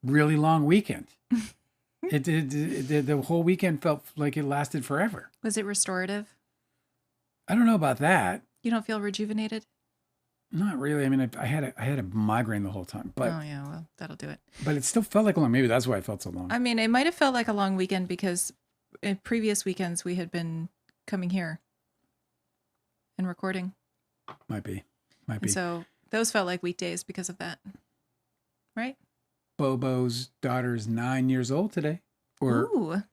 really long weekend. The whole weekend felt like it lasted forever. Was it restorative? I don't know about that. You don't feel rejuvenated? Not really. I mean, I had a migraine the whole time, but Oh yeah, well, that'll do it. but it still felt like long. Maybe that's why it felt so long. I mean, it might have felt like a long weekend because in previous weekends we had been coming here and recording. Might be. And so those felt like weekdays because of that. Right? Bobo's daughter's 9 years old today. Or Ooh.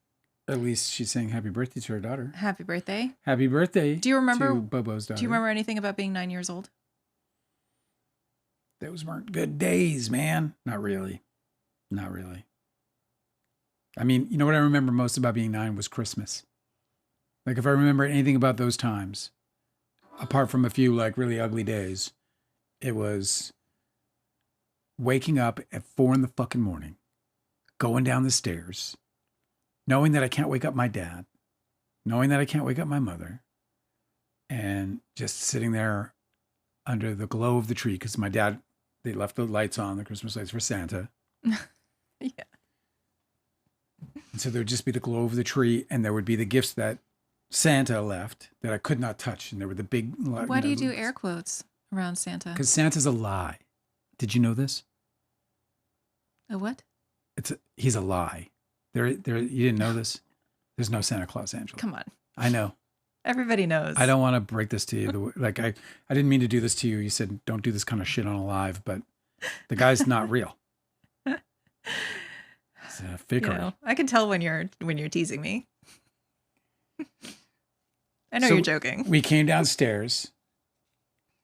at least she's saying happy birthday to her daughter. Happy birthday. Happy birthday. Do you remember to Bobo's daughter? Do you remember anything about being 9 years old? Those weren't good days, man. Not really. Not really. I mean, you know what I remember most about being 9 was Christmas. Like if I remember anything about those times, apart from a few like really ugly days, it was waking up at 4 a.m, going down the stairs, knowing that I can't wake up my dad, knowing that I can't wake up my mother, and just sitting there under the glow of the tree because my dad, they left the lights on, the Christmas lights for Santa. Yeah. And so there would just be the glow of the tree, and there would be the gifts that Santa left that I could not touch. And there were the big... Why do you do air quotes around Santa? Because Santa's a lie. Did you know this? A what? He's a lie. You didn't know this? There's no Santa Claus, Angela. Come on. I know. Everybody knows. I don't want to break this to you. Like I didn't mean to do this to you. You said don't do this kind of shit on a live, but the guy's not real. It's a fakery. You know, I can tell when you're teasing me. I know you're joking. We came downstairs.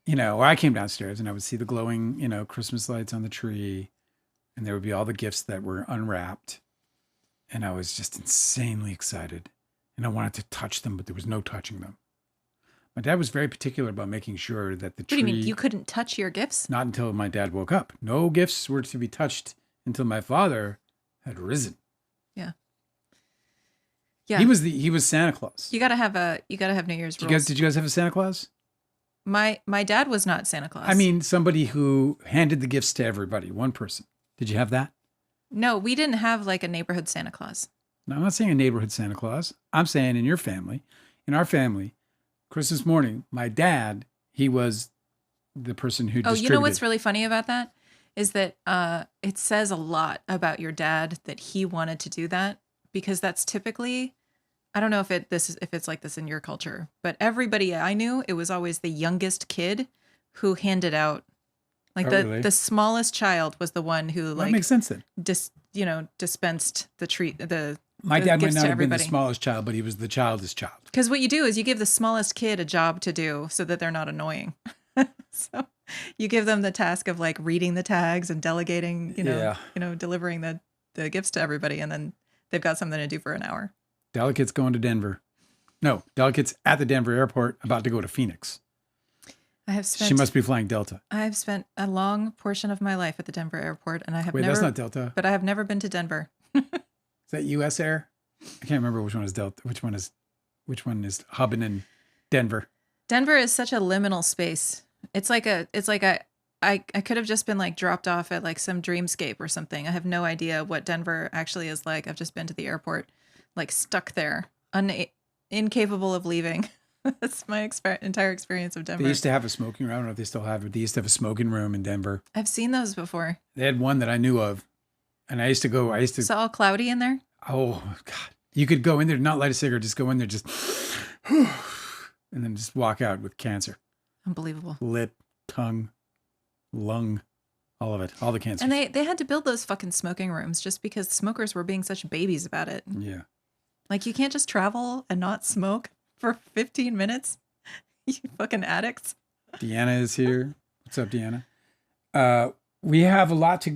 Or I came downstairs and I would see the glowing, Christmas lights on the tree, and there would be all the gifts that were unwrapped, and I was just insanely excited. And I wanted to touch them, but there was no touching them. My dad was very particular about making sure that the tree... What do you mean? You couldn't touch your gifts? Not until my dad woke up. No gifts were to be touched until my father had risen. Yeah. Yeah. He was Santa Claus. You gotta have New Year's rules. Did you guys have a Santa Claus? My dad was not Santa Claus. I mean, somebody who handed the gifts to everybody. One person. Did you have that? No, we didn't have like a neighborhood Santa Claus. No, I'm not saying a neighborhood Santa Claus. I'm saying in our family, Christmas morning, my dad, he was the person who distributed. Oh, you know what's really funny about that? Is that it says a lot about your dad that he wanted to do that, because that's typically, I don't know if it's like this in your culture, but everybody I knew, it was always the youngest kid who handed out, like the smallest child was the one who that makes sense then. Dispensed the treat, my dad might gifts not to have been the everybody. smallest child, but he was the childest child. Because what you do is you give the smallest kid a job to do so that they're not annoying. So you give them the task of like reading the tags and delegating, delivering the gifts to everybody, and then they've got something to do for an hour. Delicate's going to Denver. No, Delicate's at the Denver airport about to go to Phoenix. She must be flying Delta. I have spent a long portion of my life at the Denver airport, and I have Wait, that's not Delta. But I have never been to Denver. Is that U.S. Air? I can't remember which one is Delta. Which one is hubbing in Denver? Denver is such a liminal space. It's like I could have just been like dropped off at like some dreamscape or something. I have no idea what Denver actually is like. I've just been to the airport, like stuck there, incapable of leaving. That's my entire experience of Denver. They used to have a smoking room. I don't know if they still have it. They used to have a smoking room in Denver. I've seen those before. They had one that I knew of. And I used to go. It's all cloudy in there? Oh, God. You could go in there, not light a cigarette, just go in there, just, and then just walk out with cancer. Unbelievable. Lip, tongue, lung, all of it, all the cancer. And they had to build those fucking smoking rooms just because smokers were being such babies about it. Yeah. Like, you can't just travel and not smoke for 15 minutes? You fucking addicts. Deanna is here. What's up, Deanna? We have a lot to,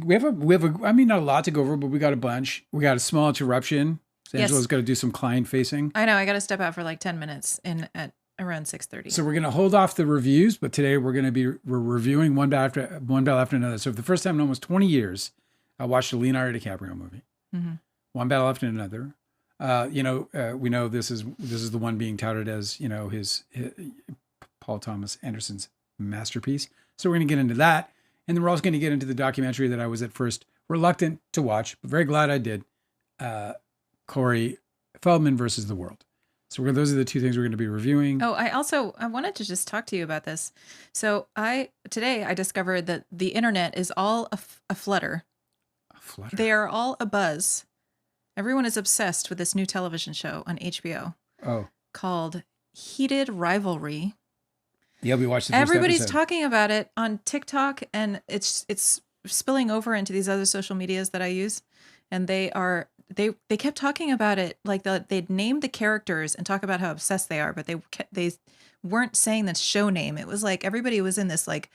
I mean, not a lot to go over, but we got a bunch. We got a small interruption. So Angela's got to do some client facing. I know. I got to step out for like 10 minutes at around 6:30. So we're going to hold off the reviews, but today we're reviewing one battle after another. So for the first time in almost 20 years, I watched a Leonardo DiCaprio movie. Mm-hmm. One battle after another. We know this is the one being touted as, his Paul Thomas Anderson's masterpiece. So we're going to get into that. And then we're also going to get into the documentary that I was at first reluctant to watch, but very glad I did. Corey Feldman versus the World. So those are the two things we're going to be reviewing. Oh, I wanted to just talk to you about this. So today I discovered that the internet is all a flutter. A flutter? They are all abuzz. Everyone is obsessed with this new television show on HBO. Oh. Called Heated Rivalry. Yeah, we watched the first Everybody's episode. talking about it on TikTok, and it's spilling over into these other social medias that I use, and they kept talking about it like they'd name the characters and talk about how obsessed they are, but they weren't saying the show name. It was like everybody was in this like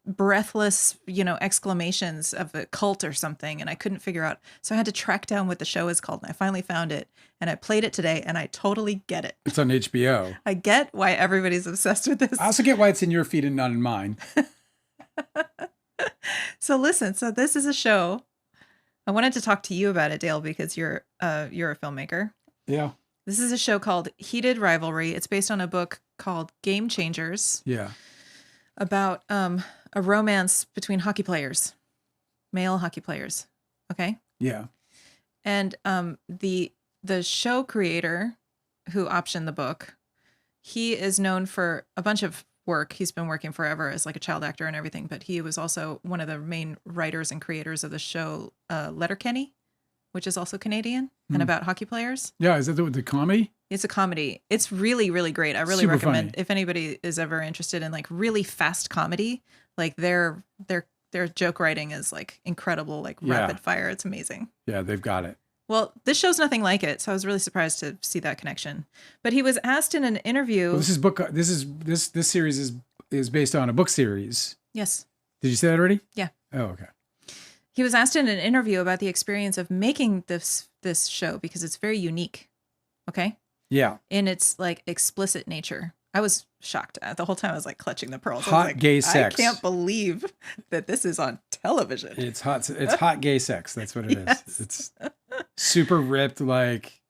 breathless, exclamations of a cult or something, and I couldn't figure out. So I had to track down what the show is called, and I finally found it, and I played it today, and I totally get it. It's on HBO. I get why everybody's obsessed with this. I also get why it's in your feed and not in mine. So listen, this is a show. I wanted to talk to you about it, Dale, because you're a filmmaker. Yeah. This is a show called Heated Rivalry. It's based on a book called Game Changers. Yeah. About a romance between hockey players, male hockey players. Okay. Yeah. And the show creator who optioned the book, he is known for a bunch of work. He's been working forever as like a child actor and everything, but he was also one of the main writers and creators of the show Letterkenny, which is also Canadian and about hockey players. Yeah, is that the comedy? It's a comedy. It's really, really great. I really Super recommend funny. if anybody is ever interested in like really fast comedy, like their joke writing is like incredible, like rapid fire. It's amazing. Yeah, they've got it. Well, this show's nothing like it, so I was really surprised to see that connection. But he was asked in an interview. Well, this series is based on a book series. Yes. Did you say that already? Yeah. Oh, okay. He was asked in an interview about the experience of making this show because it's very unique. Okay? Yeah. In its like explicit nature. I was shocked. The whole time I was like clutching the pearls. I was Hot like, gay sex. I can't believe that this is on television. It's hot gay sex. That's what it Yes. is. It's super ripped, like,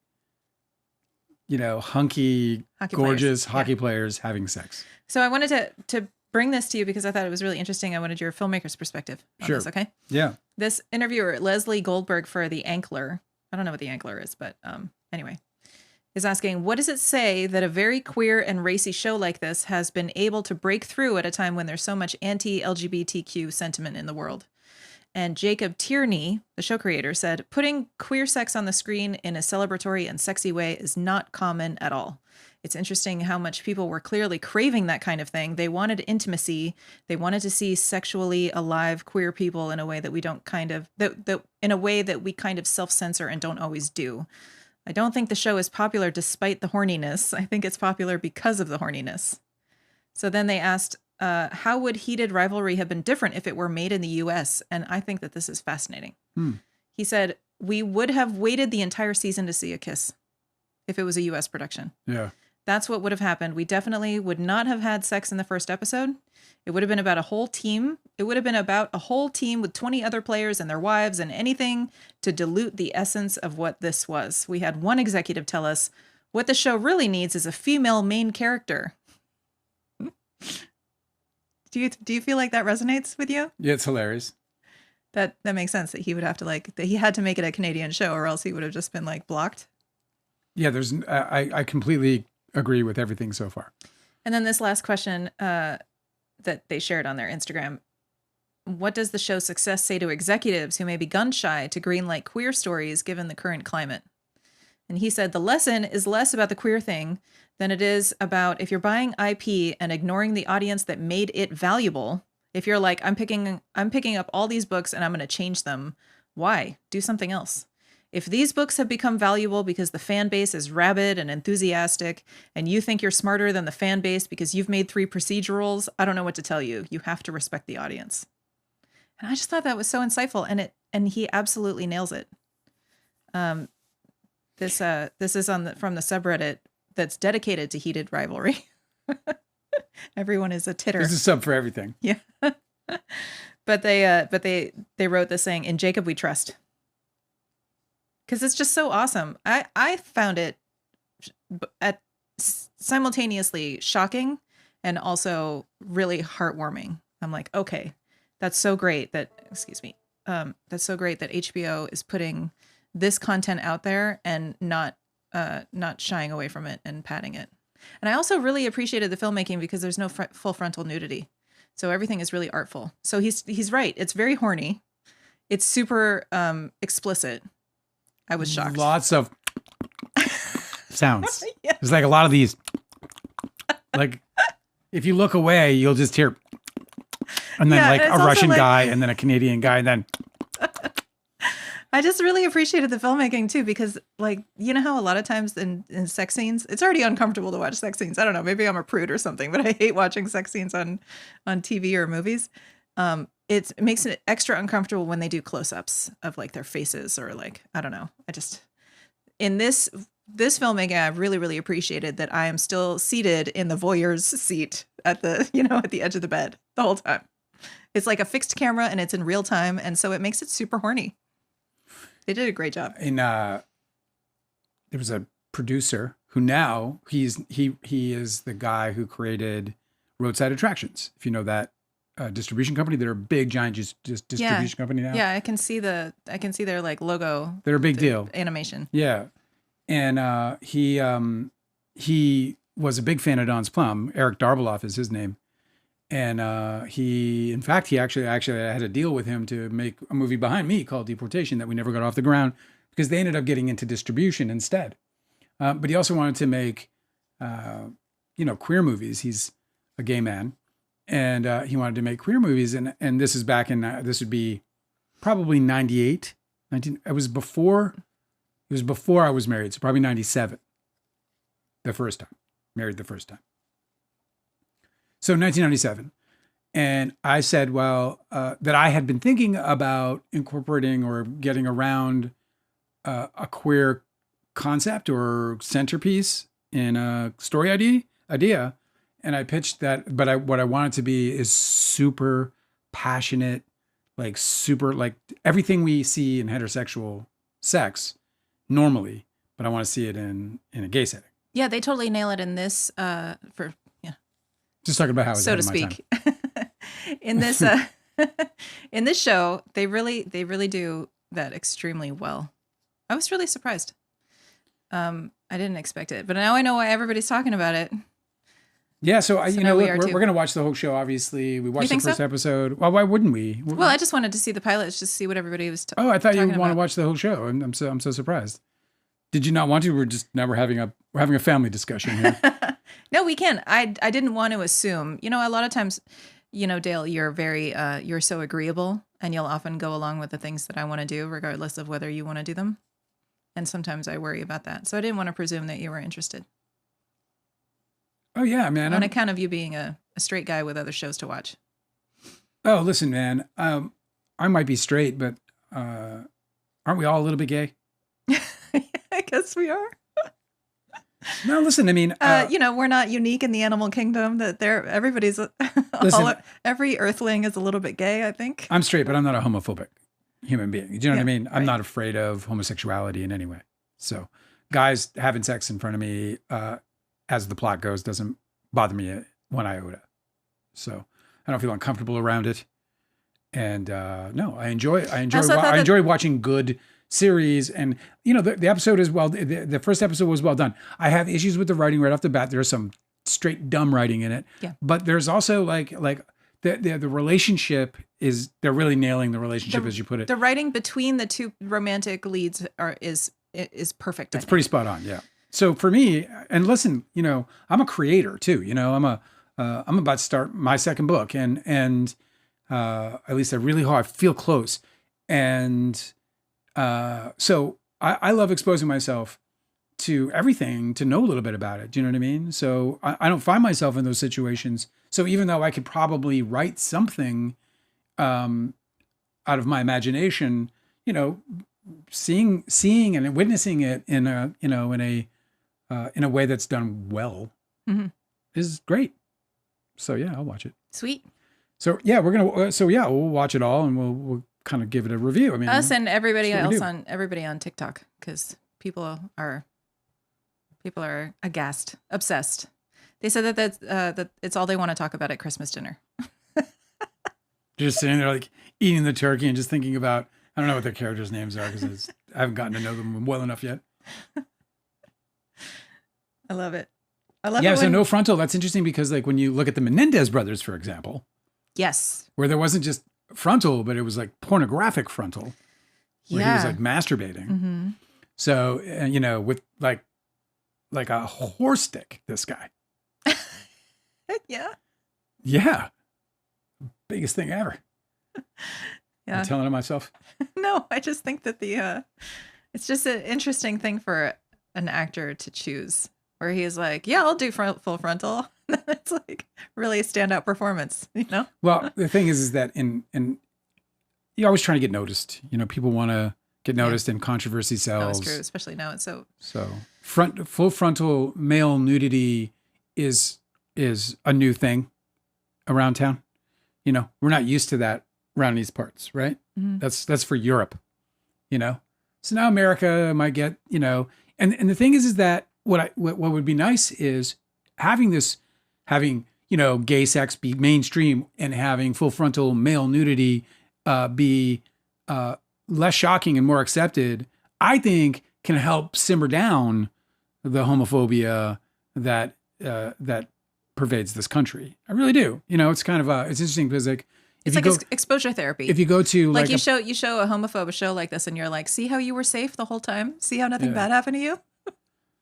hunky, gorgeous hockey players having sex. So I wanted to bring this to you because I thought it was really interesting. I wanted your filmmaker's perspective on Sure. this, okay? Yeah. This interviewer, Leslie Goldberg for The Ankler, I don't know what The Ankler is, but anyway, is asking, what does it say that a very queer and racy show like this has been able to break through at a time when there's so much anti-LGBTQ sentiment in the world? And Jacob Tierney, the show creator, said, putting queer sex on the screen in a celebratory and sexy way is not common at all. It's interesting how much people were clearly craving that kind of thing. They wanted intimacy. They wanted to see sexually alive queer people in a way that we don't in a way that we kind of self-censor and don't always do. I don't think the show is popular despite the horniness. I think it's popular because of the horniness. So then they asked, how would Heated Rivalry have been different if it were made in the US? And I think that this is fascinating. He said, we would have waited the entire season to see a kiss if it was a US production. Yeah. That's what would have happened. We definitely would not have had sex in the first episode. It would have been about a whole team. It would have been about a whole team with 20 other players and their wives and anything to dilute the essence of what this was. We had one executive tell us, what the show really needs is a female main character. Do you feel like that resonates with you? Yeah, it's hilarious. That makes sense that he would have to that he had to make it a Canadian show or else he would have just been like blocked. Yeah, I completely agree with everything so far. And then this last question that they shared on their Instagram. What does the show's success say to executives who may be gun shy to greenlight queer stories given the current climate? And he said the lesson is less about the queer thing than it is about if you're buying IP and ignoring the audience that made it valuable. If you're like, I'm picking up all these books and I'm going to change them. Why? Do something else. If these books have become valuable because the fan base is rabid and enthusiastic, and you think you're smarter than the fan base because you've made 3 procedurals, I don't know what to tell you. You have to respect the audience. And I just thought that was so insightful, and he absolutely nails it. This is from the subreddit that's dedicated to Heated Rivalry. Everyone is a titter. This is sub for everything. Yeah. But they wrote this saying, "In Jacob we trust." Because it's just so awesome. I found it simultaneously shocking and also really heartwarming. I'm like, okay, that's so great that, excuse me, that's so great that HBO is putting this content out there and not shying away from it and padding it. And I also really appreciated the filmmaking because there's no full frontal nudity, so everything is really artful. So he's right. It's very horny. It's super explicit. I was shocked. Lots of sounds. Yeah. There's like a lot of these. Like, if you look away, you'll just hear, and then like a Russian guy, and then a Canadian guy, and then. I just really appreciated the filmmaking too, because like, you know how a lot of times in sex scenes, it's already uncomfortable to watch sex scenes. I don't know, maybe I'm a prude or something, but I hate watching sex scenes on TV or movies. It makes it extra uncomfortable when they do close-ups of like their faces or like, I don't know. In this filmmaking, I really, really appreciated that I am still seated in the voyeur's seat at the edge of the bed the whole time. It's like a fixed camera and it's in real time. And so it makes it super horny. They did a great job. And there was a producer who now he is the guy who created Roadside Attractions. If you know that distribution company, they're a big giant distribution company now. Yeah, I can see their like logo. They're a big deal. Animation. Yeah, and he was a big fan of Don's Plum. Eric Darbeloff is his name. And he actually I had a deal with him to make a movie behind me called Deportation that we never got off the ground because they ended up getting into distribution instead. But he also wanted to make, queer movies. He's a gay man, and he wanted to make queer movies. And this is back in this would be probably 98. It was before I was married, so probably 97. Married the first time. So 1997. And I said, that I had been thinking about incorporating or getting around a queer concept or centerpiece in a story idea. And I pitched that, but what I want it to be is super passionate, like super, like everything we see in heterosexual sex normally, but I want to see it in a gay setting. Yeah, they totally nail it in this Just talking about how it's so to speak. In this in this show, they really do that extremely well. I was really surprised. I didn't expect it, but now I know why everybody's talking about it. Yeah, so we're going to watch the whole show. Obviously, we watched the first episode. Well, why wouldn't we? Well, I just wanted to see the pilots, just see what everybody was. Oh, I thought you would want to watch the whole show. I'm so surprised. Did you not want to? We're having a family discussion here. No, we can. I didn't want to assume. A lot of times, Dale, you're very you're so agreeable, and you'll often go along with the things that I want to do, regardless of whether you want to do them. And sometimes I worry about that, so I didn't want to presume that you were interested. Oh yeah, man. On account of you being a straight guy with other shows to watch. Oh, listen, man. I might be straight, but aren't we all a little bit gay? I guess we are. No, listen. I mean, we're not unique in the animal kingdom. That everybody's every Earthling is a little bit gay. I think I'm straight, but I'm not a homophobic human being. Do you know what I mean? I'm right. not afraid of homosexuality in any way. So, guys having sex in front of me, as the plot goes, doesn't bother me one iota. So I don't feel uncomfortable around it. And no, I enjoy watching good series. And the episode is the first episode was well done. I have issues with the writing right off the bat. There's some straight dumb writing in it. Yeah. But there's also like the relationship is, they're really nailing the relationship, as you put it. The writing between the two romantic leads is perfect. It's pretty spot on. Yeah. So for me, and listen, I'm a creator too. I'm about to start my second book, and at least I feel close, and so I love exposing myself to everything to know a little bit about it. Do you know what I mean? So I don't find myself in those situations. So even though I could probably write something out of my imagination, seeing and witnessing it in a way that's done well is great. So yeah, I'll watch it. Sweet. So yeah, we'll watch it all, and we'll kind of give it a review. I mean, us and everybody else everybody on TikTok, because people are aghast, obsessed. They said that it's all they want to talk about at Christmas dinner. Just sitting there like, eating the turkey and just thinking about, I don't know what their characters' names are because I haven't gotten to know them well enough yet. I love it. I love Yeah, it so no frontal. That's interesting because like when you look at the Menendez brothers, for example, Yes. where there wasn't just frontal, but it was like pornographic frontal, where he was like masturbating. Mm-hmm. So, with like a horse stick, this guy. Yeah. Yeah. Biggest thing ever. Yeah. I'm telling it myself. No, I just think that it's just an interesting thing for an actor to choose where he's like, yeah, I'll do full frontal. It's like really a standout performance, Well, the thing is that in you're always trying to get noticed. People want to get noticed and controversy sells. That's true, especially now it's so full frontal male nudity is a new thing around town. We're not used to that around these parts, right? Mm-hmm. That's for Europe, So now America might get, and the thing is that what would be nice is having gay sex be mainstream and having full frontal male nudity be less shocking and more accepted, I think can help simmer down the homophobia that pervades this country. I really do. It's kind of it's interesting because like it's like exposure therapy. If you go to like you show a homophobic show like this and you're like, see how you were safe the whole time? See how nothing bad happened to you?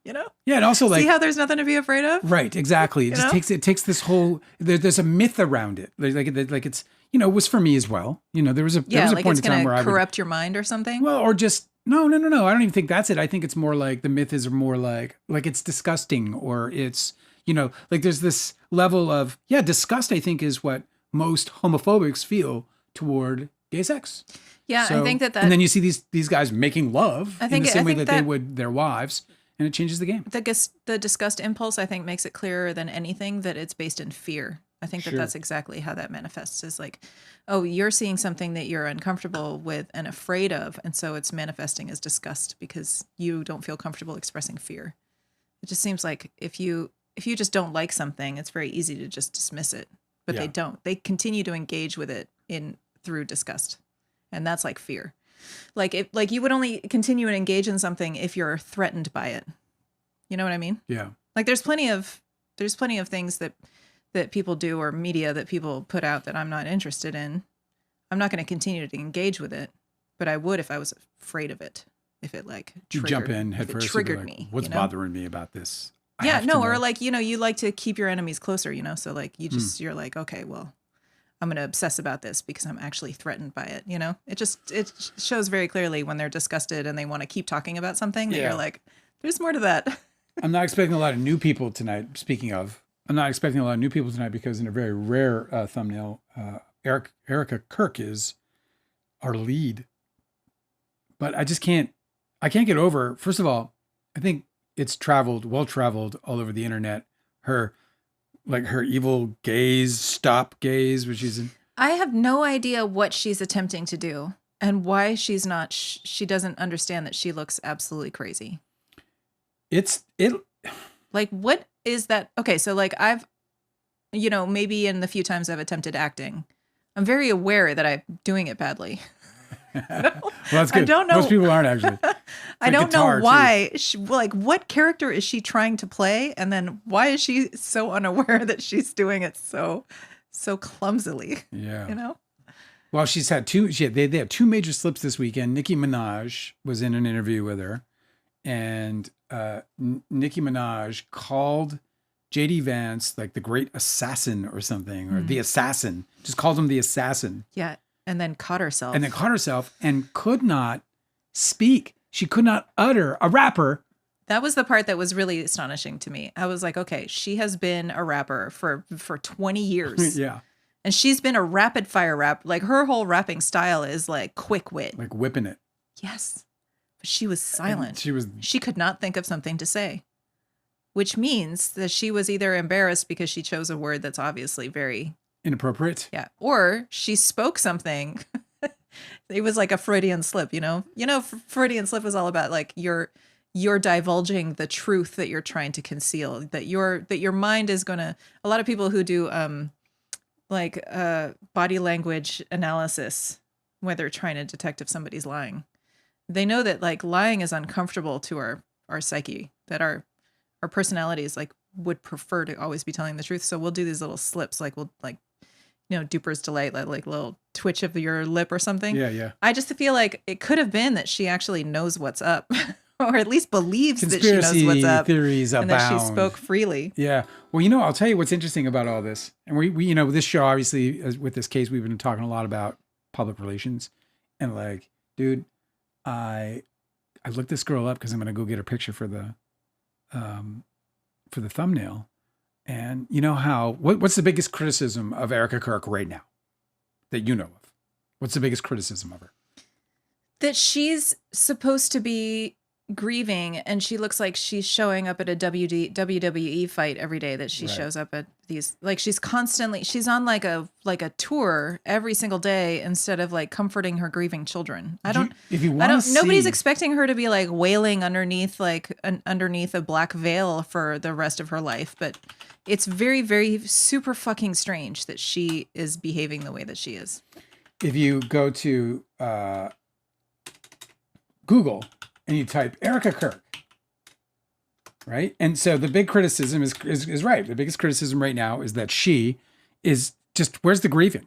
Yeah, and also like see how there's nothing to be afraid of? Right, exactly. It takes this whole there's a myth around it. Like it's it was for me as well. There was a point in time where I corrupt your mind or something. Well, or just no. I don't even think that's it. I think it's more like the myth is more like it's disgusting or it's like there's this level of disgust. I think is what most homophobics feel toward gay sex. Yeah, I think that and then you see these guys making love in the same way that they would their wives. And it changes the game. The disgust impulse, I think, makes it clearer than anything that it's based in fear. I think that that's exactly how that manifests is like, oh, you're seeing something that you're uncomfortable with and afraid of. And so it's manifesting as disgust because you don't feel comfortable expressing fear. It just seems like if you just don't like something, it's very easy to just dismiss it. But they don't. They continue to engage with it through disgust. And that's like fear. Like you would only continue to engage in something if you're threatened by it. You know what I mean? Yeah. Like there's plenty of things that people do or media that people put out that I'm not interested in. I'm not going to continue to engage with it, but I would if I was afraid of it. If it like you jump in head first, triggered like, me. What's bothering me about this? Or like you like to keep your enemies closer. So like you're like, okay, well, I'm going to obsess about this because I'm actually threatened by it. It shows very clearly when they're disgusted and they want to keep talking about something that you're like, there's more to that. I'm not expecting a lot of new people tonight. Speaking of, I'm not expecting a lot of new people tonight because in a very rare thumbnail, Erika Kirk is our lead. But I can't get over, first of all, I think it's well traveled all over the internet. Her evil gaze, stop gaze, which is I have no idea what she's attempting to do and why she's not. She doesn't understand that she looks absolutely crazy. Like, what is that? Okay, so like I've, maybe in the few times I've attempted acting, I'm very aware that I'm doing it badly. Well, that's good. I don't know. Most people aren't actually. I don't know why. What character is she trying to play? And then why is she so unaware that she's doing it so clumsily? Yeah. Well, she's had they had two major slips this weekend. Nicki Minaj was in an interview with her, and Nicki Minaj called J.D. Vance like the great assassin or something, or the assassin. Just called him the assassin. Yeah. And then caught herself and could not speak. She could not utter a rapper. That was the part that was really astonishing to me. I was like, okay, she has been a rapper for 20 years. Yeah. And she's been a rapid fire rap. Like her whole rapping style is like quick wit. Like whipping it. Yes. But she was silent. And she could not think of something to say, which means that she was either embarrassed because she chose a word that's obviously very inappropriate. Yeah. Or she spoke something. It was like a Freudian slip, Freudian slip was all about like you're divulging the truth that you're trying to conceal, that your mind is going to, a lot of people who do body language analysis when they're trying to detect if somebody's lying. They know that like lying is uncomfortable to our psyche, that our personalities like would prefer to always be telling the truth. So we'll do these little slips, like we'll like, Duper's delight, like little twitch of your lip or something. Yeah. I just feel like it could have been that she actually knows what's up, or at least believes that she knows Conspiracy what's up, theories and abound. that she spoke freely. Yeah. Well, I'll tell you what's interesting about all this. And we this show, obviously, with this case, we've been talking a lot about public relations. And like, dude, I looked this girl up because I'm going to go get her picture for the thumbnail. And you know what's the biggest criticism of Erika Kirk right now that you know of? What's the biggest criticism of her? That she's supposed to be grieving, and she looks like she's showing up at a WWE fight every day, that she shows up at these, like she's on like a tour every single day instead of like comforting her grieving children. Nobody's expecting her to be like wailing underneath a black veil for the rest of her life, but it's very, very super fucking strange that she is behaving the way that she is. If you go to Google and you type Erika Kirk, right? And so the big criticism is right. The biggest criticism right now is that she is just, where's the grieving?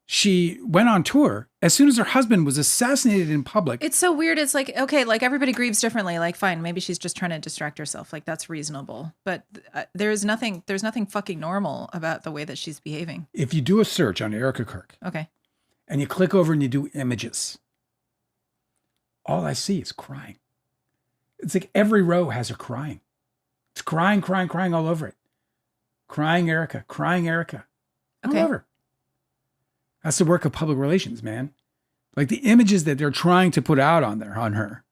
She went on tour as soon as her husband was assassinated in public. It's so weird. It's like, okay, like everybody grieves differently. Like, fine, maybe she's just trying to distract herself. Like, that's reasonable. But there's nothing fucking normal about the way that she's behaving. If you do a search on Erika Kirk, okay, and you click over and you do images, all I see is crying. It's like every row has her crying. It's crying all over it. Crying Erika. All over. That's the work of public relations, man. Like the images that they're trying to put out on her.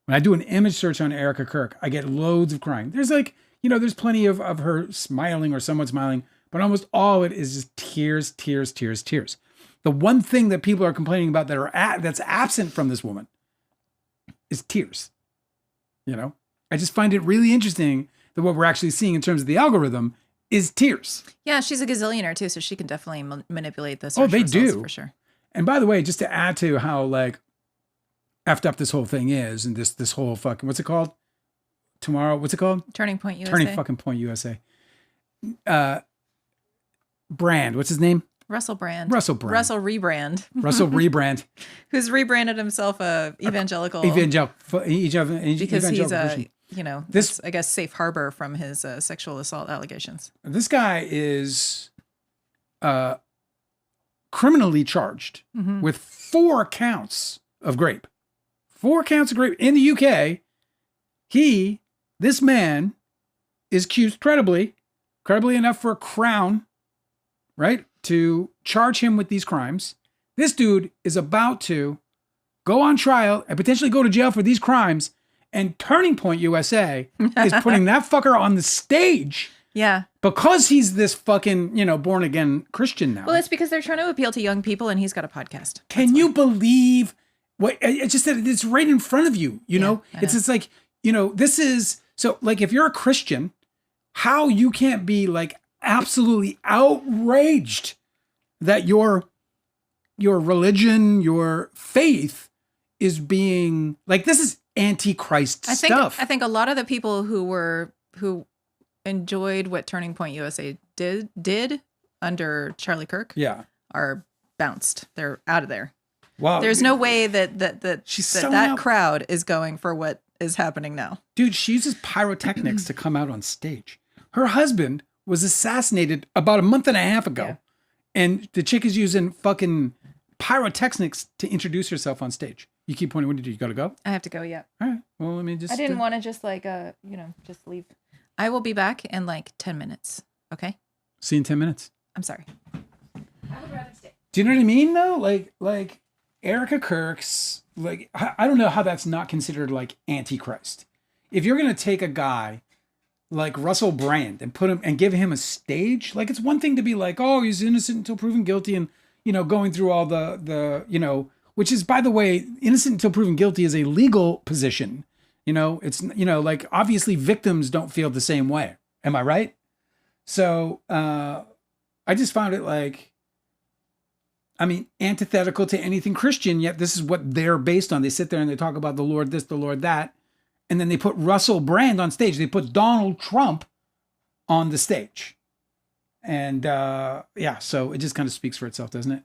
When I do an image search on Erika Kirk, I get loads of crying. There's like, there's plenty of her smiling or somewhat smiling, but almost all of it is just tears. The one thing that people are complaining about that's absent from this woman is tears. I just find it really interesting that what we're actually seeing in terms of the algorithm is tears. Yeah, she's a gazillionaire too, so she can definitely manipulate this. Oh, they do for sure. And by the way, just to add to how like effed up this whole thing is, and this whole fucking, what's it called? Tomorrow, what's it called? Turning Point USA. Turning fucking Point USA. Brand, what's his name? Russell Brand. Russell Rebrand. Who's rebranded himself a evangelical. Because he's this, I guess, safe harbor from his sexual assault allegations. This guy is criminally charged with 4 counts of rape. 4 counts of rape in the UK. This man is accused credibly enough for a Crown, right, to charge him with these crimes. This dude is about to go on trial and potentially go to jail for these crimes. And Turning Point USA is putting that fucker on the stage. Yeah. Because he's this fucking, born again Christian now. Well, it's because they're trying to appeal to young people, and he's got a podcast. Can you believe what? It's just that it's right in front of you, know? It's just like, this is, so like if you're a Christian, how you can't be like absolutely outraged that your religion, your faith is being like, this is antichrist stuff. I think a lot of the people who enjoyed what Turning Point USA did under Charlie Kirk are bounced. They're out of there. Wow. There's no way that crowd is going for what is happening now. Dude, she uses pyrotechnics to come out on stage. Her husband was assassinated about a month and a half ago. Yeah. And the chick is using fucking pyrotechnics to introduce herself on stage. You keep pointing. What did you got to go? I have to go. Yeah. All right. Well, let me just. I didn't want to just like just leave. I will be back in like 10 minutes. Okay. See you in 10 minutes. I'm sorry. I would rather stay. Do you know what I mean though? Like Erika Kirk's, like, I don't know how that's not considered like antichrist. If you're gonna take a guy like Russell Brand and put him and give him a stage, like it's one thing to be like, oh, he's innocent until proven guilty, and going through all the which is, by the way, innocent until proven guilty is a legal position. It's, like obviously victims don't feel the same way. Am I right? So I just found it like, I mean, antithetical to anything Christian, yet this is what they're based on. They sit there and they talk about the Lord this, the Lord that, and then they put Russell Brand on stage. They put Donald Trump on the stage. And yeah, so it just kind of speaks for itself, doesn't it?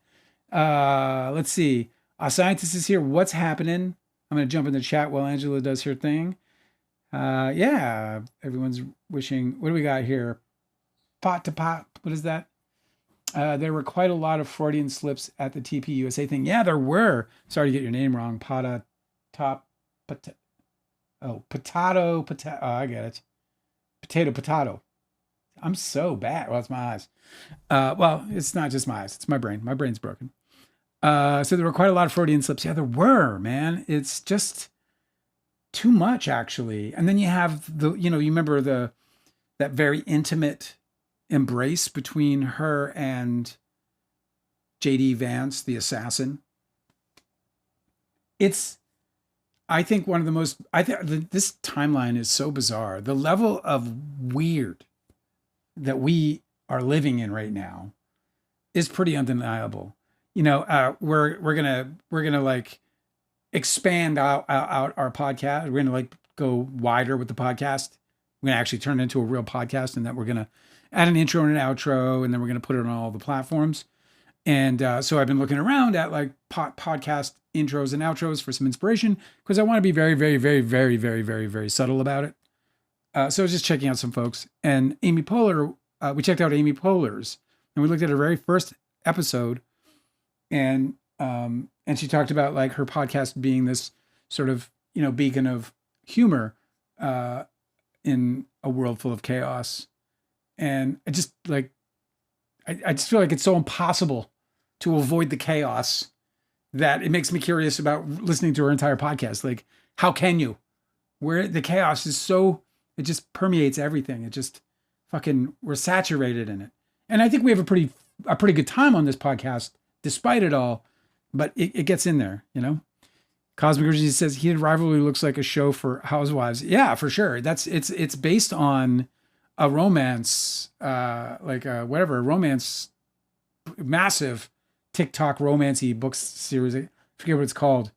Let's see. Our scientist is here. What's happening? I'm going to jump in the chat while Angela does her thing. Yeah, everyone's wishing. What do we got here? Pot to pot. What is that? There were quite a lot of Freudian slips at the TPUSA thing. Yeah, there were. Sorry to get your name wrong. Potato. Oh, potato. Oh, I get it. Potato. I'm so bad. Well, it's my eyes. Well, it's not just my eyes. It's my brain. My brain's broken. So there were quite a lot of Freudian slips. Yeah, there were, man. It's just too much, actually. And then you have the, you remember that very intimate embrace between her and J.D. Vance, the assassin. It's, I think one of the most, this timeline is so bizarre. The level of weird that we are living in right now is pretty undeniable. We're gonna like expand out our podcast. We're gonna like go wider with the podcast. We're gonna actually turn it into a real podcast, and that we're gonna add an intro and an outro, and then we're gonna put it on all the platforms. And so I've been looking around at like podcast intros and outros for some inspiration, because I want to be very, very, very, very, very, very, very subtle about it. So I was just checking out some folks, and Amy Poehler. We checked out Amy Poehler's, and we looked at her very first episode, and she talked about like her podcast being this sort of beacon of humor in a world full of chaos. And I just like I just feel like it's so impossible to avoid the chaos that it makes me curious about listening to her entire podcast. Like, how can you? Where the chaos is so, it just permeates everything. It just we're saturated in it. And I think we have a pretty good time on this podcast, despite it all, but it gets in there, Cosmic Urgency says Heated Rivalry looks like a show for housewives. Yeah, for sure. It's based on a romance, romance, massive TikTok romancy books series. I forget what it's called,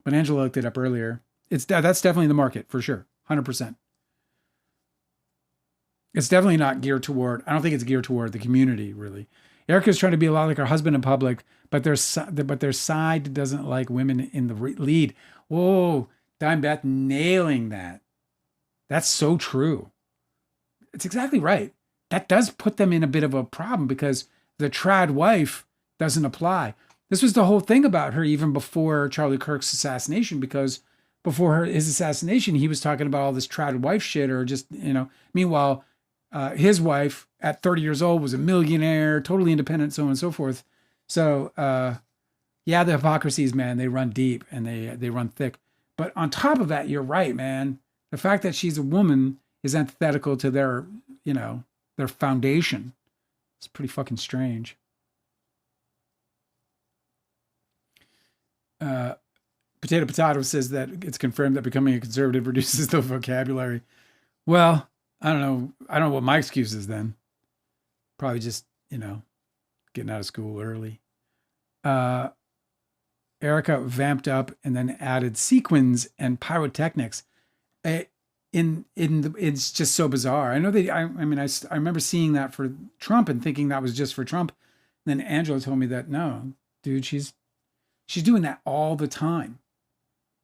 but Angela looked it up earlier. That's definitely the market for sure. 100%. It's definitely not geared toward, I don't think it's geared toward the community, really. Erika's trying to be a lot like her husband in public, but their side doesn't like women in the lead. Whoa, Dimebeth nailing that. That's so true. It's exactly right. That does put them in a bit of a problem, because the trad wife doesn't apply. This was the whole thing about her even before Charlie Kirk's assassination, because before his assassination, he was talking about all this trad wife shit, or just, meanwhile, his wife at 30 years old was a millionaire, totally independent, so on and so forth. So, yeah, the hypocrisies, man, they run deep and they run thick. But on top of that, you're right, man. The fact that she's a woman is antithetical to their foundation. It's pretty fucking strange. Potato says that it's confirmed that becoming a conservative reduces the vocabulary. Well, I don't know what my excuse is then. Probably just, getting out of school early. Erika vamped up and then added sequins and pyrotechnics. It's just so bizarre. I know I remember seeing that for Trump and thinking that was just for Trump. And then Angela told me that, no, dude, she's doing that all the time.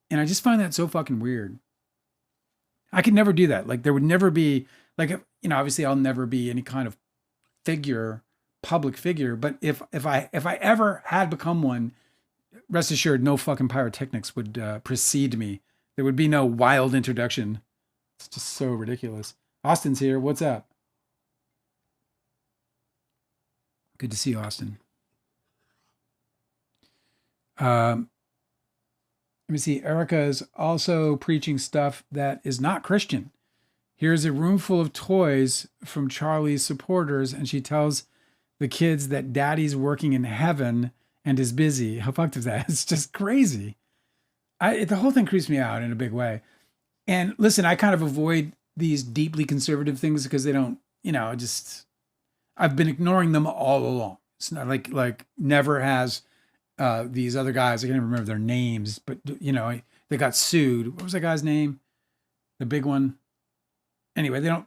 And I just find that so fucking weird. I could never do that. Like, there would never be, like, obviously I'll never be any kind of public figure. But if I ever had become one, rest assured, no fucking pyrotechnics would precede me. There would be no wild introduction. It's just so ridiculous. Austin's here. What's up? Good to see you, Austin. Let me see. Erika is also preaching stuff that is not Christian. Here's a room full of toys from Charlie's supporters, and she tells the kids that daddy's working in heaven and is busy. How fucked is that? It's just crazy. The whole thing creeps me out in a big way. And listen, I kind of avoid these deeply conservative things because they don't, I've been ignoring them all along. It's not like never has these other guys. I can't even remember their names, but they got sued. What was that guy's name? The big one. Anyway, they don't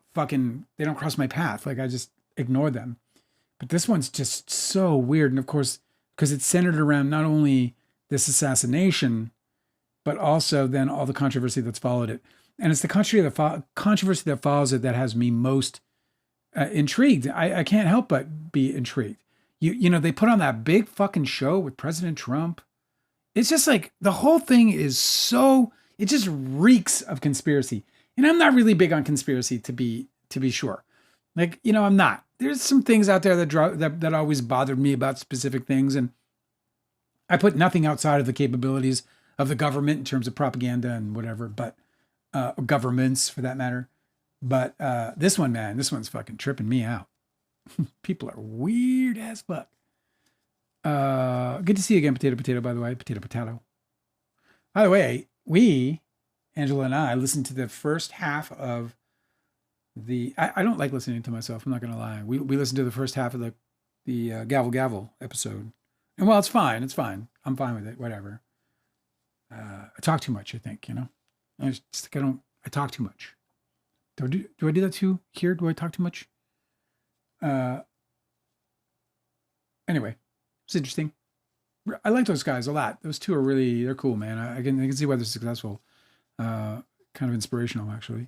cross my path. Like I just ignore them. But this one's just so weird. And of course, because it's centered around not only this assassination, but also then all the controversy that's followed it. And it's the controversy that follows it that has me most intrigued. I can't help but be intrigued. They put on that big fucking show with President Trump. It's just like the whole thing is it just reeks of conspiracy. And I'm not really big on conspiracy to be sure. Like, I'm not. There's some things out there that always bothered me about specific things. And I put nothing outside of the capabilities of the government in terms of propaganda and whatever, but governments for that matter. But this one's fucking tripping me out. People are weird as fuck. Good to see you again, Potato, by the way. Potato. By the way, Angela and I, listened to the first half of I don't like listening to myself, I'm not going to lie. We listened to the first half of the Gavel Gavel episode. And well, it's fine. I'm fine with it, whatever. I talk too much, I think, I talk too much. Do I do that too here? Do I talk too much? Anyway, it's interesting. I like those guys a lot. Those two they're cool, man. I can see why they're successful. Kind of inspirational, actually.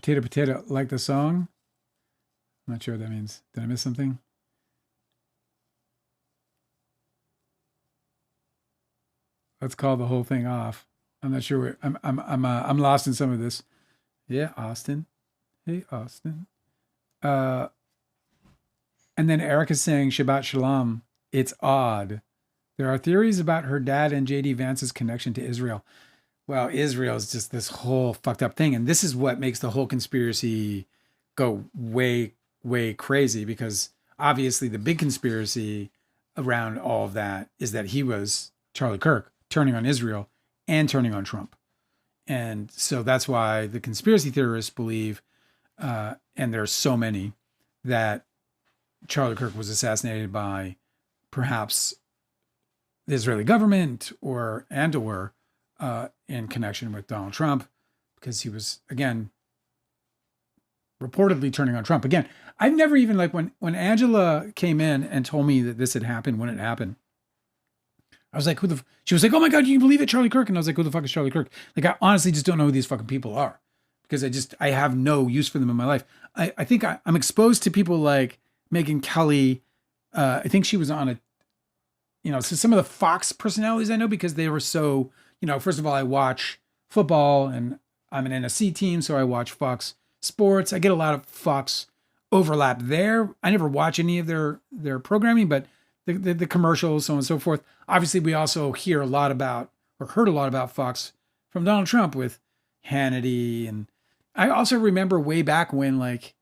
Potato, like the song? I'm not sure what that means. Did I miss something? Let's call the whole thing off. I'm not sure. I'm lost in some of this. Yeah, Austin. Hey, Austin. And then Erika's saying Shabbat Shalom. It's odd. There are theories about her dad and JD Vance's connection to Israel. Well, Israel is just this whole fucked up thing. And this is what makes the whole conspiracy go way, way crazy, because obviously the big conspiracy around all of that is that he was, Charlie Kirk, turning on Israel and turning on Trump. And so that's why the conspiracy theorists believe, and there's so many, that Charlie Kirk was assassinated by perhaps the Israeli government or in connection with Donald Trump, because he was, again, reportedly turning on Trump. Again, I've never even, like, when Angela came in and told me that this had happened, when it happened, I was like, she was like, oh my God, you can believe it, Charlie Kirk? And I was like, who the fuck is Charlie Kirk? Like, I honestly just don't know who these fucking people are, because I have no use for them in my life. I think I'm exposed to people like Megyn Kelly. I think she was on so some of the Fox personalities I know, because they were so, first of all, I watch football and I'm an NFC team, so I watch Fox Sports. I get a lot of Fox overlap there. I never watch any of their programming, but the commercials, so on and so forth. Obviously, we also heard a lot about Fox from Donald Trump with Hannity. And I also remember way back when, like,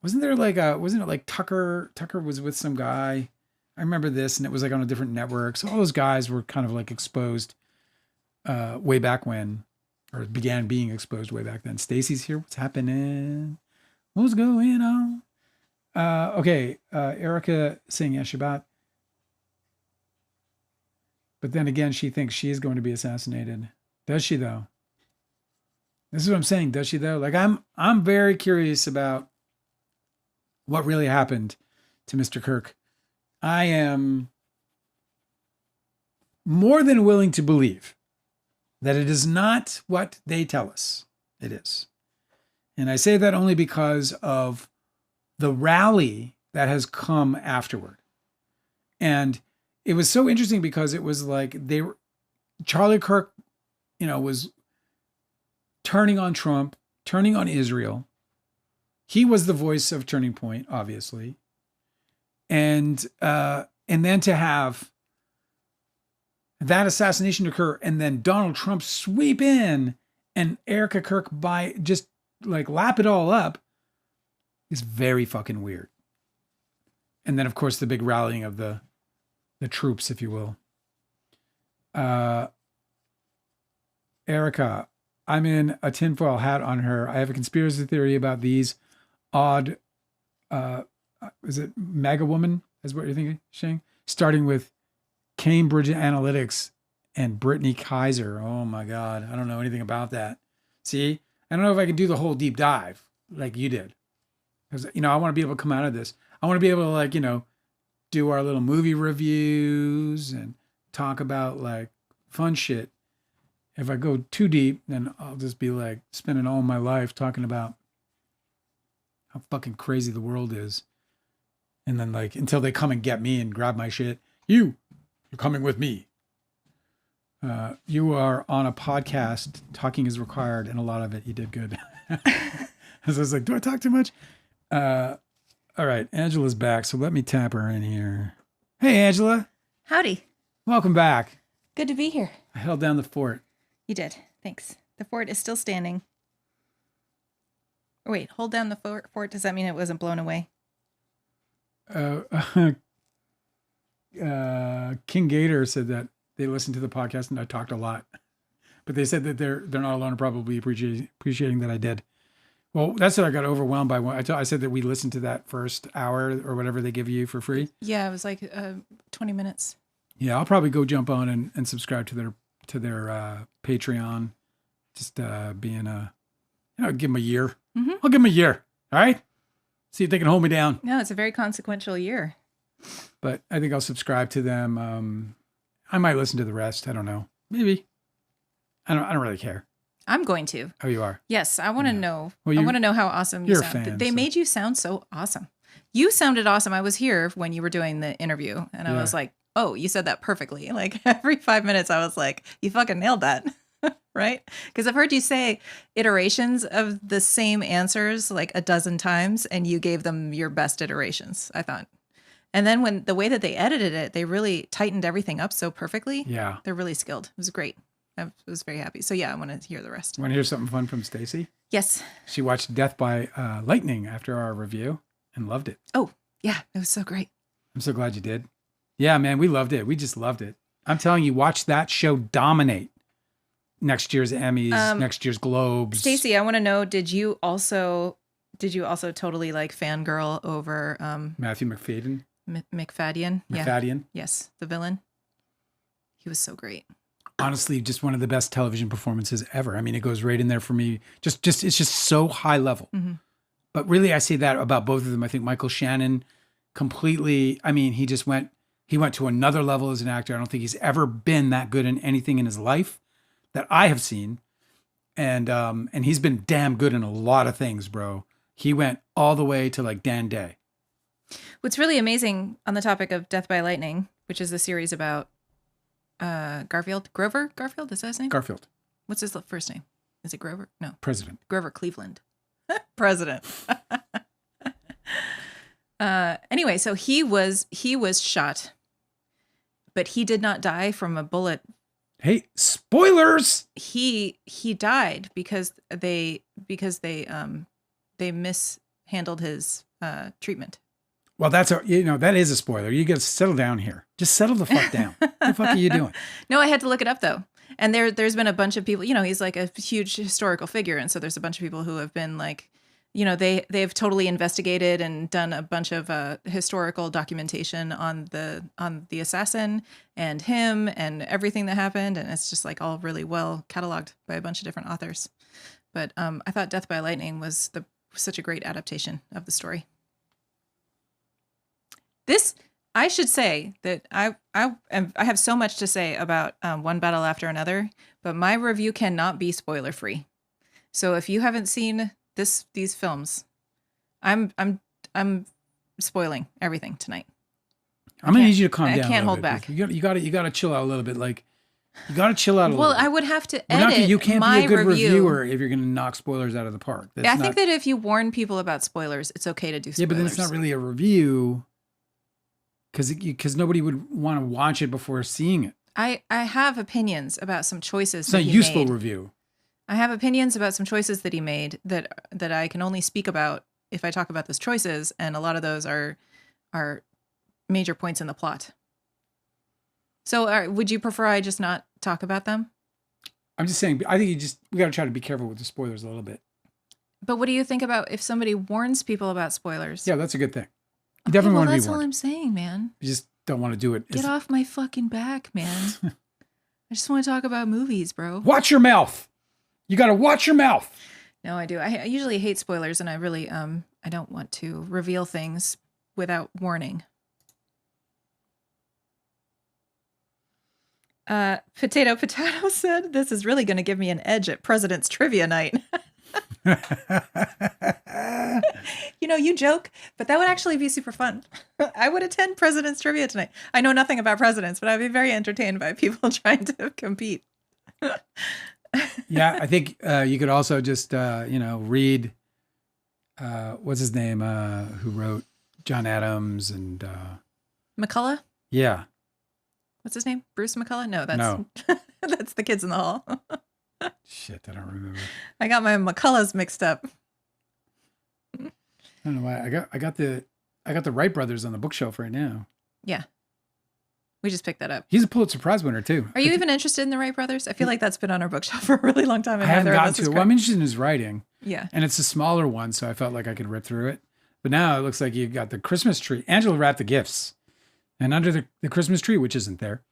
wasn't it like Tucker was with some guy? I remember this, and it was like on a different network. So all those guys were kind of like exposed way back when, or began being exposed way back then. Stacy's here. What's happening? What's going on? Okay. Erika saying Shabbat. But then again, she thinks she is going to be assassinated. Does she, though? This is what I'm saying. Does she, though? Like, I'm very curious about what really happened to Mr. Kirk. I am more than willing to believe that it is not what they tell us it is. And I say that only because of the rally that has come afterward. And it was so interesting because it was like Charlie Kirk, was turning on Trump, turning on Israel. He was the voice of Turning Point, obviously. And then to have that assassination occur, and then Donald Trump sweep in and Erika Kirk just like lap it all up, is very fucking weird. And then, of course, the big rallying of the troops, if you will. Erika, I'm in a tinfoil hat on her. I have a conspiracy theory about these odd is it MAGA woman? Is what you're thinking, Shane? Starting with Cambridge Analytics and Brittany Kaiser. Oh my God. I don't know anything about that. See, I don't know if I can do the whole deep dive like you did. Because, I want to be able to come out of this. I want to be able to like, do our little movie reviews and talk about like fun shit. If I go too deep, then I'll just be like spending all my life talking about how fucking crazy the world is. And then like, until they come and get me and grab my shit, you're coming with me. You are on a podcast. Talking is required, and a lot of it you did good. As I was like, do I talk too much? All right, Angela's back, so let me tap her in here. Hey, Angela. Howdy. Welcome back. Good to be here. I held down the fort. You did. Thanks. The fort is still standing. Oh, wait, hold down the fort. Does that mean it wasn't blown away? King Gator said that they listened to the podcast and I talked a lot, but they said that they're not alone and probably appreciating that I did. Well, that's what I got overwhelmed by. I said that we listened to that first hour or whatever they give you for free. Yeah, it was like 20 minutes. Yeah, I'll probably go jump on and subscribe to their Patreon. Just being give them a year. Mm-hmm. I'll give them a year. All right. See if they can hold me down. No, it's a very consequential year. But I think I'll subscribe to them. I might listen to the rest. I don't know. Maybe. I don't really care. I'm going to. Oh, you are? Yes, I want to know. Well, I want to know how awesome you you're sound. a fan, They so. made you sound so awesome. You sounded awesome. I was here when you were doing the interview, and I was like, "Oh, you said that perfectly." Like every 5 minutes, I was like, "You fucking nailed that." Right? Because I've heard you say iterations of the same answers like a dozen times, and you gave them your best iterations, I thought. And then when the way that they edited it, they really tightened everything up so perfectly. Yeah. They're really skilled. It was great. I was very happy. So yeah, I want to hear the rest. Want to hear something fun from Stacy? Yes. She watched Death by Lightning after our review and loved it. Oh, yeah. It was so great. I'm so glad you did. Yeah, man, we loved it. We just loved it. I'm telling you, watch that show dominate next year's Emmys, next year's Globes. Stacey, I want to know, did you also totally like fangirl over Matthew McFadden? McFadden? McFadden? Yeah. Yes, the villain. He was so great. Honestly, just one of the best television performances ever. I mean, it goes right in there for me. Just it's just so high level. Mm-hmm. But really, I say that about both of them. I think Michael Shannon completely, I mean, he went to another level as an actor. I don't think he's ever been that good in anything in his life that I have seen. And he's been damn good in a lot of things, bro. He went all the way to like Dan Day. What's really amazing on the topic of Death by Lightning, which is the series about Grover Garfield, is that his name? Garfield. What's his first name? Is it Grover? No. President. Grover Cleveland. President. Anyway, so he was shot, but he did not die from a bullet. Hey, spoilers! He died because they mishandled his treatment. Well, that is a spoiler. You got to settle down here. Just settle the fuck down. What the fuck are you doing? No, I had to look it up though. And there's been a bunch of people, he's like a huge historical figure. And so there's a bunch of people who have been like, they've totally investigated and done a bunch of historical documentation on the assassin and him and everything that happened. And it's just like all really well cataloged by a bunch of different authors. But I thought Death by Lightning was such a great adaptation of the story. I should say that I have so much to say about One Battle After Another, but my review cannot be spoiler free. So if you haven't seen these films, I'm spoiling everything tonight. I'm gonna need you to calm down. I can't hold back. You got to chill out a little bit. Like you got to chill out a little. Well, bit. I would have to edit you can't my be a good review. reviewer if you're gonna knock spoilers out of the park. I think that if you warn people about spoilers, it's okay to do spoilers. Yeah, but then it's not really a review. Because nobody would want to watch it before seeing it. I have opinions about some choices. It's not a useful review. I have opinions about some choices that he made that I can only speak about if I talk about those choices, and a lot of those are major points in the plot. So, would you prefer I just not talk about them? I'm just saying. I think we got to try to be careful with the spoilers a little bit. But what do you think about if somebody warns people about spoilers? Yeah, that's a good thing. You Okay, definitely well, want to be that's all warned. I'm saying, man. You just don't want to do it. Get off my fucking back, man. I just want to talk about movies, bro. Watch your mouth. You got to watch your mouth. No, I do. I usually hate spoilers, and I really I don't want to reveal things without warning. Potato said, "This is really going to give me an edge at President's Trivia Night." You joke, but that would actually be super fun. I would attend President's Trivia tonight. I know nothing about presidents, but I'd be very entertained by people trying to compete. Yeah, I think you could also just, read, what's his name, who wrote John Adams and... McCullough? Yeah. What's his name? Bruce McCullough? No, No. that's the Kids in the Hall. Shit, I don't remember. I got my McCulloughs mixed up. I don't know why. I got the Wright brothers on the bookshelf right now. Yeah. We just picked that up. He's a Pulitzer Prize winner too. Are you even interested in the Wright brothers? I feel like that's been on our bookshelf for a really long time. I haven't gotten to it. Well, I'm interested in his writing. Yeah. And it's a smaller one, so I felt like I could rip through it. But now it looks like you got the Christmas tree. Angela wrapped the gifts. And under the Christmas tree, which isn't there.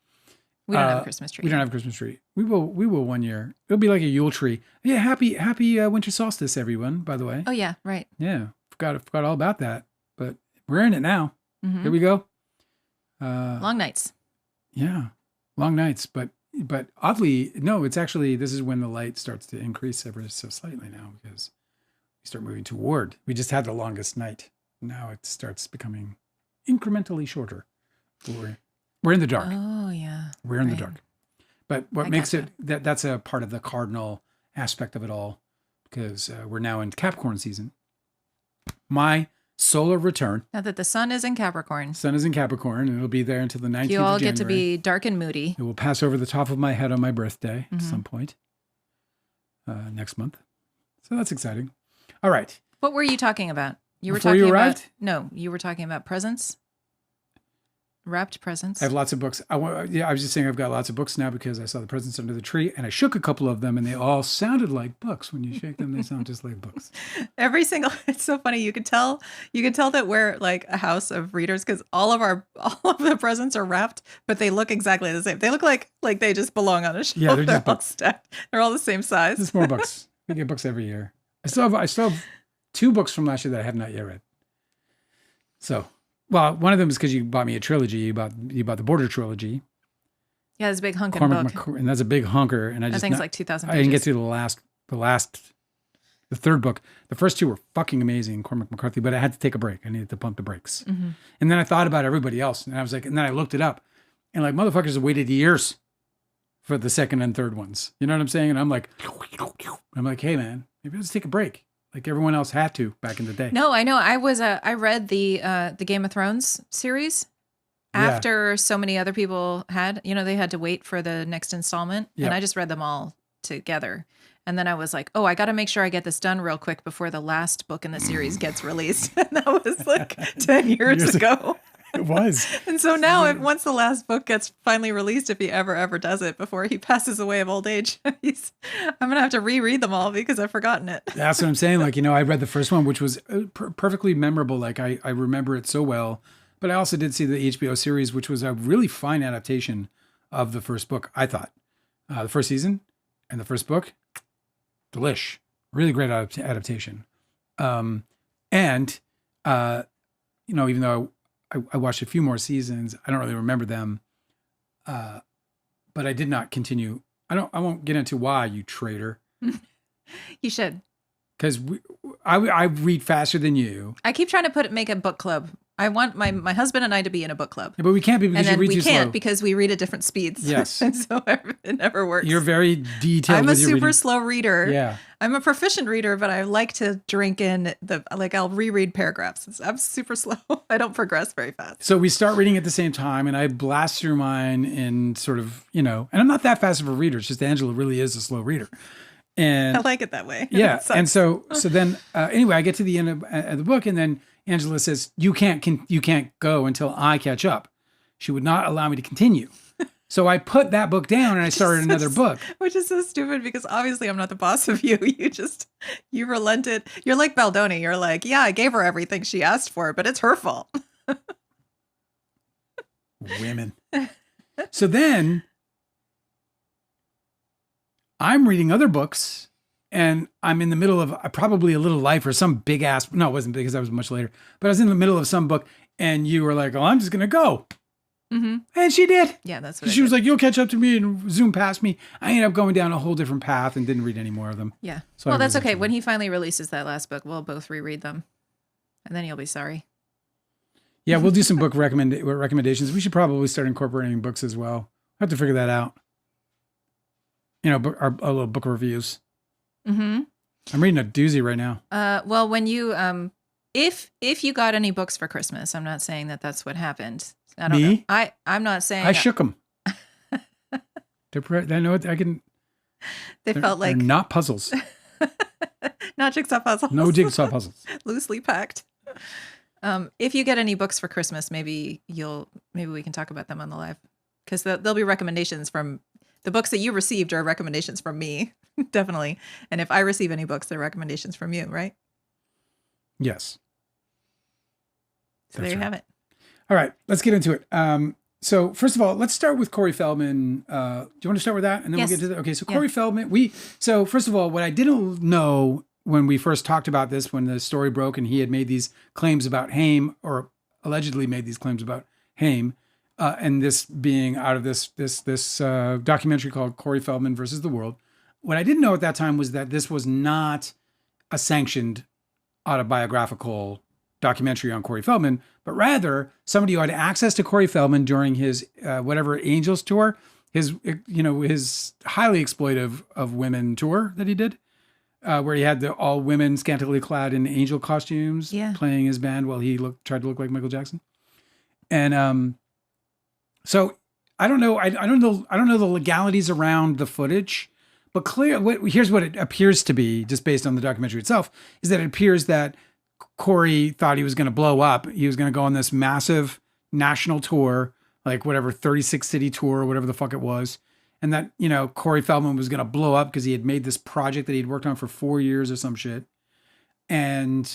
We don't have a Christmas tree. We don't have a Christmas tree. We will one year. It'll be like a Yule tree. Yeah, happy winter solstice, everyone, by the way. Oh, yeah, right. Yeah, forgot all about that. But we're in it now. Mm-hmm. Here we go. Long nights. Yeah, long nights. But oddly, no, it's actually, this is when the light starts to increase ever so slightly now because we start moving toward. We just had the longest night. Now it starts becoming incrementally shorter. We're in the dark. Oh, yeah. We're in the dark. But what makes it, that's a part of the cardinal aspect of it all, because we're now in Capricorn season. My solar return. Now that the sun is in Capricorn. Sun is in Capricorn, and it'll be there until the 19th of January. You all get to be dark and moody. It will pass over the top of my head on my birthday at some point next month. So that's exciting. All right. What were you talking about? You were Before talking you arrived? about, no, you were talking about presents. Wrapped presents. I have lots of books. I was just saying I've got lots of books now because I saw the presents under the tree and I shook a couple of them and they all sounded like books. When you shake them, they sound just like books. Every single, it's so funny. You could tell that we're like a house of readers because all of the presents are wrapped, but they look exactly the same. They look like they just belong on a shelf. Yeah, they're all stacked. They're all the same size. There's more books. We get books every year. I still have 2 books from last year that I have not yet read. So, well, one of them is because you bought me a trilogy. You bought the Border trilogy. Yeah, it's a big hunking book. And that's a big hunker. And That thing's like 2,000 pages. I didn't get through the third book. The first 2 were fucking amazing, Cormac McCarthy, but I had to take a break. I needed to pump the brakes. Mm-hmm. And then I thought about everybody else. And I was like, and then I looked it up. And like, motherfuckers have waited years for the second and third ones. You know what I'm saying? And I'm like, hey man, maybe I'll just take a break. Like everyone else had to back in the day. No, I know. I read the Game of Thrones series after so many other people had. They had to wait for the next installment, and I just read them all together. And then I was like, oh, I got to make sure I get this done real quick before the last book in the series gets released. And that was like 10 years ago. It was. And so now, once the last book gets finally released, if he ever does it before he passes away of old age, I'm going to have to reread them all because I've forgotten it. That's what I'm saying. Like, I read the first one, which was perfectly memorable. Like, I remember it so well. But I also did see the HBO series, which was a really fine adaptation of the first book, I thought. The first season and the first book, delish. Really great adaptation. Even though I watched a few more seasons, I don't really remember them. But I did not continue. I won't get into why, you traitor. You should. Because I read faster than you. I keep trying to make a book club. I want my husband and I to be in a book club. Yeah, but we can't be because you read too slow. We can't because we read at different speeds. Yes. And so it never works. You're very detailed. I'm a with your super reading. slow reader. Yeah. I'm a proficient reader, but I like to drink in I'll reread paragraphs. I'm super slow. I don't progress very fast. So we start reading at the same time and I blast through mine in sort of, and I'm not that fast of a reader. It's just Angela really is a slow reader. And I like it that way. Yeah. And so then anyway, I get to the end of the book and then Angela says, you can't go until I catch up. She would not allow me to continue. So I put that book down and I started another book. Which is so stupid because obviously I'm not the boss of you. You relented. You're like Baldoni. You're like, yeah, I gave her everything she asked for, but it's her fault. Women. So then I'm reading other books and I'm in the middle of probably A Little Life or some big ass. No, it wasn't because that was much later, but I was in the middle of some book and you were like, oh, I'm just going to go. Mm-hmm. And she did. Yeah, that's what she was like, you'll catch up to me and zoom past me. I ended up going down a whole different path and didn't read any more of them. Yeah. So well, that's okay. When he finally releases that last book, we'll both reread them. And then you'll be sorry. Yeah, we'll do some book recommendations. We should probably start incorporating books as well. I have to figure that out. You know, our little book reviews. Mm-hmm. I'm reading a doozy right now. Well, when you, if you got any books for Christmas, I'm not saying that that's what happened. I don't know. I'm not saying. I shook them. I know I can. They felt like they're not puzzles. Not jigsaw puzzles. No jigsaw puzzles. Loosely packed. If you get any books for Christmas, maybe we can talk about them on the live because there'll be recommendations from the books that you received are recommendations from me, definitely. And if I receive any books, they're recommendations from you, right? Yes. So there you have it. All right, let's get into it. So first of all, let's start with Corey Feldman. Do you want to start with that? And then we'll get to that. Okay, so Corey Feldman, so first of all, what I didn't know when we first talked about this, when the story broke and he had made these claims about Haim, or allegedly made these claims about Haim, and this being out of this documentary called Corey Feldman versus the World. What I didn't know at that time was that this was not a sanctioned autobiographical documentary on Corey Feldman, but rather somebody who had access to Corey Feldman during his whatever Angels tour, his highly exploitive of women tour that he did, where he had the all women scantily clad in angel costumes, playing his band while he tried to look like Michael Jackson. And so I don't know the legalities around the footage, but here's what it appears to be, just based on the documentary itself, is that it appears that Corey thought he was going to blow up. He was going to go on this massive national tour, like whatever 36 city tour or whatever the fuck it was. And that, Corey Feldman was going to blow up because he had made this project that he'd worked on for 4 years or some shit. And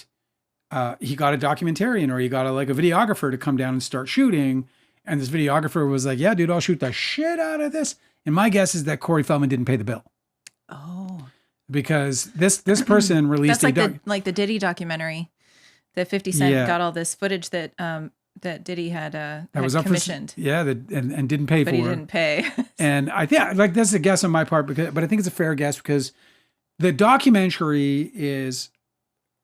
he got a documentarian, or he got a videographer to come down and start shooting. And this videographer was like, yeah, dude, I'll shoot the shit out of this. And my guess is that Corey Feldman didn't pay the bill. Oh. Because this person released that's like the Diddy documentary. That 50 Cent got all this footage that Diddy had commissioned. And didn't pay for. But he didn't pay. And I think that's a guess on my part, but I think it's a fair guess because the documentary is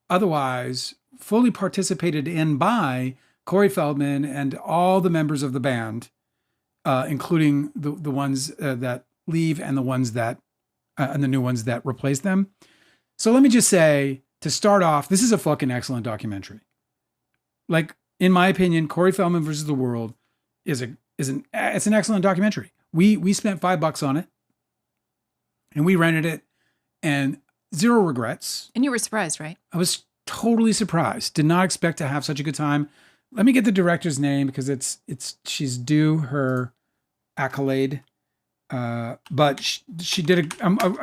otherwise fully participated in by Corey Feldman and all the members of the band, including the ones that leave and the ones that and the new ones that replace them. So let me just say, to start off, this is a fucking excellent documentary. Like, in my opinion, Corey Feldman versus the World is an excellent documentary. We spent $5 on it, and we rented it, and zero regrets. And you were surprised, right? I was totally surprised. Did not expect to have such a good time. Let me get the director's name because she's due her accolade. But she did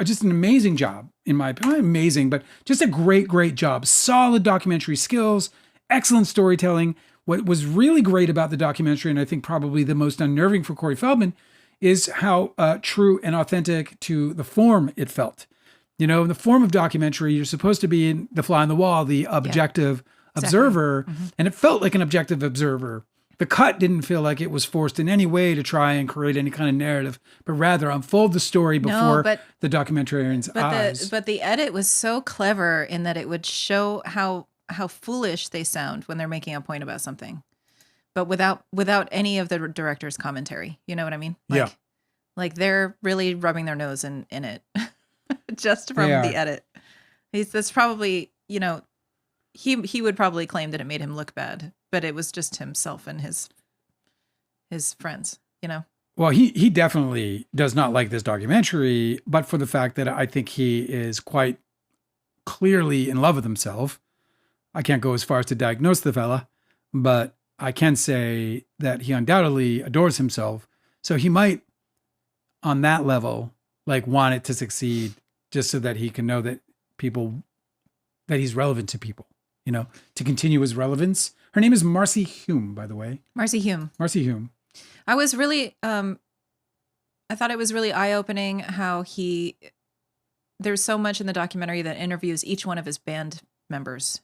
just an amazing job, in my opinion. Not amazing, but just a great job. Solid documentary skills, excellent storytelling. What was really great about the documentary, and I think probably the most unnerving for Corey Feldman, is how true and authentic to the form it felt. The form of documentary, you're supposed to be in the fly on the wall, the objective observer, and it felt like an objective observer. The cut didn't feel like it was forced in any way to try and create any kind of narrative, but rather unfold the story before the documentarian's eyes. But the edit was so clever in that it would show how foolish they sound when they're making a point about something, but without any of the director's commentary. You know what I mean? Like they're really rubbing their nose in it just from the edit. That's probably, he would probably claim that it made him look bad, but it was just himself and his friends, Well, he definitely does not like this documentary, but for the fact that I think he is quite clearly in love with himself. I can't go as far as to diagnose the fella, but I can say that he undoubtedly adores himself. So he might on that level, like want it to succeed just so that he can know that that he's relevant to people, to continue his relevance. Her name is Marcy Hume, by the way. Marcy Hume. Marcy Hume. I was really, I thought it was really eye-opening how there's so much in the documentary that interviews each one of his band members,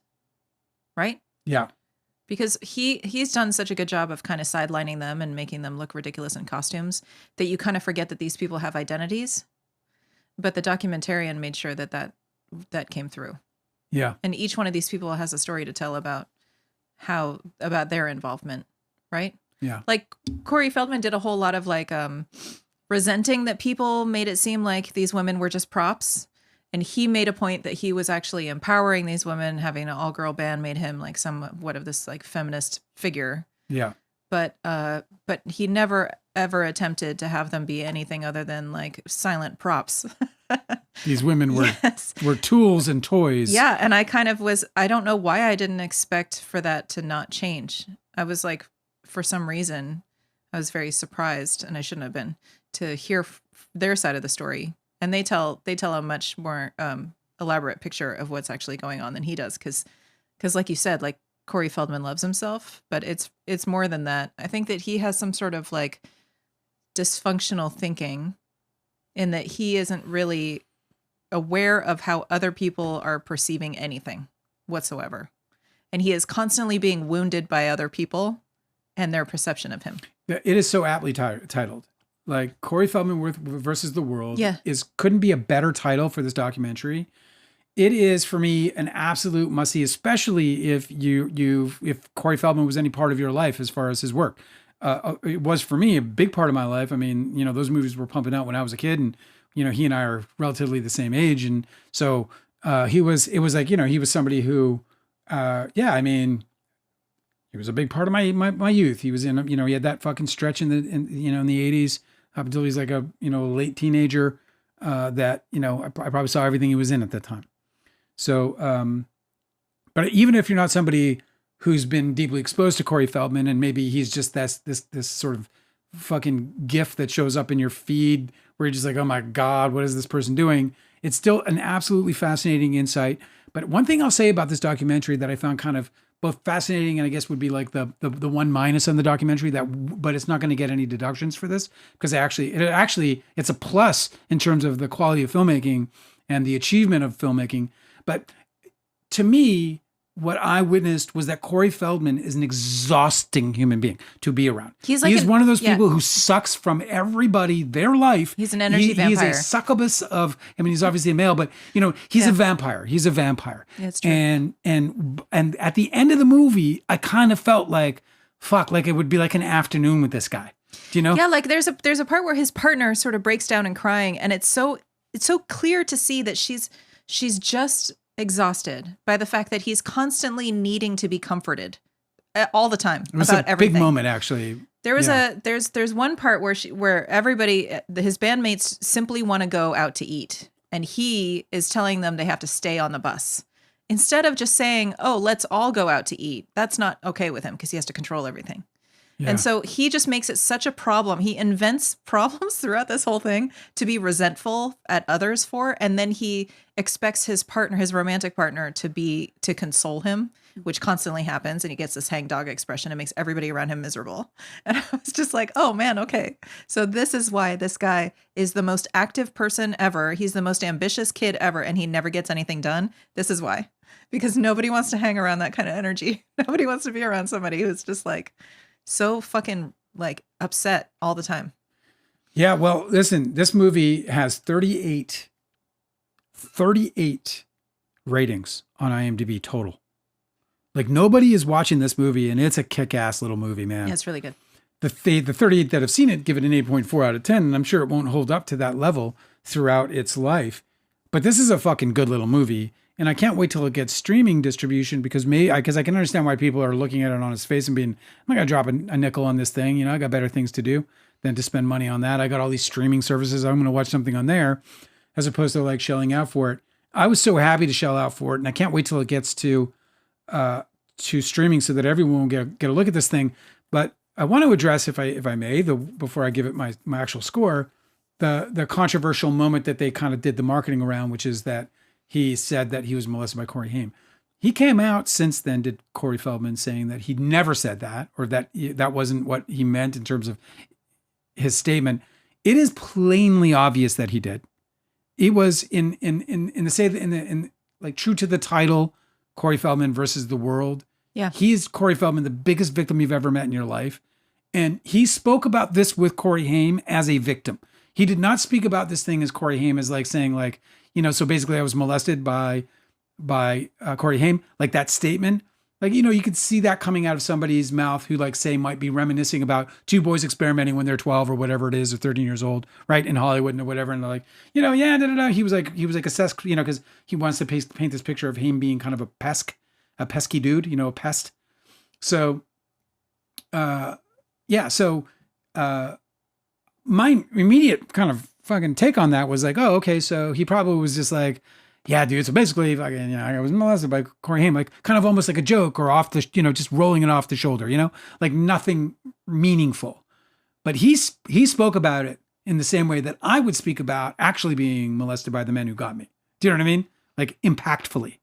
right? Yeah. Because he's done such a good job of kind of sidelining them and making them look ridiculous in costumes that you kind of forget that these people have identities. But the documentarian made sure that came through. Yeah. And each one of these people has a story to tell about their involvement, right? Yeah. Like Corey Feldman did a whole lot of like resenting that people made it seem like these women were just props. And he made a point that he was actually empowering these women. Having an all-girl band made him like somewhat of this like feminist figure. Yeah. But he never ever attempted to have them be anything other than like silent props. These women were tools and toys. Yeah, and I don't know why I didn't expect for that to not change. I was like, for some reason, I was very surprised, and I shouldn't have been, to hear their side of the story. And they tell a much more elaborate picture of what's actually going on than he does, because like you said, like Corey Feldman loves himself, but it's more than that. I think that he has some sort of like dysfunctional thinking, in that he isn't really aware of how other people are perceiving anything whatsoever, and he is constantly being wounded by other people and their perception of him. It is so aptly titled. Like Corey Feldman versus the World couldn't be a better title for this documentary. It is, for me, an absolute must-see, especially if if Corey Feldman was any part of your life as far as his work. It was, for me, a big part of my life. I mean, those movies were pumping out when I was a kid, and he and I are relatively the same age, and so it was like, he was somebody who, I mean, he was a big part of my youth. He was in, he had that fucking stretch in the 80s up until he's like a, late teenager, that, I probably saw everything he was in at that time. So, but even if you're not somebody who's been deeply exposed to Corey Feldman, and maybe he's just this sort of fucking gift that shows up in your feed where you're just like, oh my God, what is this person doing? It's still an absolutely fascinating insight. But one thing I'll say about this documentary that I found kind of both fascinating, and I guess would be like the one minus on the documentary, but it's not going to get any deductions for this, because it's a plus in terms of the quality of filmmaking and the achievement of filmmaking. But to me, what I witnessed was that Corey Feldman is an exhausting human being to be around. He's one of those people who sucks from everybody, their life. He's an energy vampire. He's a succubus of, he's obviously a male, but he's a vampire. He's a vampire. Yeah, it's true. And at the end of the movie, I kind of felt like, fuck, like it would be like an afternoon with this guy. Do you know? Yeah, like there's a part where his partner sort of breaks down and crying, and it's so clear to see that she's just exhausted by the fact that he's constantly needing to be comforted all the time about everything. Big moment, actually. There was there's one part where everybody, his bandmates, simply want to go out to eat, and he is telling them they have to stay on the bus instead of just saying, "Oh, let's all go out to eat." That's not okay with him because he has to control everything. Yeah. And so he just makes it such a problem. He invents problems throughout this whole thing to be resentful at others for. And then he expects his partner, his romantic partner, to console him, which constantly happens. And he gets this hangdog expression. It makes everybody around him miserable. And I was just like, oh man, okay. So this is why this guy is the most active person ever. He's the most ambitious kid ever. And he never gets anything done. This is why. Because nobody wants to hang around that kind of energy. Nobody wants to be around somebody who's just like, so fucking like upset all the time. Yeah, well, listen, this movie has 38 ratings on IMDb total. Like nobody is watching this movie, and it's a kick-ass little movie, man. Yeah, it's really good. The 38 that have seen it give it an 8.4 out of 10, and I'm sure it won't hold up to that level throughout its life. But this is a fucking good little movie. And I can't wait till it gets streaming distribution, because I can understand why people are looking at it on its face and being, I'm not going to drop a nickel on this thing. I got better things to do than to spend money on that. I got all these streaming services. I'm going to watch something on there, as opposed to like shelling out for it. I was so happy to shell out for it, and I can't wait till it gets to streaming so that everyone will get a look at this thing. But I want to address, if I may, before I give it my actual score, the controversial moment that they kind of did the marketing around, which is that he said that he was molested by Corey Haim. He came out since then, did Corey Feldman, saying that he never said that, or that that wasn't what he meant in terms of his statement. It is plainly obvious that he did. It was in like true to the title, Corey Feldman versus the world. Yeah. He's Corey Feldman, the biggest victim you've ever met in your life. And he spoke about this with Corey Haim as a victim. He did not speak about this thing as Corey Haim as like saying like, so basically I was molested by Corey Haim, like that statement. Like, you could see that coming out of somebody's mouth who like say might be reminiscing about two boys experimenting when they're 12 or whatever it is, or 13 years old, right? In Hollywood and whatever. And they're like, yeah, no. He was like assessed, because he wants to paint this picture of him being kind of a pesky dude, a pest. So, yeah. So, my immediate kind of fucking take on that was like, oh, okay. So he probably was just like, yeah, dude. So basically, fucking, I was molested by Corey Haim, like kind of almost like a joke or off the, just rolling it off the shoulder, like nothing meaningful. But he spoke about it in the same way that I would speak about actually being molested by the men who got me. Do you know what I mean? Like impactfully.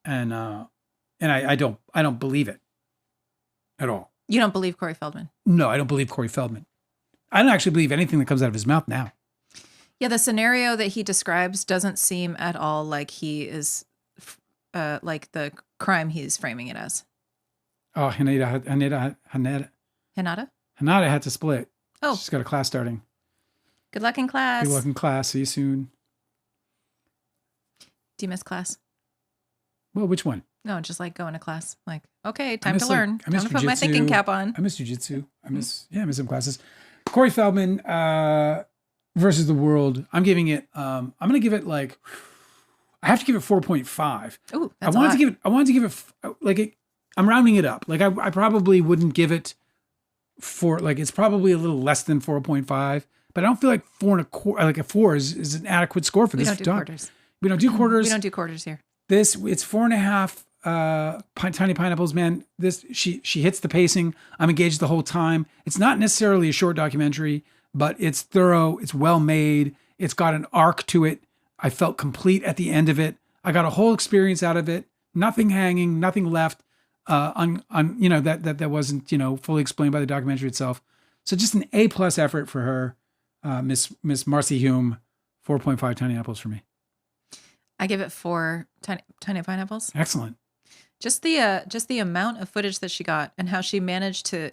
And I don't believe it at all. You don't believe Corey Feldman? No, I don't believe Corey Feldman. I don't actually believe anything that comes out of his mouth now. Yeah, the scenario that he describes doesn't seem at all like he is like the crime he's framing it as. Oh, Haneda had to split. Oh. She's got a class starting. Good luck in class. Good luck in class. See you soon. Do you miss class? Well, which one? No, just like going to class. Like, okay, time to learn. I miss Time to put my thinking cap on. I miss jujitsu. I miss some classes. Corey Feldman versus the world. I'm giving it. I'm going to give it like. I have to give it 4.5. Ooh, I wanted to give it like it. I'm rounding it up. Like I probably wouldn't give it it's probably a little less than 4.5, but I don't feel like 4.25. Like a 4 is an adequate score for this. We don't do quarters. We don't do quarters. We don't do quarters here. It's 4.5. Tiny Pineapples, man. She hits the pacing. I'm engaged the whole time. It's not necessarily a short documentary, but it's thorough. It's well made. It's got an arc to it. I felt complete at the end of it. I got a whole experience out of it. Nothing hanging, nothing left that wasn't fully explained by the documentary itself. So just an A+ effort for her, Miss Marcy Hume. 4.5 Tiny Apples for me. I give it 4 tiny pineapples. Excellent. Just the amount of footage that she got and how she managed to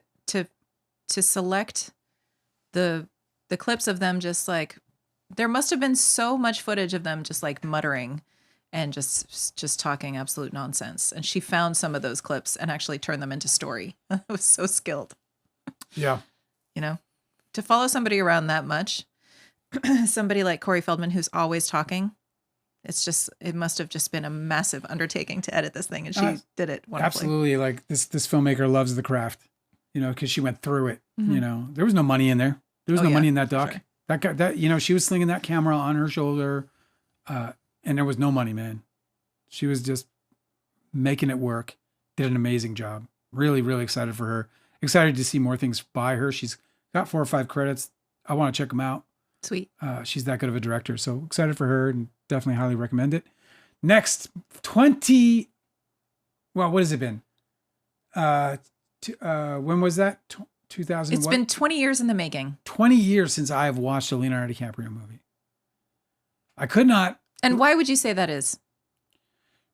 select the clips of them, just like there must have been so much footage of them just like muttering and just talking absolute nonsense. And she found some of those clips and actually turned them into story. It was so skilled. Yeah. To follow somebody around that much, somebody like Corey Feldman who's always talking. It must have just been a massive undertaking to edit this thing, and she did it wonderfully. Absolutely. Like this filmmaker loves the craft, because she went through it. Mm-hmm. There was no money in there. There was no money in that doc. Sure. That guy, she was slinging that camera on her shoulder, and there was no money, man. She was just making it work. Did an amazing job. Really, really excited for her. Excited to see more things by her. She's got 4 or 5 credits. I want to check them out. Sweet. She's that good of a director. So excited for her and definitely highly recommend it. Next, 20. Well, what has it been? When was that? 2000. It's been 20 years in the making. 20 years since I have watched a Leonardo DiCaprio movie. I could not. And why would you say that is?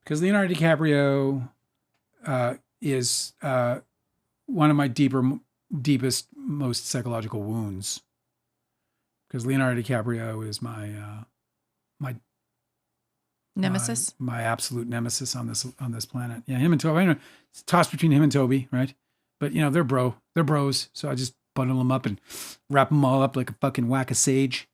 Because Leonardo DiCaprio is one of my deepest, most psychological wounds. Because Leonardo DiCaprio is my nemesis, my absolute nemesis on this planet. Yeah, him and Toby. I know it's tossed between him and Toby, right? But they're bros. So I just bundle them up and wrap them all up like a fucking whack of sage.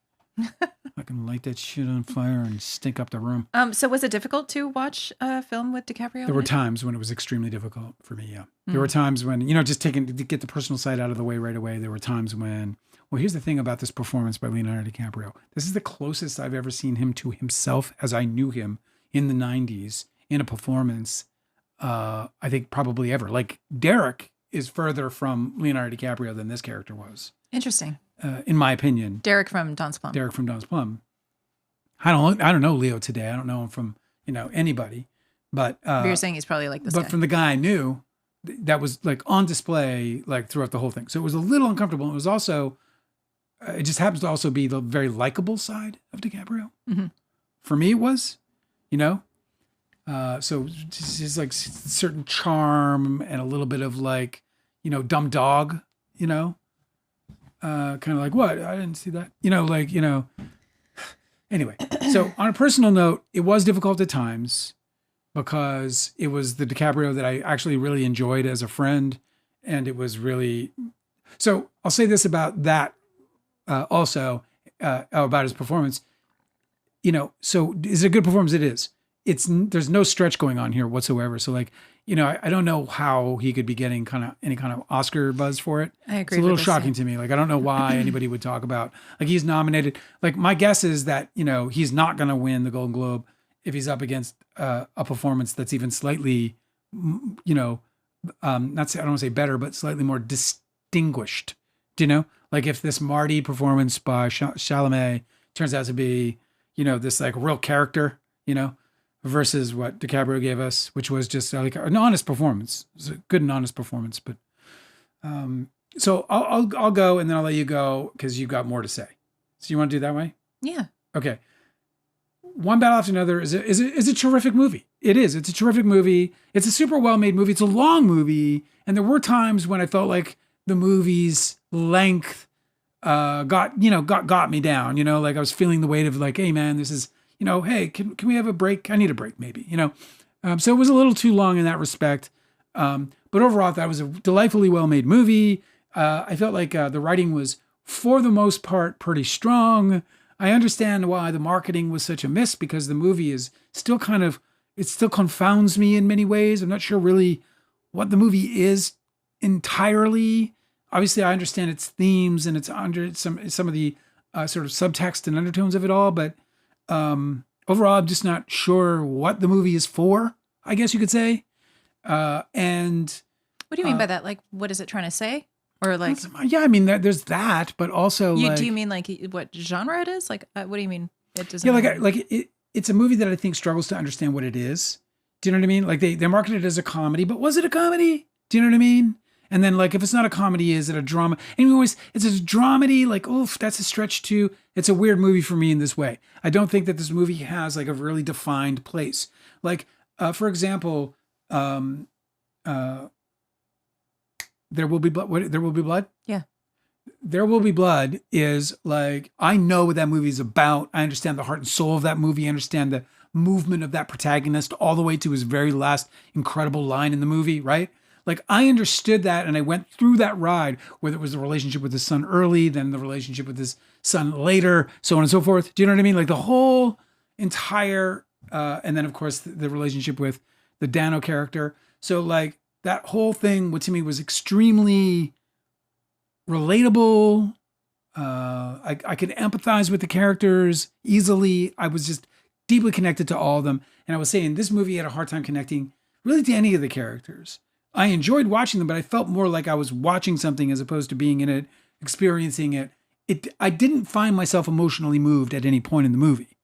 Fucking light that shit on fire and stink up the room. So was it difficult to watch a film with DiCaprio? There were times when it was extremely difficult for me. Yeah, there were times when just to get the personal side out of the way right away. There were times when. Well, here's the thing about this performance by Leonardo DiCaprio. This is the closest I've ever seen him to himself as I knew him in the 90s in a performance, I think probably ever. Like Derek is further from Leonardo DiCaprio than this character was. Interesting. in my opinion. Derek from Don's Plum. Derek from Don's Plum. I don't know Leo today. I don't know him from, anybody. But you're saying he's probably like this but guy. from the guy I knew, that was like on display like throughout the whole thing. So it was a little uncomfortable. It was also, it just happens to also be the very likable side of DiCaprio. Mm-hmm. For me, it was, so just like certain charm and a little bit of like, dumb dog, kind of like, what? I didn't see that. Anyway, so on a personal note, it was difficult at times because it was the DiCaprio that I actually really enjoyed as a friend. And it was really, so I'll say this about that also about his performance. So is it a good performance? It is. There's no stretch going on here whatsoever. So like, I don't know how he could be getting any kind of Oscar buzz for it. I agree. It's a little shocking to me. Like, I don't know why anybody would talk about, like, he's nominated. Like, my guess is that, he's not going to win the Golden Globe if he's up against a performance that's even slightly, I don't want to say better, but slightly more distinguished. Do you know? Like, if this Marty performance by Chalamet turns out to be, this like real character, versus what DiCaprio gave us, which was just like an honest performance. It was a good and honest performance. But so I'll go and then I'll let you go because you've got more to say. So you want to do it that way? Yeah. Okay. One Battle After Another is a terrific movie. It is. It's a terrific movie. It's a super well-made movie. It's a long movie. And there were times when I felt like the movie's length got me down, like I was feeling the weight of like, hey man, this is, hey, can we have a break? I need a break maybe, so it was a little too long in that respect. But overall, that was a delightfully well-made movie. I felt like the writing was, for the most part, pretty strong. I understand why the marketing was such a miss because the movie is still it still confounds me in many ways. I'm not sure really what the movie is entirely. Obviously, I understand its themes and it's under some of the sort of subtext and undertones of it all, but overall, I'm just not sure what the movie is for, I guess you could say. And what do you mean by that? Like, what is it trying to say? Or like, yeah, I mean, there's that, but also, do you mean like what genre it is? Like, what do you mean? It doesn't. Yeah, it's a movie that I think struggles to understand what it is. Do you know what I mean? Like they marketed it as a comedy, but was it a comedy? Do you know what I mean? And then like, if it's not a comedy, is it a drama? And always, it's a dramedy, like, oof, that's a stretch too. It's a weird movie for me in this way. I don't think that this movie has like a really defined place. Like, for example, There Will Be Blood. There Will Be Blood? Yeah. There Will Be Blood is like, I know what that movie is about. I understand the heart and soul of that movie. I understand the movement of that protagonist all the way to his very last incredible line in the movie, right? Like, I understood that and I went through that ride, whether it was the relationship with his son early, then the relationship with his son later, so on and so forth. Do you know what I mean? Like the whole entire, and then of course the relationship with the Dano character. So like that whole thing, what to me was extremely relatable. I could empathize with the characters easily. I was just deeply connected to all of them. And I was saying this movie had a hard time connecting really to any of the characters. I enjoyed watching them, but I felt more like I was watching something as opposed to being in it, experiencing it. I didn't find myself emotionally moved at any point in the movie.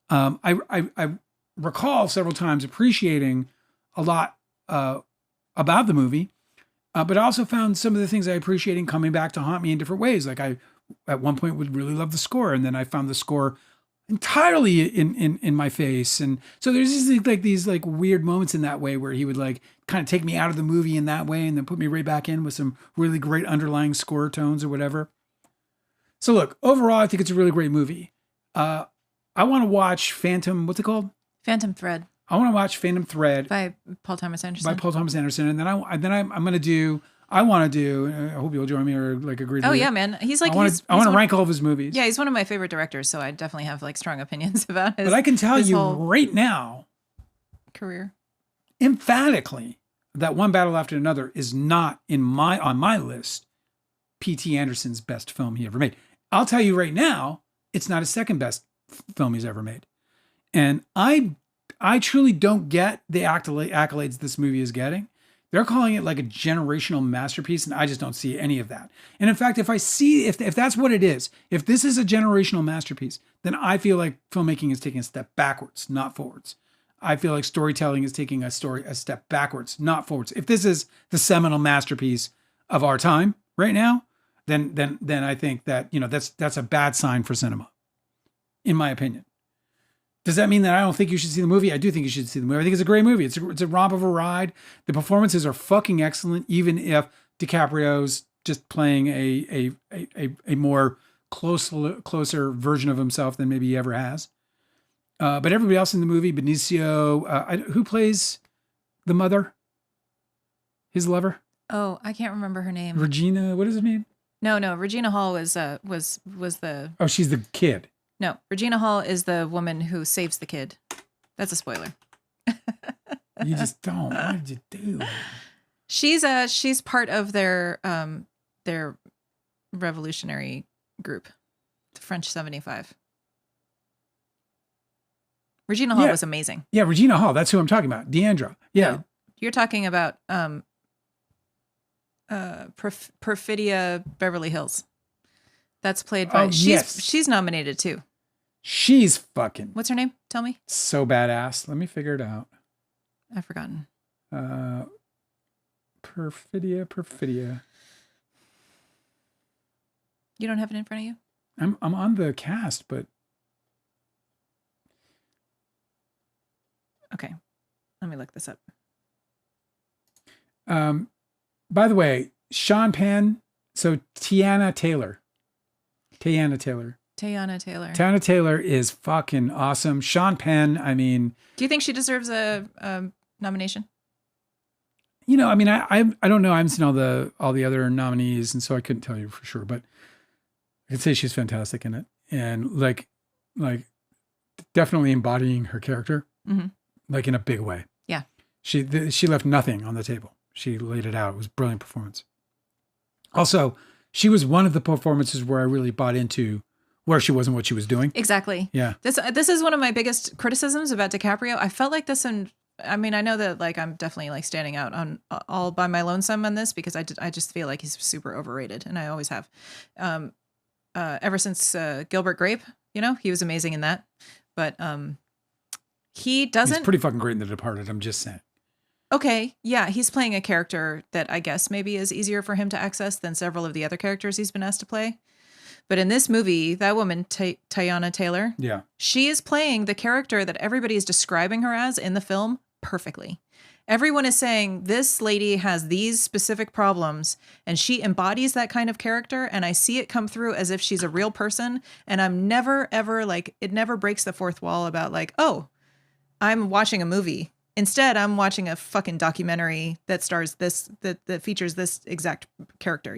I recall several times appreciating a lot about the movie, but I also found some of the things I appreciating coming back to haunt me in different ways. Like I, at one point, would really love the score, and then I found the score entirely in my face. And so there's just like these like weird moments in that way where he would like kind of take me out of the movie in that way and then put me right back in with some really great underlying score tones or whatever. So look, overall, I think it's a really great movie. I want to watch what's it called? Phantom Thread. I want to watch Phantom Thread by Paul Thomas Anderson. And then I'm going to do, I hope you'll join me or like agree to Oh it. yeah, man. He's like, I want to rank all of his movies. Yeah, he's one of my favorite directors, so I definitely have like strong opinions about his. But I can tell you whole right now, career, emphatically, that One Battle After Another is not on my list P.T. Anderson's best film he ever made. I'll tell you right now, it's not his second best film he's ever made. And I truly don't get the accolades this movie is getting. They're calling it like a generational masterpiece, and I just don't see any of that. And in fact, if that's what it is, if this is a generational masterpiece, then I feel like filmmaking is taking a step backwards, not forwards. I feel like storytelling is taking a step backwards, not forwards. If this is the seminal masterpiece of our time right now, then I think that, that's a bad sign for cinema, in my opinion. Does that mean that I don't think you should see the movie? I do think you should see the movie. I think it's a great movie. It's a romp of a ride. The performances are fucking excellent, even if DiCaprio's just playing a more closer version of himself than maybe he ever has. But everybody else in the movie, Benicio, who plays the mother? His lover? Oh, I can't remember her name. Regina, what does it mean? No, Regina Hall was the. Oh, she's the kid. No, Regina Hall is the woman who saves the kid. That's a spoiler. You just don't. What did you do? She's part of their revolutionary group, the French 75. Regina Hall was amazing. Yeah, Regina Hall. That's who I'm talking about. Deandra. Yeah. No, you're talking about Perfidia Beverly Hills. That's played by. She's nominated too. She's fucking. What's her name? Tell me. So badass. Let me figure it out. I've forgotten. Perfidia. You don't have it in front of you? I'm on the cast, but. Okay. Let me look this up. By the way, Sean Penn. So Teyana Taylor. Teyana Taylor is fucking awesome. Sean Penn, I mean. Do you think she deserves a nomination? I mean, I don't know. I haven't seen all the other nominees, and so I couldn't tell you for sure. But I could say she's fantastic in it, and like definitely embodying her character, like in a big way. Yeah. She left nothing on the table. She laid it out. It was a brilliant performance. Also, she was one of the performances where I really bought into where she wasn't what she was doing. Exactly. Yeah. This is one of my biggest criticisms about DiCaprio. I felt like this, and I mean, I know that like I'm definitely like standing out on all by my lonesome on this because I just feel like he's super overrated, and I always have. Ever since Gilbert Grape, he was amazing in that, but he doesn't. He's pretty fucking great in The Departed. I'm just saying. Okay, yeah, he's playing a character that I guess maybe is easier for him to access than several of the other characters he's been asked to play. But in this movie, that woman, Teyana Taylor, she is playing the character that everybody is describing her as in the film perfectly. Everyone is saying this lady has these specific problems and she embodies that kind of character. And I see it come through as if she's a real person. And I'm never, ever like, it never breaks the fourth wall about like, oh, I'm watching a movie. Instead, I'm watching a fucking documentary that stars this, that features this exact character,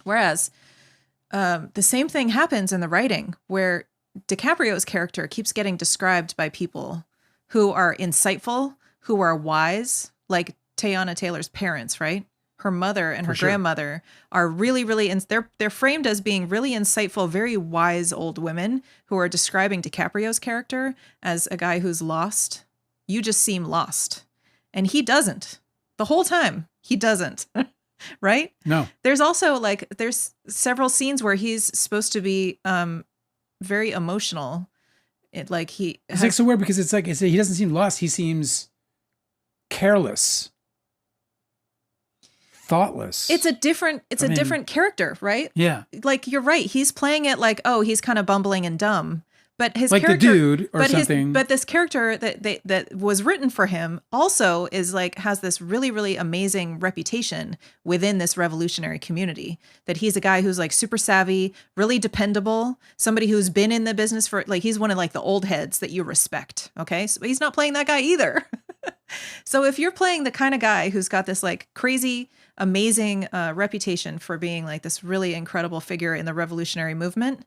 Whereas the same thing happens in the writing where DiCaprio's character keeps getting described by people who are insightful, who are wise, like Teyana Taylor's parents, right? Her mother and her grandmother are really, really, they're framed as being really insightful, very wise old women who are describing DiCaprio's character as a guy who's lost. You just seem lost. And he doesn't. The whole time, he doesn't. Right? No. There's also there's several scenes where he's supposed to be very emotional. It's like so weird because it's like he doesn't seem lost. He seems careless, thoughtless. It's a different character, right? Yeah. Like you're right. He's playing it like, oh, he's kind of bumbling and dumb. But his like character, the dude or something. But this character that was written for him also is like has this really, really amazing reputation within this revolutionary community. That he's a guy who's like super savvy, really dependable, somebody who's been in the business for like he's one of like the old heads that you respect. Okay, so he's not playing that guy either. So if you're playing the kind of guy who's got this like crazy, amazing reputation for being like this really incredible figure in the revolutionary movement.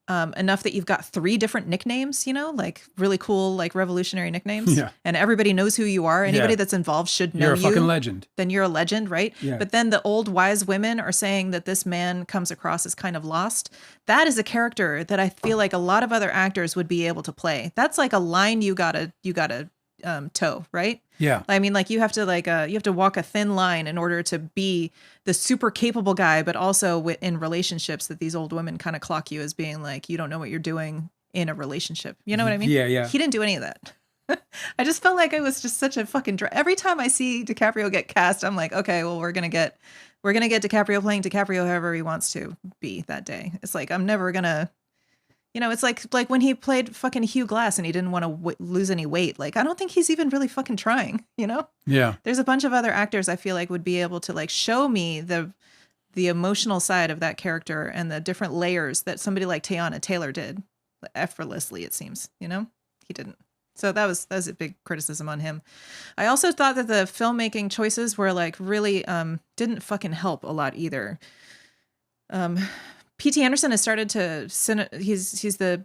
Enough that you've got 3 different nicknames, like really cool, like revolutionary nicknames. Yeah. And everybody knows who you are. Anybody that's involved should know you. You're a fucking legend. Then you're a legend, right? Yeah. But then the old wise women are saying that this man comes across as kind of lost. That is a character that I feel like a lot of other actors would be able to play. That's like a line you gotta toe, right? Yeah. I mean, like you have to walk a thin line in order to be the super capable guy, but also in relationships that these old women kind of clock you as being like, you don't know what you're doing in a relationship. You know what I mean? Yeah, yeah. He didn't do any of that. I just felt like it was just such a fucking every time I see DiCaprio get cast, I'm like, okay, well, we're gonna get DiCaprio playing DiCaprio however he wants to be that day. It's like I'm never gonna, it's like when he played fucking Hugh Glass and he didn't want to lose any weight. Like I don't think he's even really fucking trying. Yeah. There's a bunch of other actors I feel like would be able to like show me the emotional side of that character and the different layers that somebody like Teyana Taylor did effortlessly. It seems, he didn't. So that was a big criticism on him. I also thought that the filmmaking choices were like really didn't fucking help a lot either. P.T. Anderson has started to he's the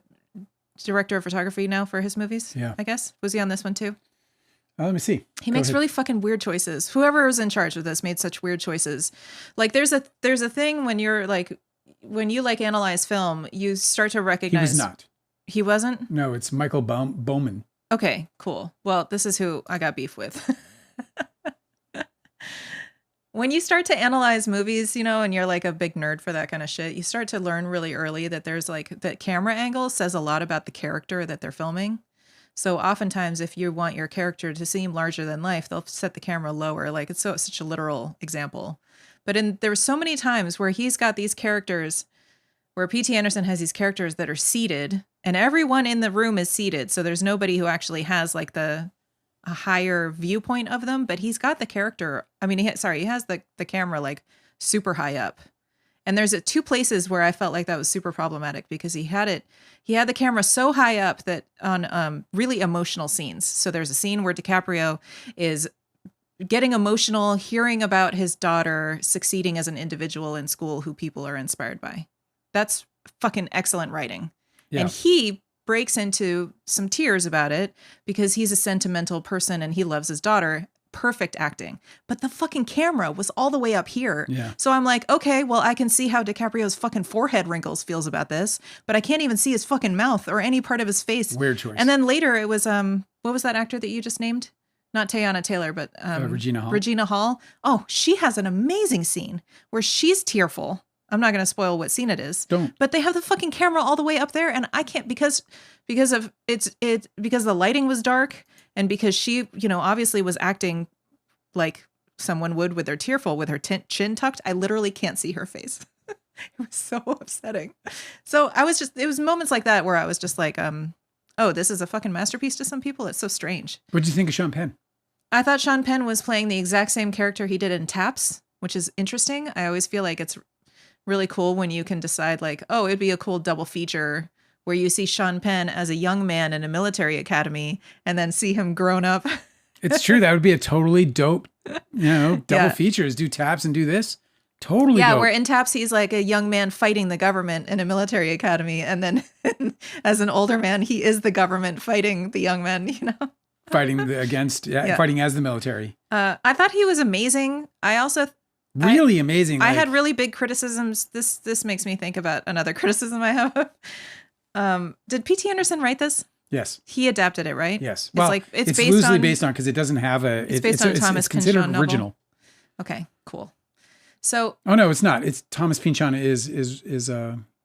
director of photography now for his movies. Yeah. I guess. Was he on this one too? Let me see. He makes really fucking weird choices. Whoever was in charge of this made such weird choices. Like there's a thing when you analyze film, you start to recognize. He was not. He wasn't? No, it's Michael Bowman. Okay, cool. Well, this is who I got beef with. When you start to analyze movies, and you're like a big nerd for that kind of shit, you start to learn really early that there's like that camera angle says a lot about the character that they're filming. So oftentimes if you want your character to seem larger than life, they'll set the camera lower. Like it's such a literal example. But there were so many times where he's got these characters where P.T. Anderson has these characters that are seated and everyone in the room is seated. So there's nobody who actually has like a higher viewpoint of them, but he's got the character. I mean, he has the camera like super high up. And there's two places where I felt like that was super problematic because he had the camera so high up that on really emotional scenes. So there's a scene where DiCaprio is getting emotional, hearing about his daughter succeeding as an individual in school who people are inspired by. That's fucking excellent writing. Yeah. And he breaks into some tears about it because he's a sentimental person and he loves his daughter. Perfect acting. But the fucking camera was all the way up here. Yeah. So I'm like, okay, well, I can see how DiCaprio's fucking forehead wrinkles feels about this, but I can't even see his fucking mouth or any part of his face. Weird choice. And then later it was, what was that actor that you just named? Not Teyana Taylor, but Regina Hall. Regina Hall. Oh, she has an amazing scene where she's tearful. I'm not going to spoil what scene it is. Don't. But they have the fucking camera all the way up there, and I can't because the lighting was dark, and because she, obviously was acting like someone would with her chin tucked. I literally can't see her face. It was so upsetting. So it was moments like that where I was just like, oh, this is a fucking masterpiece to some people. It's so strange. What did you think of Sean Penn? I thought Sean Penn was playing the exact same character he did in Taps, which is interesting. I always feel like it's really cool when you can decide like, oh, it'd be a cool double feature where you see Sean Penn as a young man in a military academy and then see him grown up. It's true. That would be a totally dope, double features. Do Taps and do this. Totally dope. Where in Taps, he's like a young man fighting the government in a military academy. And then as an older man, he is the government fighting the young men, Fighting fighting as the military. I thought he was amazing. I also... Really amazing. I had really big criticisms. This makes me think about another criticism I have. Did P.T. Anderson write this? Yes. He adapted it, right? Yes. It's loosely based on because it doesn't have a. It's based on Thomas it's considered Pynchon original. Novel. Okay, cool. So. Oh no, it's not. It's Thomas Pynchon is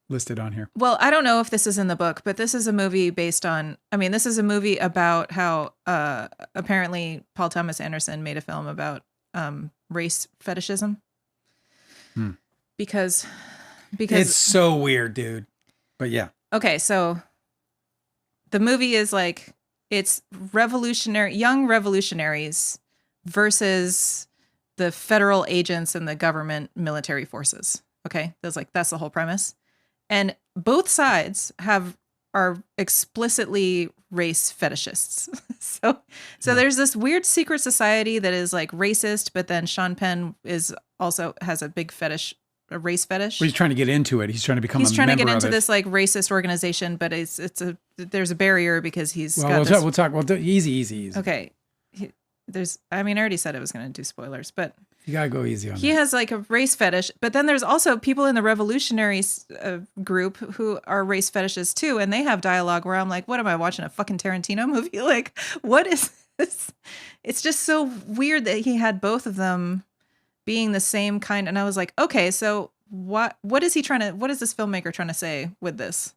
listed on here. Well, I don't know if this is in the book, but this is a movie this is a movie about how apparently Paul Thomas Anderson made a film about race fetishism. Because it's so weird, dude. But yeah. Okay, so the movie is like it's young revolutionaries versus the federal agents and the government military forces. Okay, that's the whole premise, and both sides are explicitly race fetishists. so there's this weird secret society that is like racist, but then Sean Penn has a big fetish. A race fetish. Well, he's trying to get into it. He's trying to become. He's trying to get into this like racist organization, but there's a barrier because he's. Well, we'll talk. Well, easy. Okay, I already said I was going to do spoilers, but you gotta go easy on. He has like a race fetish, but then there's also people in the revolutionary group who are race fetishes too, and they have dialogue where I'm like, what am I watching, a fucking Tarantino movie? Like, what is? It's just so weird that he had both of them being the same kind. And I was like, okay, so what is this filmmaker trying to say with this?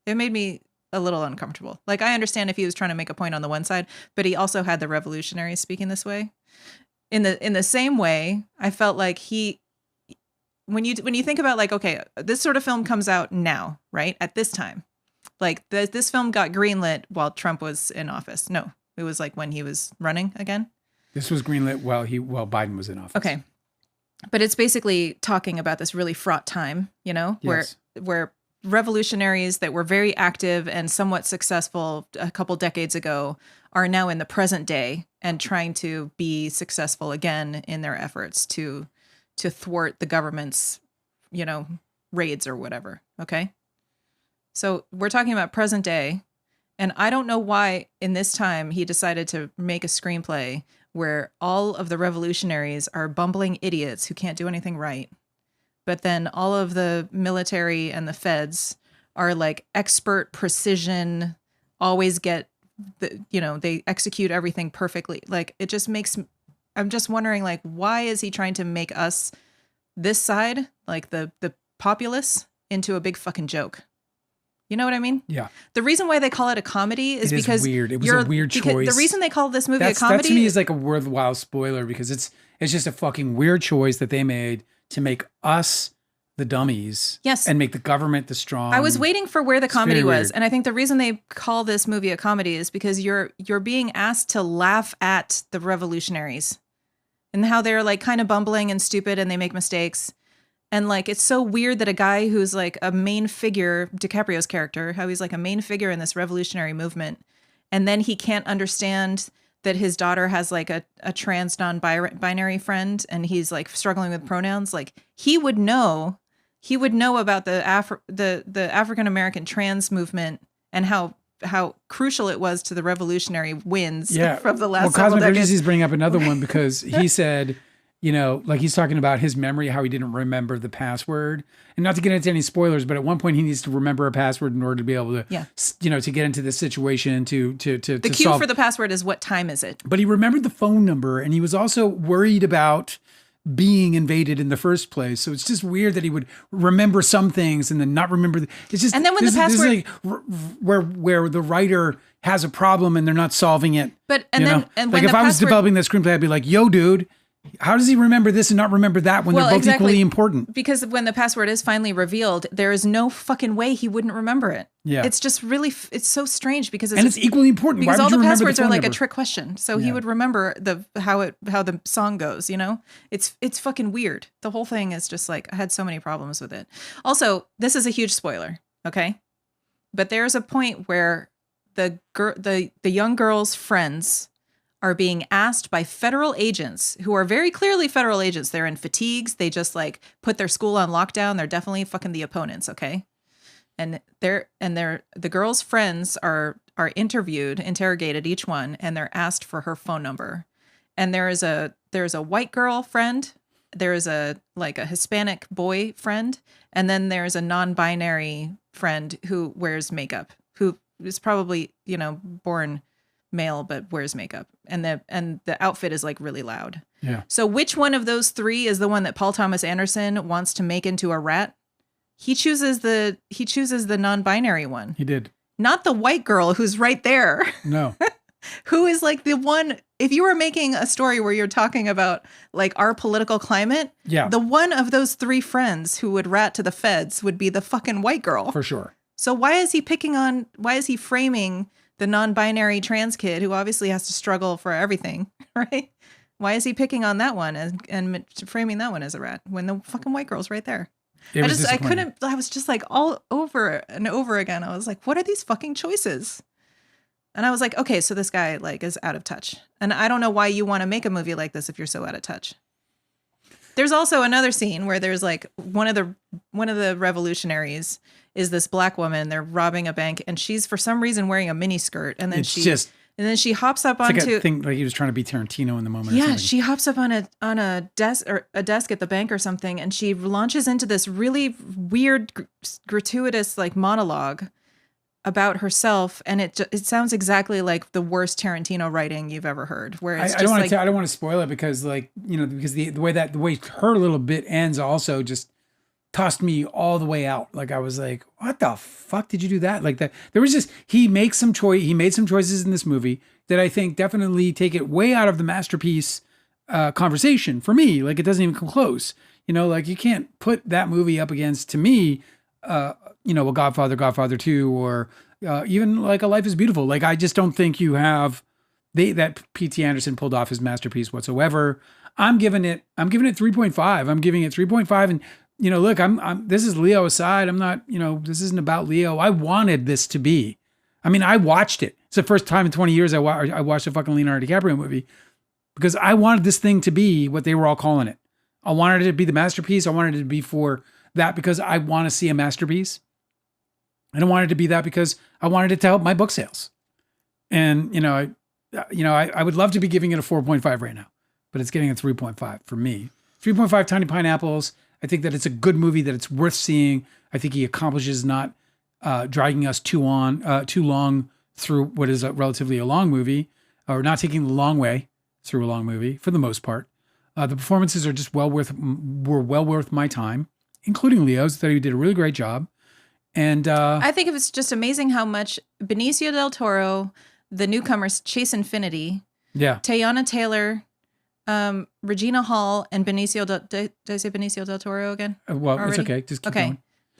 It made me a little uncomfortable. Like, I understand if he was trying to make a point on the one side, but he also had the revolutionaries speaking this way. In the same way, I felt like when you think about like, okay, this sort of film comes out now, right? At this time. Like this film got greenlit while Trump was in office. No, it was like when he was running again. This was greenlit while Biden was in office. Okay. But it's basically talking about this really fraught time, you know, Yes. where revolutionaries that were very active and somewhat successful a couple decades ago are now in the present day and trying to be successful again in their efforts to thwart the government's, you know, raids or whatever. Okay. So we're talking about present day. And I don't know why in this time he decided to make a screenplay where all of the revolutionaries are bumbling idiots who can't do anything right. But then all of the military and the feds are like expert precision, always get they execute everything perfectly. Like it just makes, I'm just wondering like, why is he trying to make us this side, like the populace, into a big fucking joke? You know what I mean? Yeah. The reason why they call it a comedy is because weird. It was a weird choice. The reason they call this movie a comedy, that to me is like a worthwhile spoiler because it's just a fucking weird choice that they made to make us the dummies. Yes. And make the government the strong. I was waiting for where the comedy was, weird. and I think the reason they call this movie a comedy is because you're being asked to laugh at the revolutionaries and how they're like kind of bumbling and stupid and they make mistakes. And like, it's so weird that a guy who's like a main figure, DiCaprio's character, how he's like a main figure in this revolutionary movement. And then he can't understand that his daughter has like a trans non-binary friend and he's like struggling with pronouns. Like he would know about the African-American trans movement and how crucial it was to the revolutionary wins from the last several decades. Cosmic Urgency's bringing up another one because he said, you know, like he's talking about his memory, how he didn't remember the password. And not to get into any spoilers, but at one point he needs to remember a password in order to be able to, to get into this situation to the cue for the password is what time is it? But he remembered the phone number and he was also worried about being invaded in the first place. So it's just weird that he would remember some things and then not remember. It's just, and then when the password, this is like where the writer has a problem and they're not solving it. But, and then, and like if I was developing that screenplay, I'd be like, yo, dude, how does he remember this and not remember that when they're both equally important? Because when the password is finally revealed, there is no fucking way he wouldn't remember it. Yeah. It's just really, it's so strange because it's equally important. Because Why all would the you passwords remember are the like phone a trick question. So he would remember how the song goes, you know? It's fucking weird. The whole thing is just like, I had so many problems with it. Also, this is a huge spoiler, okay? But there's a point where the young girl's friends are being asked by federal agents who are very clearly federal agents. They're in fatigues. They just like put their school on lockdown. They're definitely fucking the opponents. Okay. And the girl's friends are interrogated each one, and they're asked for her phone number. And there's a white girl friend. There is a Hispanic boy friend. And then there's a non-binary friend who wears makeup, who is probably, born male but wears makeup, and the outfit is like really loud. Yeah. So which one of those three is the one that Paul Thomas Anderson wants to make into a rat? He chooses the non-binary one. He did. Not the white girl who's right there. No. Who is like the one, if you were making a story where you're talking about like our political climate, the one of those three friends who would rat to the feds would be the fucking white girl. For sure. So why is he framing the non-binary trans kid who obviously has to struggle for everything, right? Why is he picking on that one and framing that one as a rat when the fucking white girl's right there? I was just like all over and over again. I was like, what are these fucking choices? And I was like, okay, so this guy like is out of touch. And I don't know why you want to make a movie like this if you're so out of touch. There's also another scene where there's like one of the revolutionaries is this black woman. They're robbing a bank, and she's for some reason wearing a mini skirt, and then she hops up onto. Like I think like he was trying to be Tarantino in the moment. Yeah, she hops up on a desk at the bank or something, and she launches into this really weird, gratuitous like monologue about herself, and it sounds exactly like the worst Tarantino writing you've ever heard. Where it's I don't want to. I don't want to spoil it because, like, because the way her little bit ends also just tossed me all the way out. Like, I was like, what the fuck did you do that? Like that. There was just he made some choices in this movie that I think definitely take it way out of the masterpiece conversation for me. Like, it doesn't even come close. Like, you can't put that movie up against, to me, a Godfather 2, or even like A Life is Beautiful. Like, I just don't think you have that P.T. Anderson pulled off his masterpiece whatsoever. I'm giving it 3.5. I'm giving it 3.5. And, look, this is Leo aside. I'm not, this isn't about Leo. I wanted this to be. I mean, I watched it. It's the first time in 20 years I watched a fucking Leonardo DiCaprio movie because I wanted this thing to be what they were all calling it. I wanted it to be the masterpiece. I wanted it to be for that because I want to see a masterpiece. I don't want it to be that because I wanted it to help my book sales. And, I would love to be giving it a 4.5 right now, but it's getting a 3.5 for me. 3.5 Tiny Pineapples. I think that it's a good movie, that it's worth seeing. I think he accomplishes not dragging us too long through what is relatively a long movie, or not taking the long way through a long movie for the most part. The performances are just well worth my time, including Leo's. I thought he did a really great job. And I think it was just amazing how much Benicio del Toro, the newcomers, Chase Infinity, Teyana Taylor, Regina Hall, and Benicio did I say Benicio del Toro again? Well, already? It's okay. Just keep going.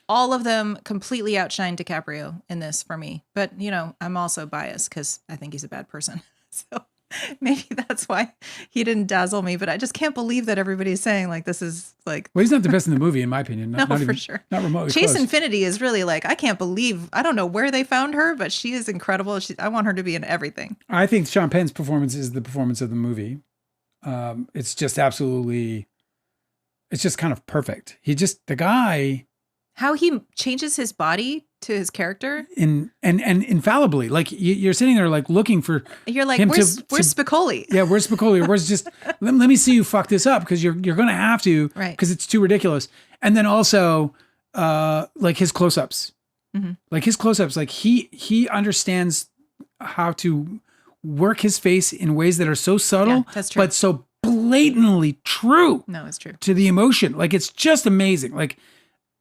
All of them completely outshined DiCaprio in this for me. But, I'm also biased because I think he's a bad person. So maybe that's why he didn't dazzle me. But I just can't believe that everybody's saying, like, this is like... Well, he's not the best in the movie, in my opinion. Not for sure. Not remotely Chase close. Infinity is really like, I can't believe... I don't know where they found her, but she is incredible. I want her to be in everything. I think Sean Penn's performance is the performance of the movie. It's just absolutely... It's just kind of perfect. The guy... How he changes his body to his character and infallibly, like you're sitting there like looking for. You're like, where's Spicoli? Yeah, where's Spicoli? Where's just let me see you fuck this up because you're gonna have to, right? Because it's too ridiculous. And then also, like his close-ups, like he understands how to work his face in ways that are so subtle, that's true, but so blatantly true. No, it's true to the emotion. Like it's just amazing. Like.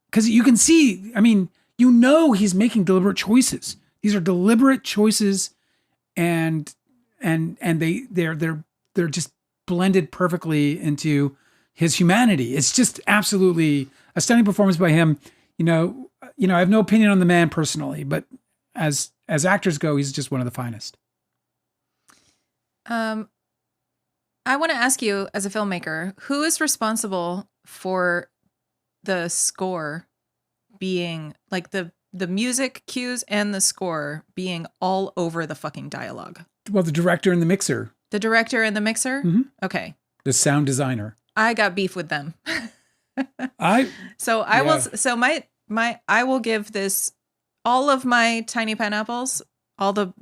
Because you can see, I mean, he's making deliberate choices. These are deliberate choices, and they're just blended perfectly into his humanity. It's just absolutely a stunning performance by him. I have no opinion on the man personally, but as actors go, he's just one of the finest. I want to ask you, as a filmmaker, who is responsible for the score being like the music cues and the score being all over the fucking dialogue? Well, the director and the mixer. The director and the mixer? Mm-hmm. Okay. The sound designer. I got beef with them. I will give this all of my Tiny Pineapples, all the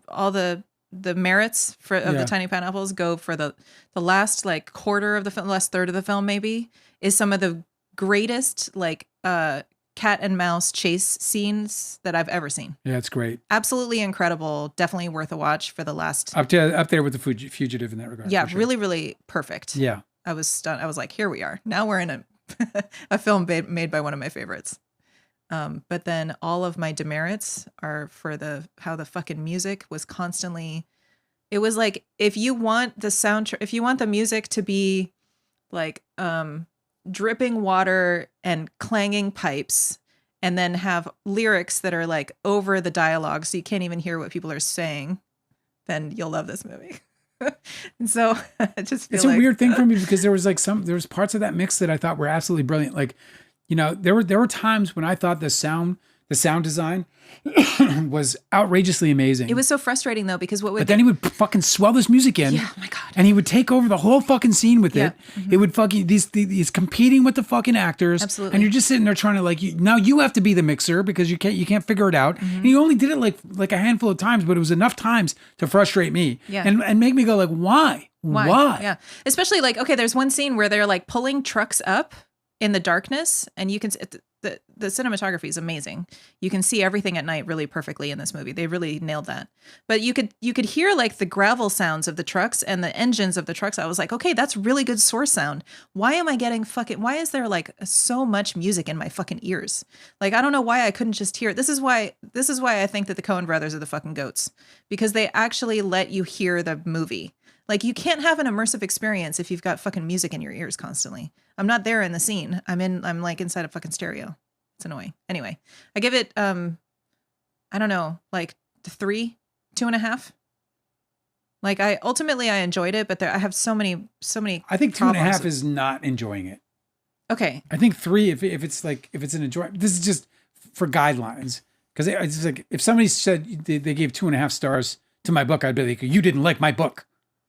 merits of the Tiny Pineapples go for the last like quarter of the film, last third of the film maybe, is some of the greatest like cat and mouse chase scenes that I've ever seen. Yeah, it's great. Absolutely incredible. Definitely worth a watch for the last... Up there with the Fugitive in that regard. Yeah, sure. Really, really perfect. Yeah. I was stunned. I was like, here we are. Now we're in a film made by one of my favorites. But then all of my demerits are for how the fucking music was constantly... It was like, if you want the music to be like... dripping water and clanging pipes, and then have lyrics that are like over the dialogue so you can't even hear what people are saying, then you'll love this movie. And so I just feel it's a weird thing for me because there was parts of that mix that I thought were absolutely brilliant. Like, there were times when I thought the sound design was outrageously amazing. It was so frustrating though, because then he would fucking swell this music in. Yeah, oh my God. And he would take over the whole fucking scene with it. Mm-hmm. It would fucking, he's competing with the fucking actors. Absolutely. And you're just sitting there trying to now you have to be the mixer because you can't figure it out. Mm-hmm. And he only did it like a handful of times, but it was enough times to frustrate me. Yeah. And make me go like, why? Yeah. Especially like, okay, there's one scene where they're like pulling trucks up in the darkness, and you can the cinematography is amazing. You can see everything at night really perfectly in this movie. They really nailed that. But you could hear like the gravel sounds of the trucks and the engines of the trucks. I was like, okay, that's really good source sound. Why am I getting why is there like so much music in my fucking ears? Like, I don't know why I couldn't just hear it. This is why I think that the Coen brothers are the fucking goats, because they actually let you hear the movie. Like, you can't have an immersive experience if you've got fucking music in your ears constantly. I'm not there in the scene. I'm like inside a fucking stereo. It's annoying. Anyway, I give it, I don't know, like 3, 2.5. Like, I enjoyed it, but I have so many. I think 2.5 is not enjoying it. Okay. I think 3, if it's an enjoyment, this is just for guidelines. Because it's like, if somebody said they gave 2.5 stars to my book, I'd be like, you didn't like my book.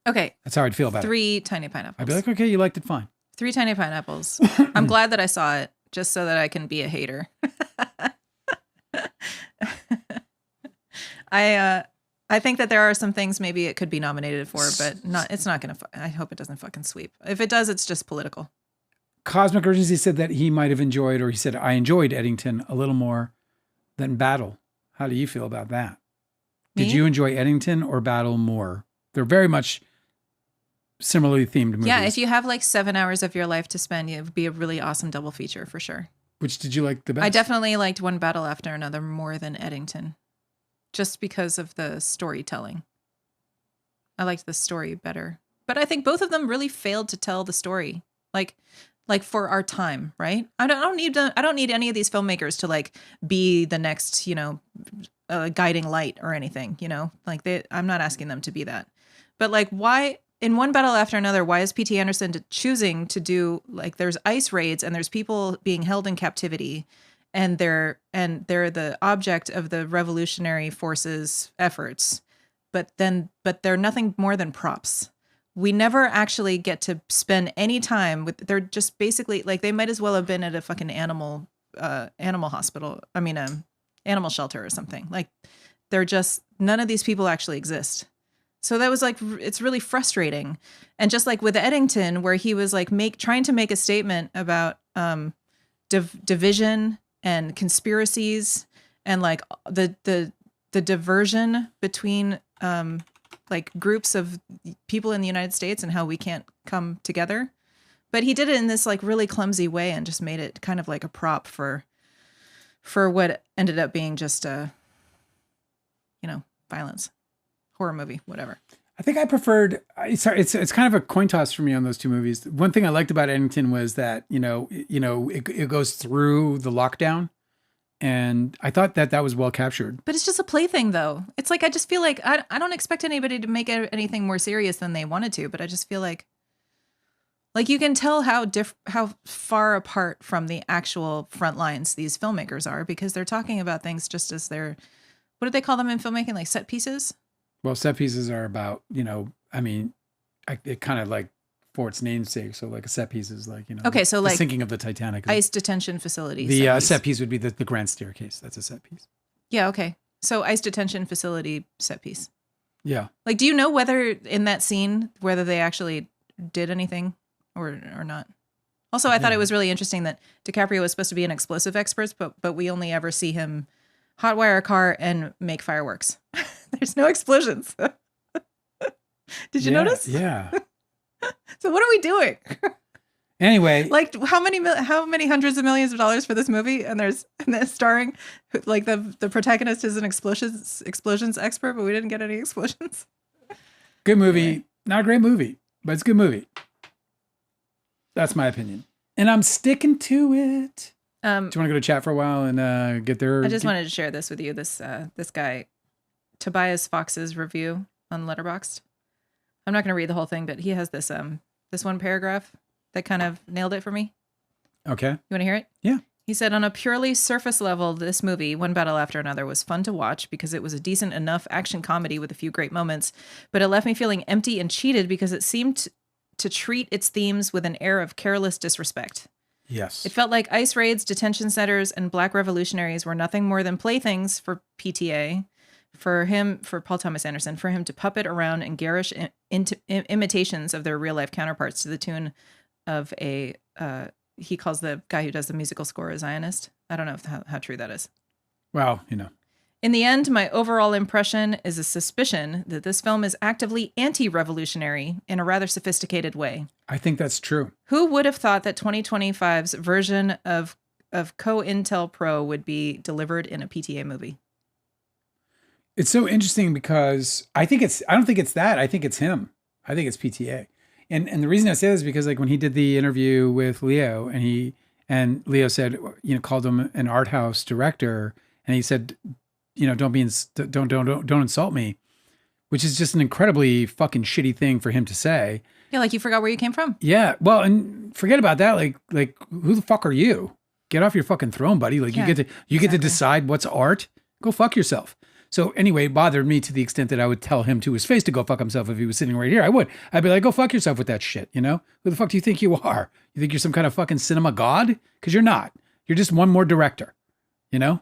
Okay. That's how I'd feel about it. 3 tiny pineapples. I'd be like, okay, you liked it, fine. 3 tiny pineapples. I'm glad that I saw it, just so that I can be a hater. I think that there are some things maybe it could be nominated for, but it's not going to, I hope it doesn't fucking sweep. If it does, it's just political. Cosmic Urgency said that he might have enjoyed, or he said, I enjoyed Eddington a little more than Battle. How do you feel about that? Me? Did you enjoy Eddington or Battle more? They're very much similarly themed movies. Yeah, if you have like 7 hours of your life to spend, it would be a really awesome double feature for sure. Which did you like the best? I definitely liked One Battle After Another more than Eddington, just because of the storytelling. I liked the story better, but I think both of them really failed to tell the story, like for our time, right? I don't need any of these filmmakers to like be the next, guiding light or anything, like I'm not asking them to be that, but like, why? In One Battle After Another, why is P.T. Anderson choosing to do, like, there's ice raids and there's people being held in captivity, and they're the object of the revolutionary forces efforts, but they're nothing more than props. We never actually get to spend any time with, they're just basically like, they might as well have been at a fucking animal hospital. I mean, animal shelter or something. Like, they're just, none of these people actually exist. So that was like, it's really frustrating. And just like with Eddington, where he was like trying to make a statement about division and conspiracies and like the diversion between like groups of people in the United States and how we can't come together. But he did it in this like really clumsy way and just made it kind of like a prop for what ended up being just violence. Horror movie, whatever. I think I preferred. It's kind of a coin toss for me on those two movies. One thing I liked about Eddington was that it goes through the lockdown, and I thought that was well captured. But it's just a plaything, though. It's like, I just feel like I don't expect anybody to make anything more serious than they wanted to, but I just feel like you can tell how far apart from the actual front lines these filmmakers are, because they're talking about things just as they're, what do they call them in filmmaking? Like set pieces? Well, set pieces are about, it kind of like for its namesake. So like a set piece is like, okay, so the like sinking of the Titanic. Ice detention facility. The set piece would be the grand staircase. That's a set piece. Yeah. Okay. So ice detention facility set piece. Yeah. Like, do you know whether in that scene, whether they actually did anything or not? Also, I thought it was really interesting that DiCaprio was supposed to be an explosive expert, but we only ever see him hotwire a car and make fireworks. There's no explosions. Did you notice? Yeah. So what are we doing? Anyway, like how many hundreds of millions of dollars for this movie, and there's starring like the protagonist is an explosions expert, but we didn't get any explosions. Good movie. Anyway. Not a great movie, but it's a good movie. That's my opinion, and I'm sticking to it. Do you want to go to chat for a while and get there? I just wanted to share this with you. This guy, Tobias Fox's review on Letterboxd. I'm not going to read the whole thing, but he has this one paragraph that kind of nailed it for me. Okay. You want to hear it? Yeah. He said, on a purely surface level, this movie, One Battle After Another, was fun to watch because it was a decent enough action comedy with a few great moments, but it left me feeling empty and cheated because it seemed to treat its themes with an air of careless disrespect. Yes. It felt like ice raids, detention centers, and black revolutionaries were nothing more than playthings for PTA, for Paul Thomas Anderson, for him to puppet around in garish imitations of their real-life counterparts to the tune of he calls the guy who does the musical score a Zionist. I don't know how true that is. Well, you know. In the end, my overall impression is a suspicion that this film is actively anti-revolutionary in a rather sophisticated way. I think that's true. Who would have thought that 2025's version of COINTEL Pro would be delivered in a PTA movie? It's so interesting because I don't think it's that. I think it's him. I think it's PTA. And the reason I say this is because like when he did the interview with Leo and Leo said, you know, called him an art house director, and he said, you know, don't insult me, which is just an incredibly fucking shitty thing for him to say. Yeah, like you forgot where you came from. Yeah, well, and forget about that. Like who the fuck are you? Get off your fucking throne, buddy. Like Yeah, you get to decide what's art. Go fuck yourself. So anyway, it bothered me to the extent that I would tell him to his face to go fuck himself if he was sitting right here. I would. I'd be like, go fuck yourself with that shit, you know? Who the fuck do you think you are? You think you're some kind of fucking cinema god? Because you're not. You're just one more director, you know?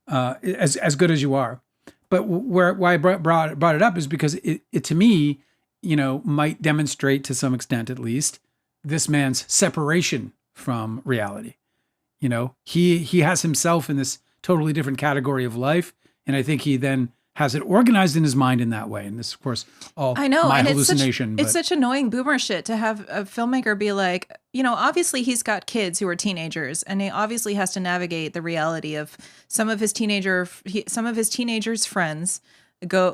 As good as you are. But why I brought it up is because it to me, you know, might demonstrate to some extent at least this man's separation from reality. You know, he has himself in this totally different category of life. And I think he then has it organized in his mind in that way. And this, of course, all I know, my and hallucination. It's such annoying boomer shit to have a filmmaker be like, you know, obviously he's got kids who are teenagers, and he obviously has to navigate the reality of some of his teenagers' friends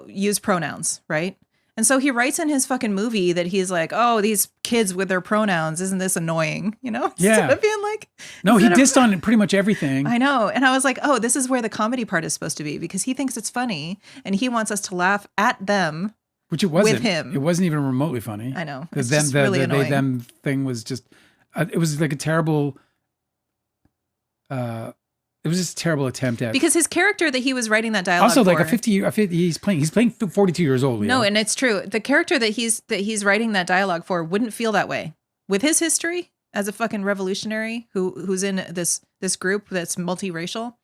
use pronouns, right? And so he writes in his fucking movie that he's like, oh, these kids with their pronouns, isn't this annoying? You know? Yeah. Instead of being like... No, he dissed on pretty much everything. I know. And I was like, oh, this is where the comedy part is supposed to be, because he thinks it's funny and he wants us to laugh at them. Which it wasn't. With him. It wasn't even remotely funny. I know. Because It's just really the annoying. they them thing was just, it was like a terrible, it was just a terrible attempt at. Because his character that he was writing that dialogue Also, like for, he's playing 42 years old. No, and it's true. The character that he's writing that dialogue for wouldn't feel that way. With his history as a fucking revolutionary who's in this group that's multiracial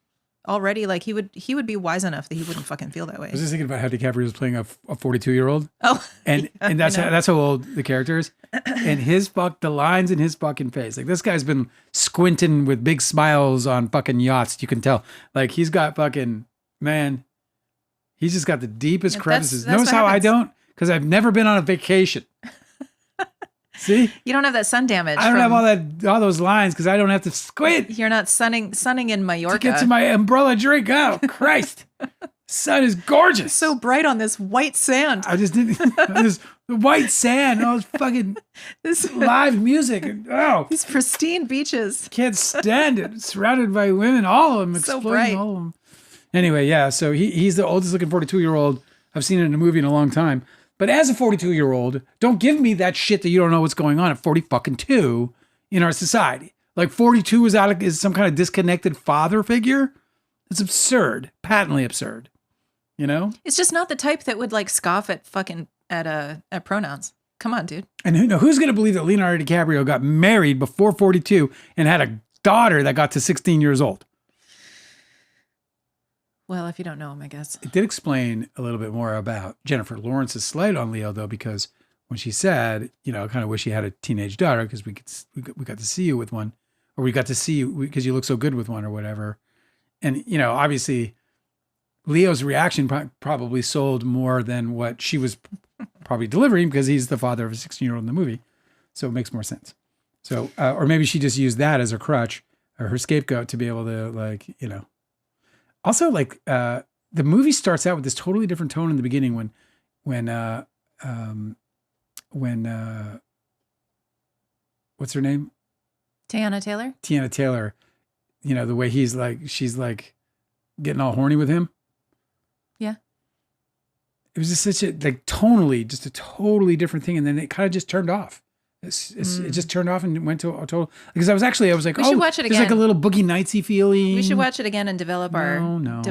already, like he would be wise enough that he wouldn't fucking feel that way. I was just thinking about how DiCaprio was playing a 42-year-old. Oh, and yeah, and that's how old the character is. And the lines in his fucking face. Like this guy's been squinting with big smiles on fucking yachts. You can tell. Like he's got fucking, man, he's just got the deepest Yeah, crevices. that's Notice what how I happens. don't? Because I've never been on a vacation. See? You don't have that sun damage. I don't have all those lines because I don't have to squint You're not sunning in Mallorca. to get to my umbrella drink. Oh, Christ. Sun is gorgeous. so bright on this white sand. I just didn't. The white sand. All this fucking This live music. Oh, these pristine beaches. can't stand it. Surrounded by women, all of them So exploding, bright. all of them. Anyway, yeah. So he's the oldest looking 42-year-old I've seen it in a movie in a long time. But as a 42-year-old, don't give me that shit that you don't know what's going on at 42 in our society. Like 42 is some kind of disconnected father figure. It's absurd, patently absurd. You know? It's just not the type that would like scoff at fucking at pronouns. Come on, dude. And who's going to believe that Leonardo DiCaprio got married before 42 and had a daughter that got to 16 years old? Well, if you don't know him, I guess. It did explain a little bit more about Jennifer Lawrence's slight on Leo, though, because when she said, you know, I kind of wish he had a teenage daughter because we got to see you with one, or we got to see you because you look so good with one or whatever. And, you know, obviously Leo's reaction probably sold more than what she was probably delivering because he's the father of a 16-year-old in the movie. So it makes more sense. So, or maybe she just used that as her crutch or her scapegoat to be able to, like, you know. Also, like, the movie starts out with this totally different tone in the beginning when what's her name? Tiana Taylor? Tiana Taylor, you know, the way she's like getting all horny with him. Yeah. It was just such a, like, tonally, just a totally different thing. And then it kind of just turned off. It just turned off and went to a total, because I was like, We should watch it there's like again. a little Boogie Nightsy feeling. We should watch it again and develop our No.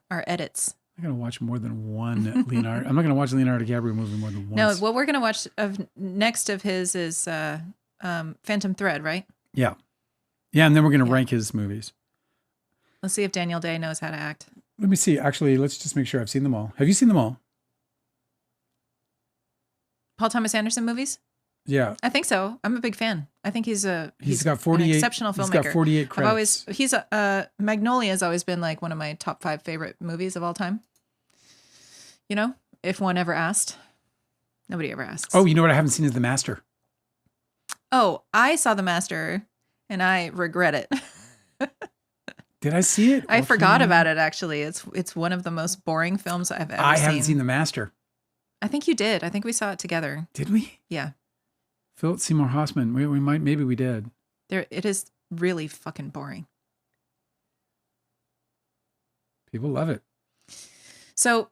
our edits. I'm going to watch more than one Leonardo. I'm not going to watch Leonardo DiCaprio movie more than No, once. what we're gonna watch next of his is Phantom Thread, right? Yeah. Yeah, and then we're going to rank his movies. Let's see if Daniel Day knows how to act. Let me see. Actually, let's just make sure I've seen them all. Have you seen them all? Paul Thomas Anderson movies? Yeah. I think so. I'm a big fan. I think he's got 48 an exceptional filmmaker. He's got 48 credits. Magnolia has always been like one of my top 5 favorite movies of all time. You know, if one ever asked. Nobody ever asks. Oh, you know what I haven't seen is The Master. Oh, I saw The Master and I regret it. Did I see it? I forgot about it, actually. It's one of the most boring films I've ever seen. I haven't seen The Master. I think you did. I think we saw it together. Did we? Yeah. Philip Seymour Hoffman. Maybe we did. It is really fucking boring. People love it. So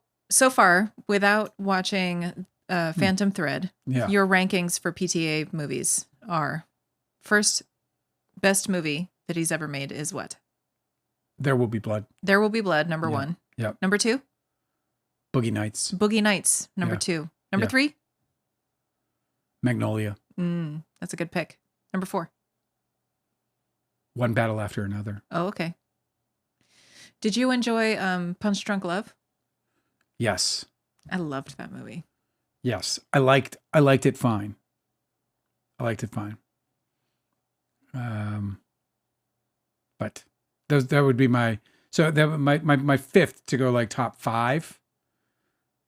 far, without watching Phantom Thread, your rankings for PTA movies are: first, best movie that he's ever made is what? There Will Be Blood. There Will Be Blood, number 1. Yeah. Number 2? Boogie Nights. Boogie Nights, number 2. Number 3? Magnolia. That's a good pick. Number 4? One Battle After Another. Oh, okay. Did you enjoy Punch Drunk Love? Yes. I loved that movie. Yes. I liked it fine. But that would be my fifth to go like top 5.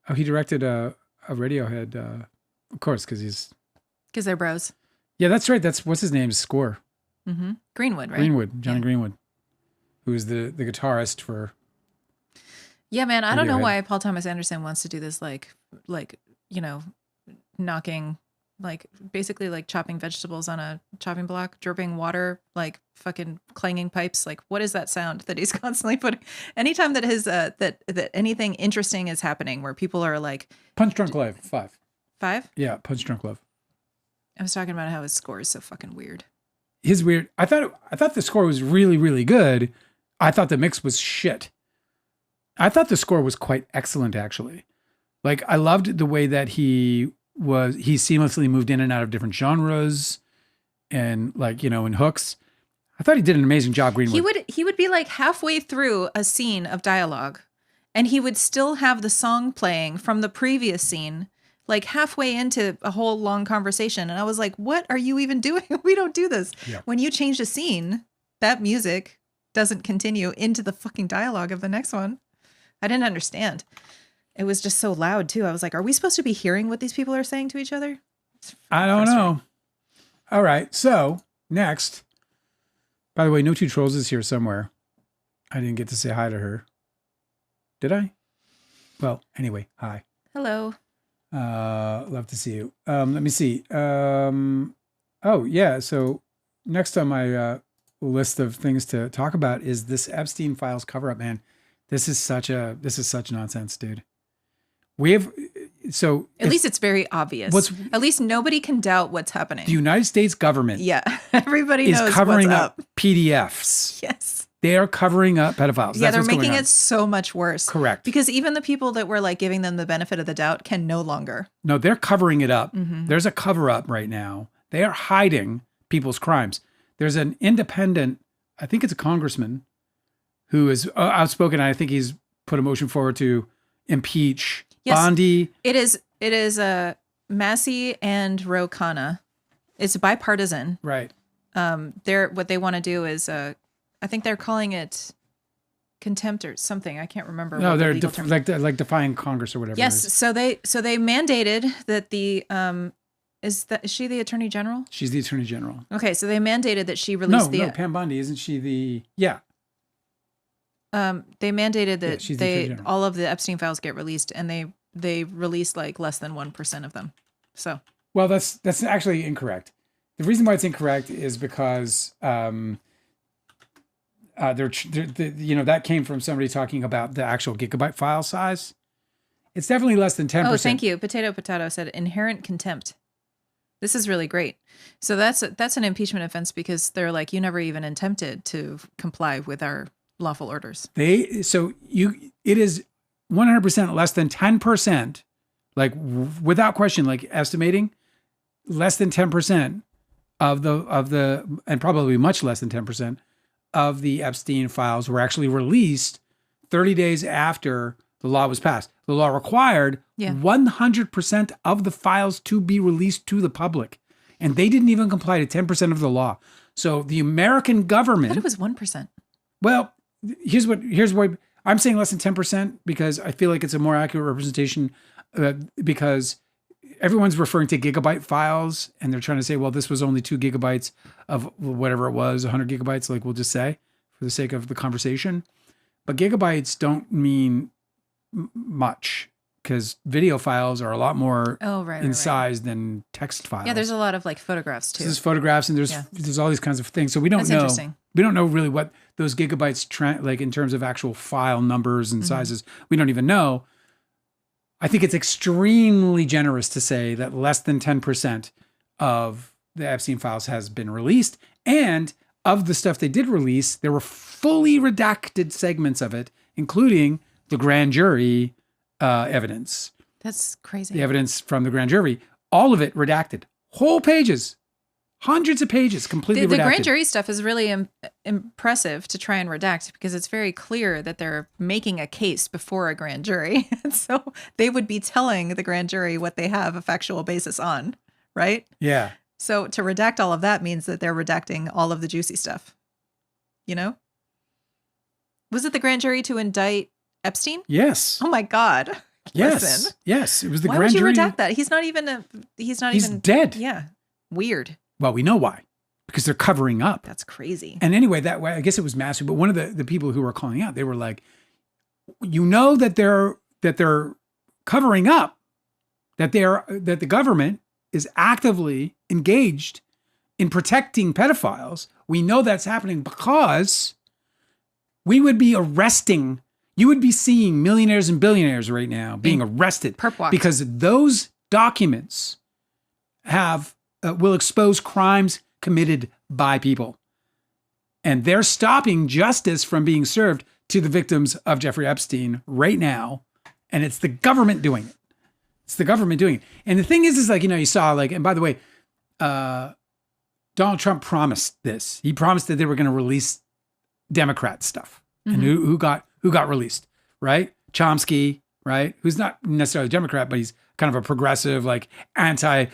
Oh, he directed a Radiohead, of course, because they're bros. Yeah, that's right. That's what's his name's score. Mm-hmm. Greenwood, right? Johnny Greenwood, who's the guitarist for. Yeah, man. I don't know why Paul Thomas Anderson wants to do this, like knocking, like basically like chopping vegetables on a chopping block, dripping water, like fucking clanging pipes. Like, what is that sound that he's constantly putting? Anytime that his that anything interesting is happening, where people are like, Punch Drunk Love 5. 5? Yeah, Punch Drunk Love. I was talking about how his score is so fucking weird. His weird. I thought the score was really, really good. I thought the mix was shit. I thought the score was quite excellent, actually. Like, I loved the way that he seamlessly moved in and out of different genres and like, in hooks. I thought he did an amazing job, Greenwood. He would be like halfway through a scene of dialogue and he would still have the song playing from the previous scene, like halfway into a whole long conversation. And I was like, what are you even doing? We don't do this. Yeah. When you change a scene, that music doesn't continue into the fucking dialogue of the next one. I didn't understand. It was just so loud too. I was like, are we supposed to be hearing what these people are saying to each other? I don't know. All right. So next, by the way, No Two Trolls is here somewhere. I didn't get to say hi to her. Did I? Well, anyway, hi. Hello. Love to see you. Let me see. Oh yeah. So next on my list of things to talk about is this Epstein files cover up, man. This is such nonsense, dude. At least it's very obvious. At least nobody can doubt what's happening. The United States government, everybody knows is covering what's up PDFs. Yes, they are covering up pedophiles. Yeah, they're making it so much worse. Correct. Because even the people that were like giving them the benefit of the doubt can no longer. No, they're covering it up. Mm-hmm. There's a cover up right now. They are hiding people's crimes. There's an independent, I think it's a congressman, who is outspoken. I think he's put a motion forward to impeach Bondi. It is Massey and Ro Khanna. It's bipartisan. Right. What they want to do is I think they're calling it contempt or something. I can't remember. No, they're like defying Congress or whatever. Yes. So they mandated that is she the Attorney General? She's the Attorney General. Okay, so they mandated that she release No, Pam Bondi, isn't she the? Yeah. They mandated that all of the Epstein files get released, and they released like less than 1% of them. So. Well, that's actually incorrect. The reason why it's incorrect is because that came from somebody talking about the actual gigabyte file size. It's definitely less than 10%. Oh, thank you. Potato said inherent contempt. This is really great. So that's an impeachment offense because they're like, you never even attempted to comply with our lawful orders. It is 100% less than 10%, like without question, like estimating less than 10% of the and probably much less than 10% of the Epstein files were actually released 30 days after the law was passed. The law required 100% of the files to be released to the public. and they didn't even comply to 10% of the law. So the American I thought government, it was 1%. well, here's why I'm saying less than 10% because I feel like it's a more accurate representation because everyone's referring to gigabyte files and they're trying to say, well, this was only 2 gigabytes of whatever it was, 100 gigabytes, like we'll just say for the sake of the conversation. But gigabytes don't mean much because video files are a lot more in size than text files. Yeah, there's a lot of like photographs too. So there's photographs and there's all these kinds of things. So we don't know. We don't know really what those gigabytes like in terms of actual file numbers and sizes. We don't even know. I think it's extremely generous to say that less than 10% of the Epstein files has been released. And of the stuff they did release, there were fully redacted segments of it, including the grand jury evidence. That's crazy. The evidence from the grand jury, all of it redacted. Whole pages, hundreds of pages, completely redacted. The grand jury stuff is really impressive to try and redact because it's very clear that they're making a case before a grand jury. And so they would be telling the grand jury what they have a factual basis on, right? Yeah. So to redact all of that means that they're redacting all of the juicy stuff. You know? Was it the grand jury to indict Epstein? Yes. Oh my God. Yes. Listen. Yes. It was the Why grand would you jury. redact that? He's not even He's dead. Yeah. Weird. Well, we know why. Because they're covering up. That's crazy. And anyway, that way, I guess it was massive. But one of the people who were calling out, they were like, you know that they're covering up, that the government is actively engaged in protecting pedophiles. We know that's happening because we would be arresting, you would be seeing millionaires and billionaires right now being arrested because those documents will expose crimes committed by people. And they're stopping justice from being served to the victims of Jeffrey Epstein right now. And it's the government doing it. It's the government doing it. And the thing is like, you saw like, and by the way, Donald Trump promised this. He promised that they were going to release Democrat stuff. And who got released, right? Chomsky, right? Who's not necessarily a Democrat, but he's kind of a progressive, like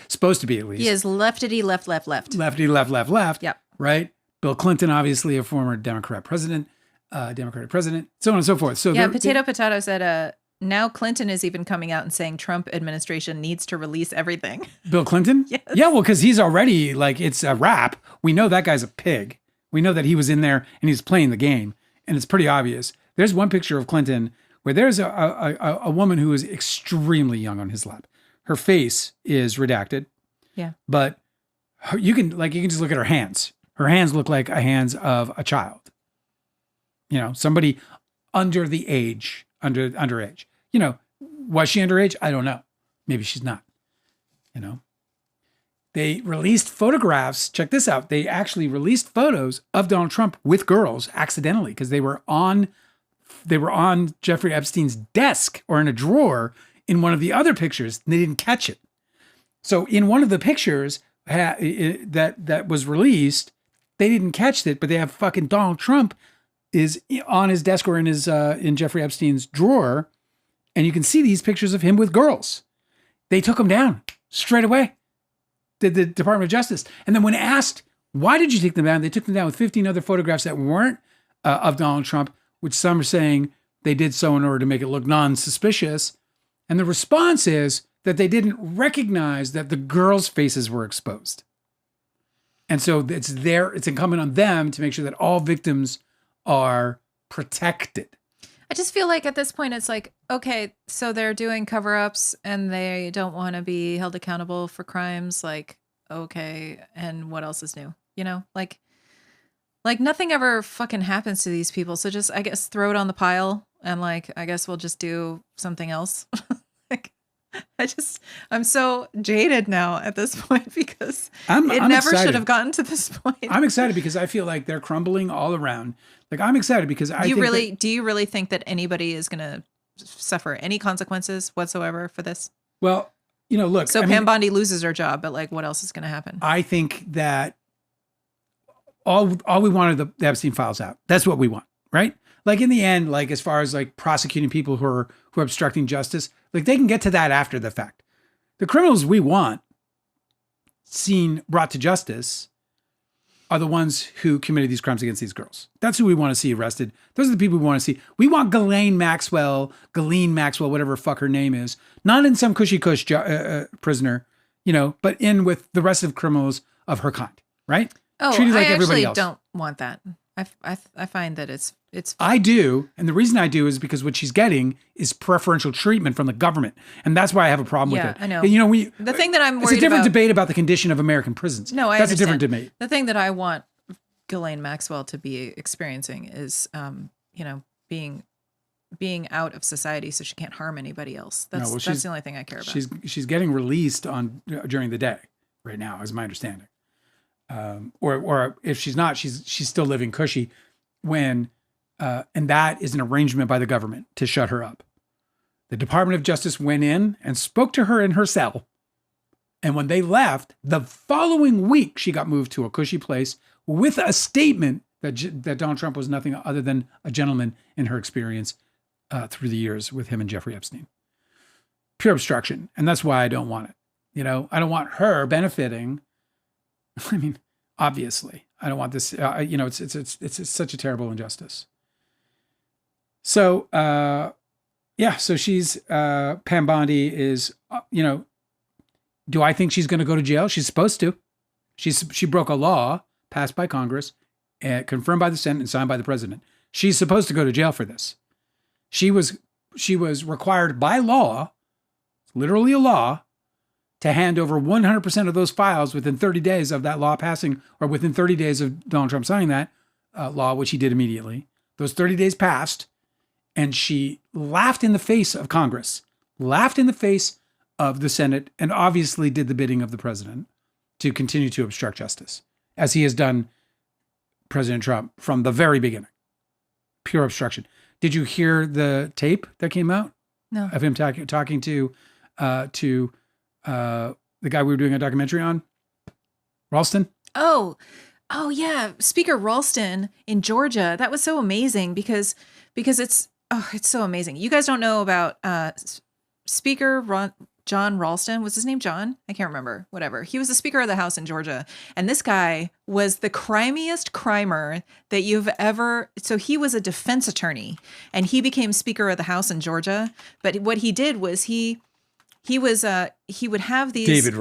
supposed to be at least. He is leftity, left. Leftity, left. Yep. Right? Bill Clinton, obviously a former Democratic president, so on and so forth. So yeah, Potato said, now Clinton is even coming out and saying Trump administration needs to release everything. Bill Clinton? Yes. Yeah, well, because he's already like, it's a wrap. We know that guy's a pig. We know that he was in there and he's playing the game. And it's pretty obvious. There's one picture of Clinton where there's a woman who is extremely young on his lap. Her face is redacted. Yeah. But you can just look at her hands. Her hands look like the hands of a child. Somebody under the age, underage. Was she underage? I don't know. Maybe she's not. They released photographs. Check this out. They actually released photos of Donald Trump with girls accidentally because they were on Jeffrey Epstein's desk or in a drawer in one of the other pictures. And they didn't catch it. So in one of the pictures that was released, they didn't catch it, but they have fucking Donald Trump is on his desk or in his in Jeffrey Epstein's drawer, and you can see these pictures of him with girls. They took him down straight away. Did the Department of Justice. And then when asked, why did you take them down? They took them down with 15 other photographs that weren't of Donald Trump, which some are saying they did so in order to make it look non-suspicious. And the response is that they didn't recognize that the girls' faces were exposed. And so it's incumbent on them to make sure that all victims are protected. I just feel like at this point, it's like, okay, so they're doing cover-ups and they don't want to be held accountable for crimes. Like, okay, and what else is new? Like nothing ever fucking happens to these people. So just, I guess, throw it on the pile and like, I guess we'll just do something else. Like, I'm so jaded now at this point because it never should have gotten to this point. I'm excited because I feel like they're crumbling all around. Like, I'm excited because do you really think that anybody is going to suffer any consequences whatsoever for this? Well, look. So Pam Bondi loses her job, but like, what else is going to happen? I think that all we wanted the Epstein files out. That's what we want, right? Like in the end, like as far as like prosecuting people who are obstructing justice, like they can get to that after the fact. The criminals we want, seen brought to justice are the ones who committed these crimes against these girls. That's who we want to see arrested. Those are the people we want to see. We want Ghislaine Maxwell, whatever the fuck her name is, not in some cushy cush prisoner, but in with the rest of criminals of her kind, right? Oh, Treated like I everybody actually else. don't want that. I find that it's. I do, and the reason I do is because what she's getting is preferential treatment from the government, and that's why I have a problem with it. I know. The thing that I'm worried it's a different about, debate about the condition of American prisons. No, that's understand. a different debate. The thing that I want Ghislaine Maxwell to be experiencing is, being out of society so she can't harm anybody else. That's the only thing I care about. She's getting released during the day right now, is my understanding. Or if she's not, she's still living cushy when, and that is an arrangement by the government to shut her up. The Department of Justice went in and spoke to her in her cell. And when they left, the following week, she got moved to a cushy place with a statement that Donald Trump was nothing other than a gentleman in her experience through the years with him and Jeffrey Epstein. Pure obstruction. And that's why I don't want it. I don't want her benefiting. I mean, obviously, I don't want this. It's such a terrible injustice. So, so she's Pam Bondi is, do I think she's going to go to jail? She's supposed to. She broke a law passed by Congress, confirmed by the Senate, and signed by the president. She's supposed to go to jail for this. She was required by law, literally a law, to hand over 100% of those files within 30 days of that law passing, or within 30 days of Donald Trump signing that law, which he did immediately. Those 30 days passed, and she laughed in the face of Congress, laughed in the face of the Senate, and obviously did the bidding of the president to continue to obstruct justice, as he has done President Trump from the very beginning. Pure obstruction. Did you hear the tape that came out? No. Of him talking to the guy we were doing a documentary on, Ralston? Oh yeah. Speaker Ralston in Georgia. That was so amazing because it's so amazing. You guys don't know about Speaker John Ralston. Was his name John? I can't remember. Whatever. He was the Speaker of the House in Georgia. And this guy was the crimiest crimer that you've ever... So he was a defense attorney and he became Speaker of the House in Georgia. But what he did was he would have these... David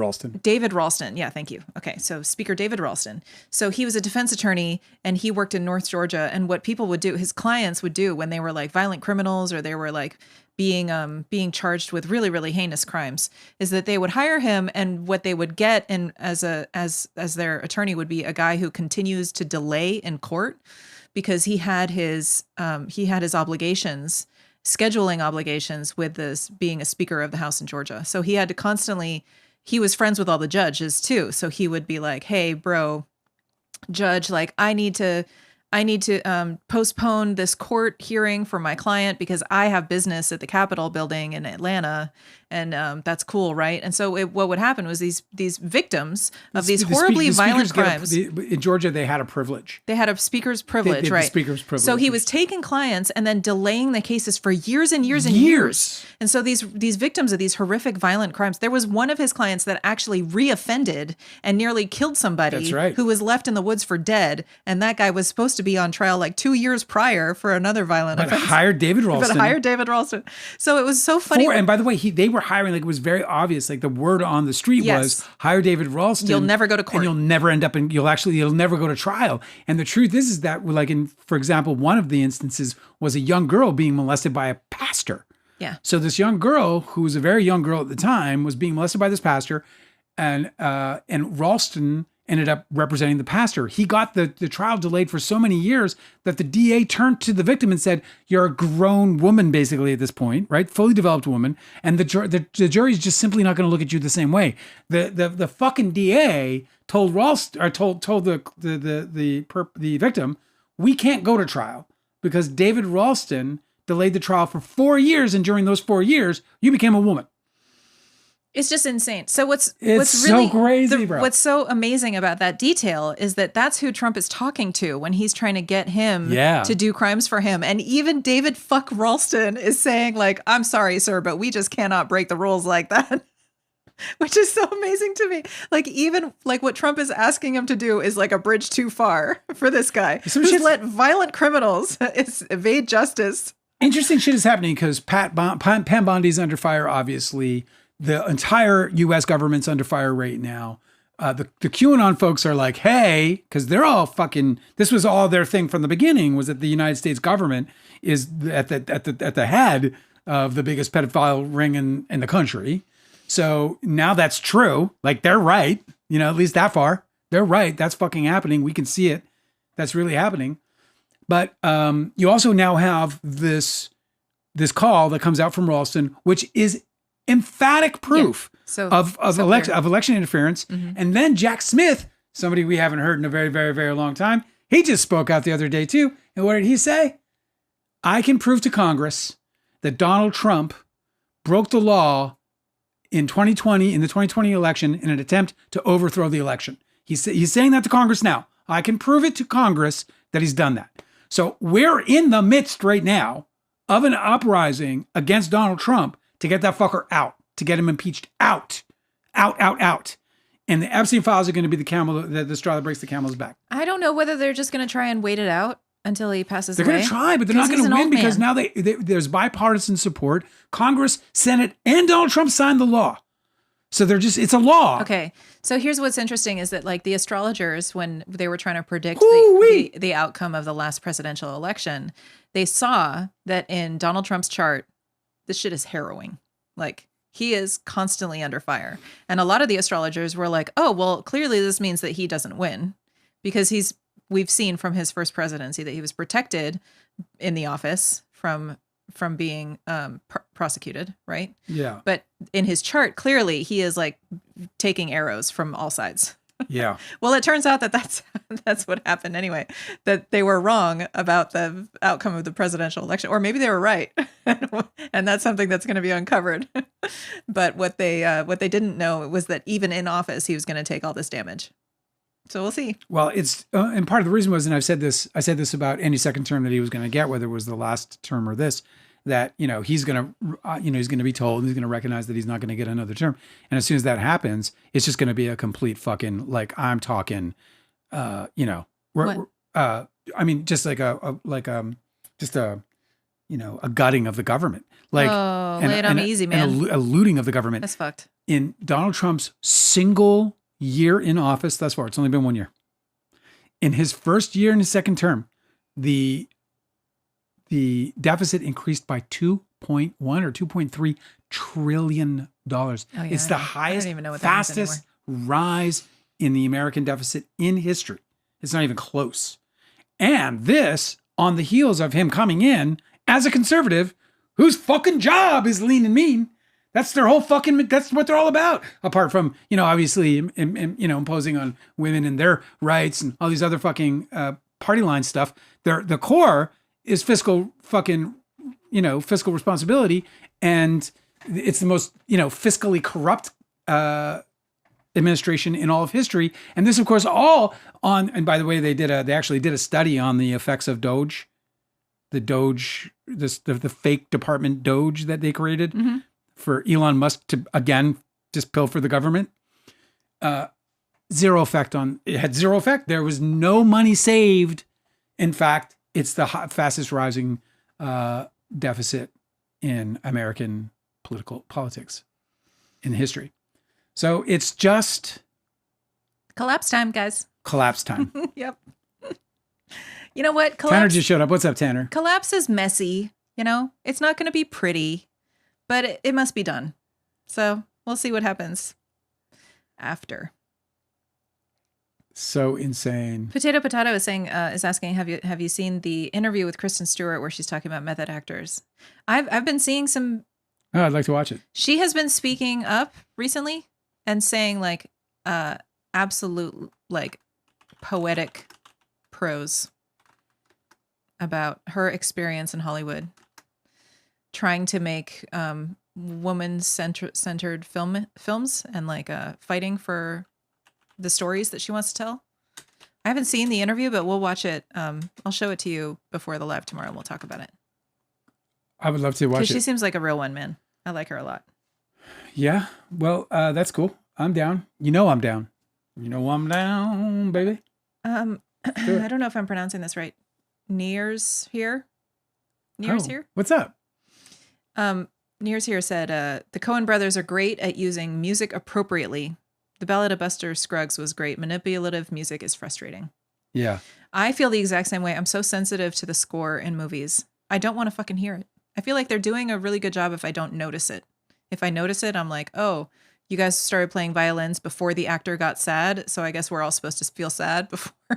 Ralston. Yeah, thank you. Okay, so Speaker David Ralston. So he was a defense attorney and he worked in North Georgia. And what people would do, his clients would do when they were like violent criminals or they were like being charged with really, really heinous crimes, is that they would hire him, and what they would get as their attorney would be a guy who continues to delay in court because he had his obligations, scheduling obligations with this being a Speaker of the House in Georgia. So he had to constantly, he was friends with all the judges too. So he would be like, hey, bro, judge, like I need to postpone this court hearing for my client because I have business at the Capitol building in Atlanta. And that's cool, right? And so what would happen was these victims of these horribly violent crimes. In Georgia, they had a privilege. They had a speaker's privilege, right? Speaker's privilege. So he was taking clients and then delaying the cases for years and years and years. And so these victims of these horrific violent crimes, there was one of his clients that actually reoffended and nearly killed somebody. That's right. Who was left in the woods for dead. And that guy was supposed to be on trial like 2 years prior for another violent offense. Hired David Ralston. So it was so funny. And by the way, they were hiring, like it was very obvious, like the word on the street was hire David Ralston. You'll never go to court. And you'll never end up you'll never go to trial. And the truth is that like for example, one of the instances was a young girl being molested by a pastor. Yeah. So this young girl, who was a very young girl at the time, was being molested by this pastor, and Ralston ended up representing the pastor. He got the trial delayed for so many years that the DA turned to the victim and said, you're a grown woman, basically, at this point, right? Fully developed woman. And the jury's just simply not going to look at you the same way. The fucking DA told Ralston, or told the victim, we can't go to trial because David Ralston delayed the trial for 4 years. And during those 4 years, you became a woman. It's just insane. So what's really so crazy, bro. What's so amazing about that detail is that that's who Trump is talking to when he's trying to get him to do crimes for him. And even David fuck Ralston is saying like, I'm sorry, sir, but we just cannot break the rules like that. which is so amazing to me. Like, even like what Trump is asking him to do is like a bridge too far for this guy who's let violent criminals evade justice. Interesting shit is happening because Pam Bondi's under fire, obviously. The entire U.S. government's under fire right now. The QAnon folks are like, hey, because they're all fucking, this was all their thing from the beginning, was that the United States government is at the head of the biggest pedophile ring in the country. So now that's true. Like, they're right. At least that far. They're right. That's fucking happening. We can see it. That's really happening. But you also now have this call that comes out from Ralston, which is emphatic proof of election interference. Mm-hmm. And then Jack Smith, somebody we haven't heard in a very, very, very long time, he just spoke out the other day too. And what did he say? I can prove to Congress that Donald Trump broke the law in 2020, in the 2020 election, in an attempt to overthrow the election. He's saying that to Congress now. I can prove it to Congress that he's done that. So we're in the midst right now of an uprising against Donald Trump to get that fucker out, to get him impeached out. And the Epstein files are going to be the straw that breaks the camel's back. I don't know whether they're just going to try and wait it out until he passes away. They're going to try, but they're not going to win because now there's bipartisan support. Congress, Senate, and Donald Trump signed the law. So it's a law. Okay. So here's what's interesting is that like the astrologers, when they were trying to predict the outcome of the last presidential election, they saw that in Donald Trump's chart, this shit is harrowing. Like, he is constantly under fire. And a lot of the astrologers were like, oh, well, clearly this means that he doesn't win because we've seen from his first presidency that he was protected in the office from being prosecuted, right? Yeah. But in his chart, clearly he is like taking arrows from all sides. Yeah. Well, it turns out that that's what happened anyway, that they were wrong about the outcome of the presidential election, or maybe they were right. And that's something that's going to be uncovered. But what they didn't know was that even in office, he was going to take all this damage. So we'll see. Well, it's and part of the reason was, and I said this about any second term that he was going to get, whether it was the last term or this, that he's going to be told, he's going to recognize that he's not going to get another term, and as soon as that happens, it's just going to be a complete fucking, like, I'm talking, I mean, just like a gutting of the government, like, lay it on me easy, man, and a looting of the government. That's fucked. In Donald Trump's single year in office thus far, it's only been 1 year. In his first year in his second term, the deficit increased by 2.1 or 2.3 trillion dollars. Oh, yeah, it's the highest, fastest rise in the American deficit in history. It's not even close. And this on the heels of him coming in as a conservative whose fucking job is lean and mean. That's their whole fucking, that's what they're all about. Apart from, obviously, imposing on women and their rights and all these other fucking party line stuff. The core is fiscal responsibility. And it's the most, fiscally corrupt administration in all of history. And this, of course, all on, and by the way, they actually did a study on the effects of Doge, the fake department Doge that they created. Mm-hmm. For Elon Musk to, again, just pilfer the government. Zero effect. It had zero effect. There was no money saved. In fact, it's the fastest rising deficit in American politics in history. So it's just... collapse time, guys. Collapse time. Yep. You know what? Tanner just showed up. What's up, Tanner? Collapse is messy. It's not going to be pretty. But it must be done. So we'll see what happens after. So insane. Potato is saying, is asking, have you seen the interview with Kristen Stewart where she's talking about method actors? I've been seeing some. Oh, I'd like to watch it. She has been speaking up recently and saying like absolute like poetic prose about her experience in Hollywood. Trying to make woman-centered films and like fighting for the stories that she wants to tell. I haven't seen the interview, but we'll watch it. I'll show it to you before the live tomorrow and we'll talk about it. I would love to watch it. She seems like a real one, man. I like her a lot. Yeah. Well, that's cool. I'm down. You know I'm down. You know I'm down, baby. Do it. I don't know if I'm pronouncing this right. Nears here. Nears Oh, here. what's up? Nears here said the Coen brothers are great at using music appropriately. The Ballad of Buster Scruggs was great. Manipulative music is frustrating. Yeah. I feel the exact same way. I'm so sensitive to the score in movies. I don't want to fucking hear it. I feel like they're doing a really good job if I don't notice it. If I notice it, I'm like, oh, you guys started playing violins before the actor got sad, so I guess we're all supposed to feel sad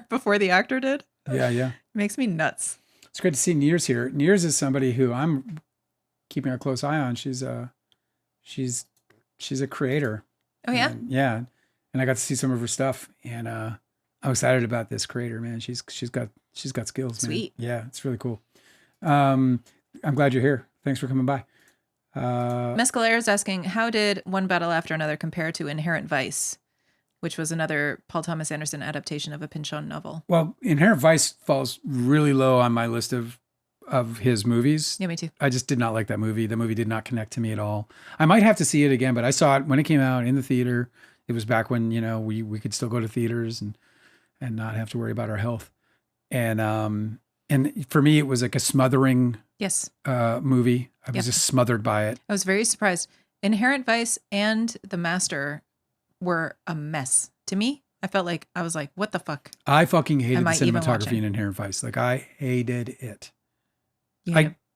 before the actor did. Yeah, yeah. It makes me nuts. It's great to see Nears here. Nears is somebody who I'm keeping a close eye on. She's a creator. Oh yeah? And, yeah. And I got to see some of her stuff, and I'm excited about this creator, man. She's got skills, Sweet. Man. Yeah, it's really cool. I'm glad you're here. Thanks for coming by. Mescalera is asking, how did One Battle After Another compare to Inherent Vice, which was another Paul Thomas Anderson adaptation of a Pynchon novel? Well, Inherent Vice falls really low on my list of his movies. Yeah, me too. I just did not like that movie. The movie did not connect to me at all. I might have to see it again, but I saw it when it came out in the theater. It was back when, we could still go to theaters and not have to worry about our health. And for me, it was like a smothering Yes. movie. I was just smothered by it. I was very surprised. Inherent Vice and The Master were a mess to me. I was like, what the fuck? I fucking hated Am the I even cinematography watching? in Inherent Vice. Like, I hated it.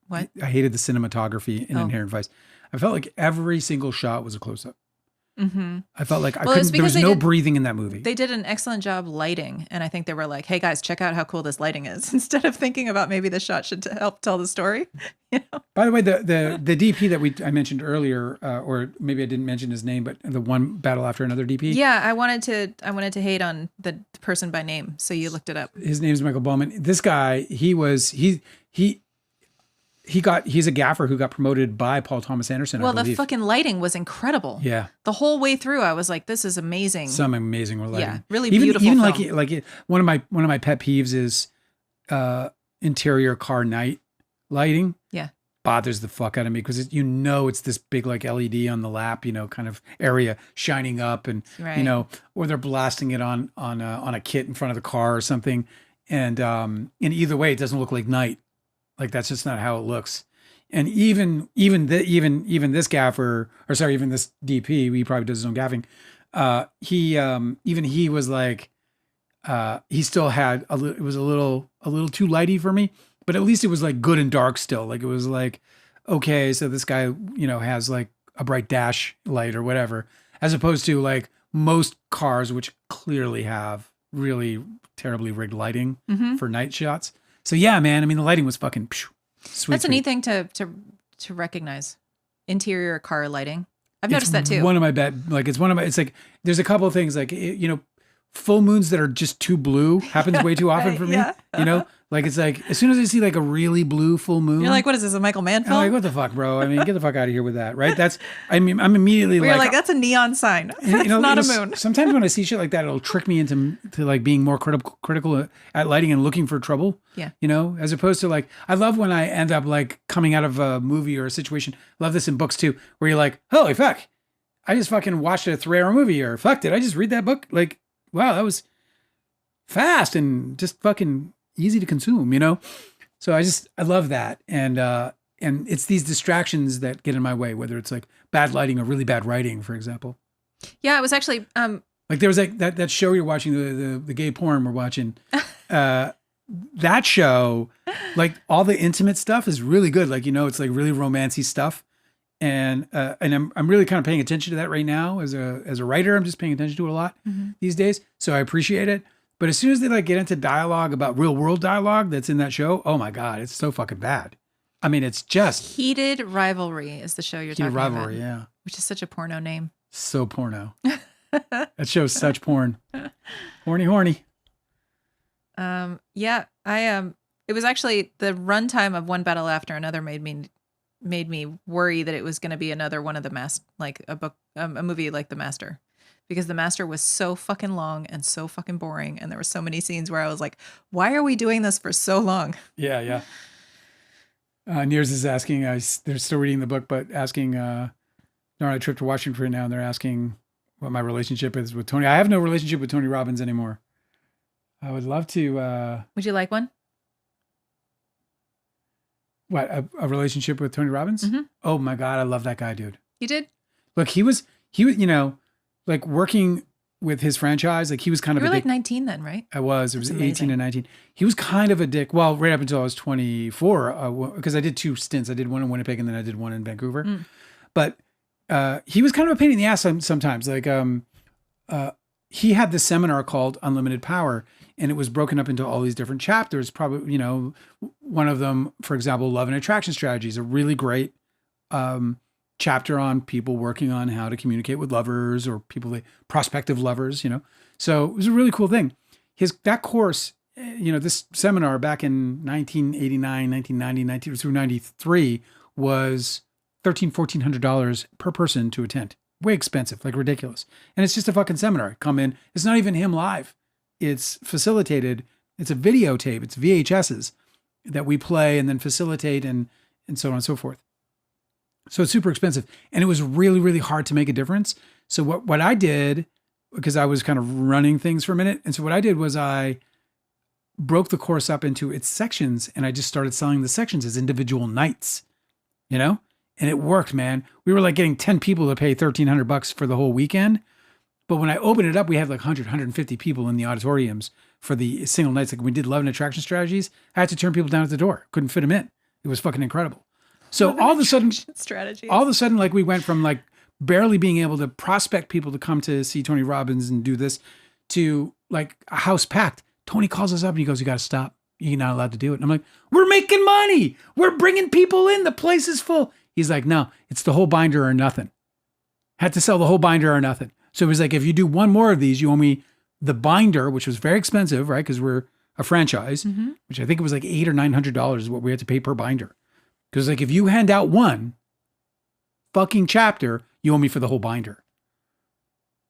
What? I hated the cinematography in Inherent Vice. I felt like every single shot was a close-up. Mm-hmm. I felt like Well, it's there was because no breathing in that movie. They did an excellent job lighting, and I think they were like, hey guys, check out how cool this lighting is, instead of thinking about maybe the shot should help tell the story. By the way, the DP that I mentioned earlier, or maybe I didn't mention his name, but the One Battle After Another DP. Yeah, I wanted to hate on the person by name, so you looked it up. His name is Michael Bowman. This guy, he's a gaffer who got promoted by Paul Thomas Anderson. Well, I believe. the fucking lighting was incredible. Yeah, the whole way through, I was like, this is amazing. some amazing lighting. Yeah, really beautiful. Even film. like one of my pet peeves is interior car night lighting. Yeah. Bothers the fuck out of me because it's this big like LED on the lap, kind of area shining up, and Right. or they're blasting it on a kit in front of the car or something, and in either way it doesn't look like night. Like that's just not how it looks. And even this gaffer, or sorry, even this DP, he probably does his own gaffing. He was like, he still had it was a little too lighty for me. But at least it was like good and dark still. Like it was like, okay, so this guy, has like a bright dash light or whatever, as opposed to like most cars, which clearly have really terribly rigged lighting for night shots. So yeah, man, I mean, the lighting was fucking sweet. That's a neat thing to recognize. Interior car lighting. I've noticed that too. It's like, there's a couple of things like, full moons that are just too blue happens way too often for me. Yeah. Like it's like as soon as I see like a really blue full moon, You're like, what is this, a Michael Mann film? I'm like, what the fuck, bro? I mean, get the fuck out of here with that, right? I'm immediately You're like, that's a neon sign. That's not a moon. Sometimes when I see shit like that, it'll trick me into like being more critical at lighting and looking for trouble. Yeah. As opposed to like, I love when I end up like coming out of a movie or a situation. Love this in books too, where you're like, holy fuck, I just fucking watched a 3-hour movie, or fuck, did I just read that book? Like, wow, that was fast and just fucking easy to consume, So I love that. And it's these distractions that get in my way, whether it's like bad lighting or really bad writing, for example. Yeah, it was actually like there was like that show you're watching, the gay porn we're watching. That show, like all the intimate stuff is really good. Like, it's like really romancy stuff. And I'm really kind of paying attention to that right now as a writer. I'm just paying attention to it a lot these days. So I appreciate it. But as soon as they like get into dialogue about real world dialogue that's in that show, oh my God, it's so fucking bad. I mean, it's just Heated Rivalry is the show you're talking about. Heated Rivalry, yeah. Which is such a porno name. So porno. That show's such porn. Horny. Yeah, it was actually the runtime of One Battle After Another made me worry that it was going to be another one of the like a movie like The Master. Because The Master was so fucking long and so fucking boring. And there were so many scenes where I was like, why are we doing this for so long? Yeah. Nears is asking, they're still reading the book, but asking, They're on a trip to Washington right now, and they're asking what my relationship is with Tony. I have no relationship with Tony Robbins anymore. I would love to. Would you like one? What, a relationship with Tony Robbins? Mm-hmm. Oh my God, I love that guy, dude. You did? Look, he was, you know, like working with his franchise. Like he was kind of You a were dick. like 19 then, right? I was. It was That's 18 amazing. and 19. He was kind of a dick. Well, right up until I was 24, because I did 2 stints. I did one in Winnipeg and then I did one in Vancouver. Mm. But he was kind of a pain in the ass sometimes. Like he had this seminar called Unlimited Power, and it was broken up into all these different chapters. Probably, you know, one of them, for example, Love and Attraction Strategies, a really great chapter on people working on how to communicate with lovers or people, prospective lovers, you know. So it was a really cool thing. That course, you know, this seminar back in 1989, 1990, through 93 was $1,400 per person to attend. Way expensive, like ridiculous. And it's just a fucking seminar. Come in. It's not even him live. It's facilitated. It's a videotape. It's VHSs that we play and then facilitate and so on and so forth. So it's super expensive. And it was really, really hard to make a difference. So what I did, because I was kind of running things for a minute. And so what I did was I broke the course up into its sections, and I just started selling the sections as individual nights, you know? And it worked, man. We were like getting 10 people to pay $1,300 for the whole weekend. But when I opened it up, we had like 100, 150 people in the auditoriums for the single nights. Like when we did Love and Attraction Strategies, I had to turn people down at the door. Couldn't fit them in. It was fucking incredible. So all of a sudden, like we went from like barely being able to prospect people to come to see Tony Robbins and do this to like a house packed. Tony calls us up and he goes, "You got to stop. You're not allowed to do it." And I'm like, "We're making money. We're bringing people in. The place is full." He's like, "No, it's the whole binder or nothing." Had to sell the whole binder or nothing. So it was like, if you do one more of these, you owe me the binder, which was very expensive, right? Because we're a franchise, which I think it was like $800 or $900 is what we had to pay per binder. Because like, if you hand out one fucking chapter, you owe me for the whole binder.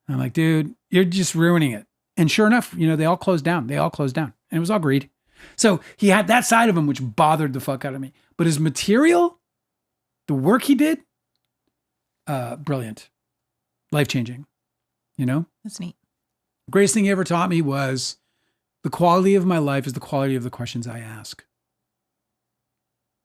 And I'm like, dude, you're just ruining it. And sure enough, you know, they all closed down. And it was all greed. So he had that side of him, which bothered the fuck out of me. But his material, the work he did, brilliant, life-changing, you know? That's neat. Greatest thing he ever taught me was the quality of my life is the quality of the questions I ask.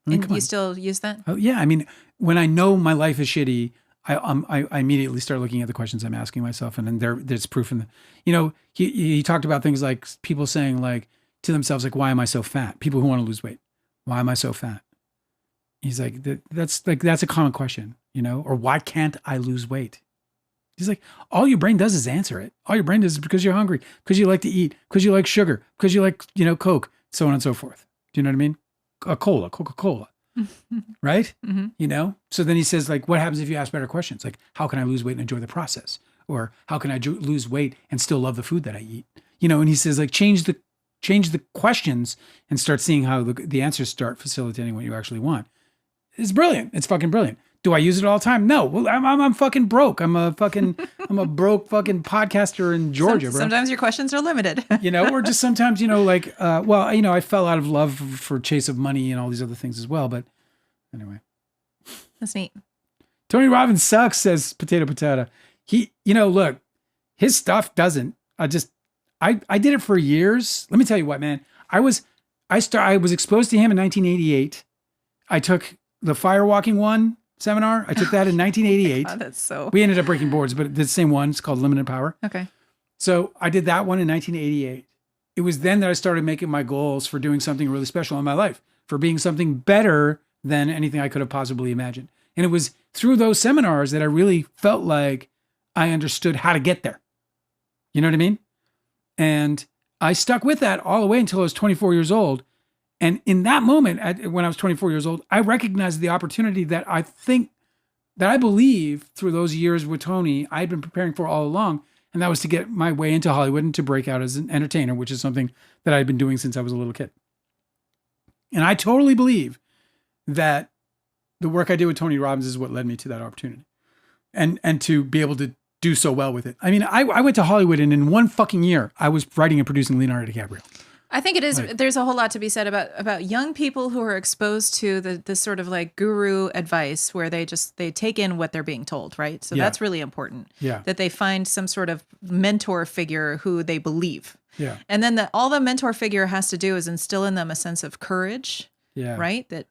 I mean, And you still use that? Oh, yeah. I mean, when I know my life is shitty, I immediately start looking at the questions I'm asking myself, and then there's proof in the, you know, he talked about things like people saying like to themselves, like, "Why am I so fat?" People who want to lose weight. Why am I so fat? He's like, that's a common question, you know, or why can't I lose weight? He's like, all your brain does is answer it. All your brain does is because you're hungry, because you like to eat, because you like sugar, because you like, you know, Coke, so on and so forth. Do you know what I mean? Coca-Cola, right? Mm-hmm. You know? So then he says, like, what happens if you ask better questions? Like, how can I lose weight and enjoy the process? Or how can I lose weight and still love the food that I eat? You know, and he says, like, change the questions and start seeing how the answers start facilitating what you actually want. It's brilliant. It's fucking brilliant. Do I use it all the time? No. Well, I'm fucking broke. I'm a broke fucking podcaster in Georgia, bro. Sometimes your questions are limited. You know, or just sometimes, you know, like, well, you know, I fell out of love for chase of money and all these other things as well. But anyway. That's neat. Tony Robbins sucks, says Potato. He, you know, look, his stuff doesn't. I did it for years. Let me tell you what, man. I was exposed to him in 1988. I took the firewalking one seminar. I took that in 1988. God, that's so. We ended up breaking boards, but the same one. It's called Limited Power. Okay. So I did that one in 1988. It was then that I started making my goals for doing something really special in my life, for being something better than anything I could have possibly imagined. And it was through those seminars that I really felt like I understood how to get there. You know what I mean? And I stuck with that all the way until I was 24 years old. And in that moment, when I was 24 years old, I recognized the opportunity that I believe through those years with Tony, I'd been preparing for all along. And that was to get my way into Hollywood and to break out as an entertainer, which is something that I'd been doing since I was a little kid. And I totally believe that the work I did with Tony Robbins is what led me to that opportunity and to be able to do so well with it. I mean, I went to Hollywood, and in one fucking year, I was writing and producing Leonardo DiCaprio. I think it is. Like- There's a whole lot to be said about young people who are exposed to the sort of like guru advice where they take in what they're being told, right? So Yeah. that's really important. Yeah. That they find some sort of mentor figure who they believe. Yeah. And then all the mentor figure has to do is instill in them a sense of courage, Yeah. right? That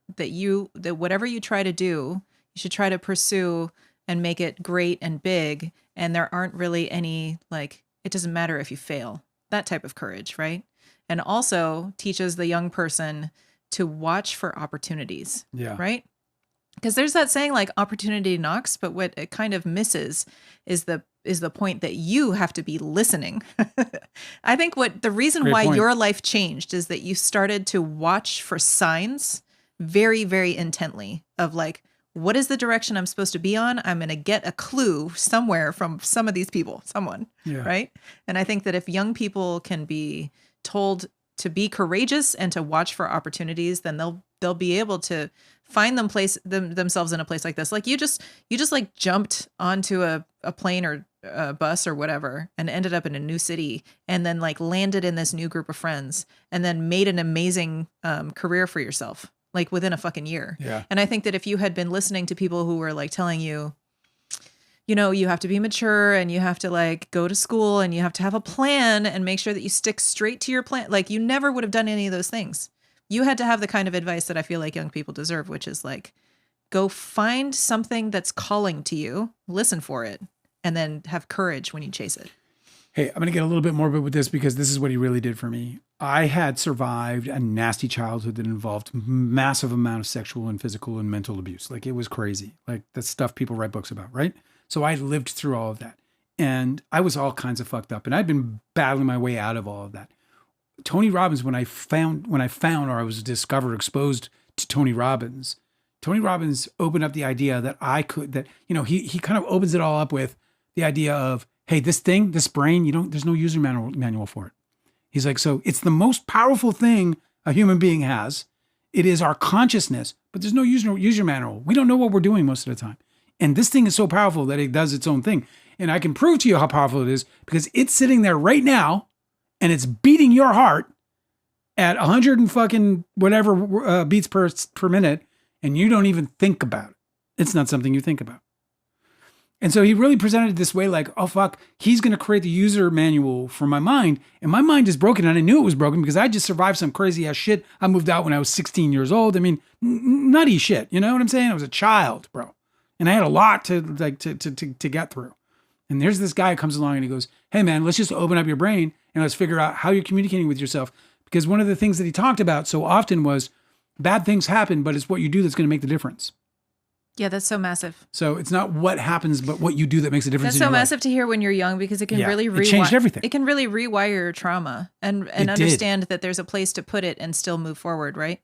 whatever you try to do, you should try to pursue and make it great and big. And there aren't really any, like, it doesn't matter if you fail, that type of courage, right? And also teaches the young person to watch for opportunities, Yeah. right? Because there's that saying like opportunity knocks, but what it kind of misses is the point that you have to be listening. I think the reason Great why point. your life changed is that you started to watch for signs very, very intently of like, what is the direction I'm supposed to be on? I'm going to get a clue somewhere from some of these people, someone, Yeah. right? And I think that if young people can be told to be courageous and to watch for opportunities, then they'll be able to find themselves in a place like this. Like you just like jumped onto a plane or a bus or whatever and ended up in a new city and then like landed in this new group of friends and then made an amazing career for yourself, like within a fucking year. Yeah. And I think that if you had been listening to people who were like telling you, you know, you have to be mature and you have to like go to school and you have to have a plan and make sure that you stick straight to your plan. Like you never would have done any of those things. You had to have the kind of advice that I feel like young people deserve, which is like, go find something that's calling to you, listen for it, and then have courage when you chase it. Hey, I'm going to get a little bit morbid with this because this is what he really did for me. I had survived a nasty childhood that involved massive amount of sexual and physical and mental abuse. Like it was crazy. Like the stuff people write books about, right? So I lived through all of that. And I was all kinds of fucked up. And I'd been battling my way out of all of that. Tony Robbins, when I found or I was exposed to Tony Robbins opened up the idea that he kind of opens it all up with the idea of, hey, this brain, there's no user manual for it. He's like, so it's the most powerful thing a human being has. It is our consciousness, but there's no user manual. We don't know what we're doing most of the time. And this thing is so powerful that it does its own thing. And I can prove to you how powerful it is because it's sitting there right now and it's beating your heart at 100 and fucking whatever beats per minute. And you don't even think about it. It's not something you think about. And so he really presented it this way like, oh, fuck, he's going to create the user manual for my mind. And my mind is broken. And I knew it was broken because I just survived some crazy ass shit. I moved out when I was 16 years old. I mean, nutty shit. You know what I'm saying? I was a child, bro. And I had a lot to get through. And there's this guy who comes along and he goes, hey, man, let's just open up your brain and let's figure out how you're communicating with yourself. Because one of the things that he talked about so often was bad things happen, but it's what you do that's going to make the difference. Yeah, that's so massive. So it's not what happens, but what you do that makes a difference. That's so massive to hear when you're young because it can really it changed everything. It can really rewire your trauma and understand that there's a place to put it and still move forward, right?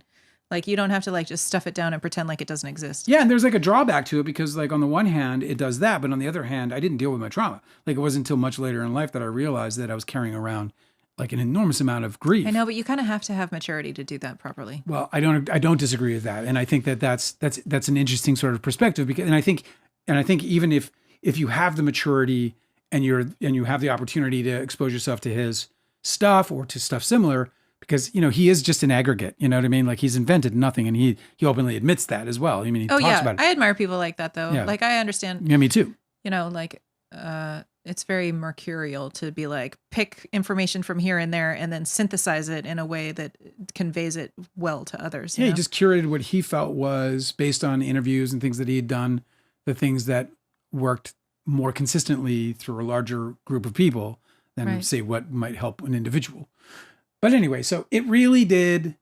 Like you don't have to like just stuff it down and pretend like it doesn't exist. Yeah, and there's like a drawback to it because like on the one hand, it does that, but on the other hand, I didn't deal with my trauma. Like it wasn't until much later in life that I realized that I was carrying around like an enormous amount of grief. I know, but you kind of have to have maturity to do that properly. Well, I don't disagree with that, and I think that's an interesting sort of perspective because, and I think even if you have the maturity and you have the opportunity to expose yourself to his stuff or to stuff similar, because he is just an aggregate. You know what I mean? Like he's invented nothing, and he openly admits that as well. I mean, he talks about it. I admire people like that though. Yeah. Like I understand. Yeah, me too. It's very mercurial to be like pick information from here and there and then synthesize it in a way that conveys it well to others. Yeah, he just curated what he felt was based on interviews and things that he had done, the things that worked more consistently through a larger group of people than say what might help an individual. But anyway, so it really did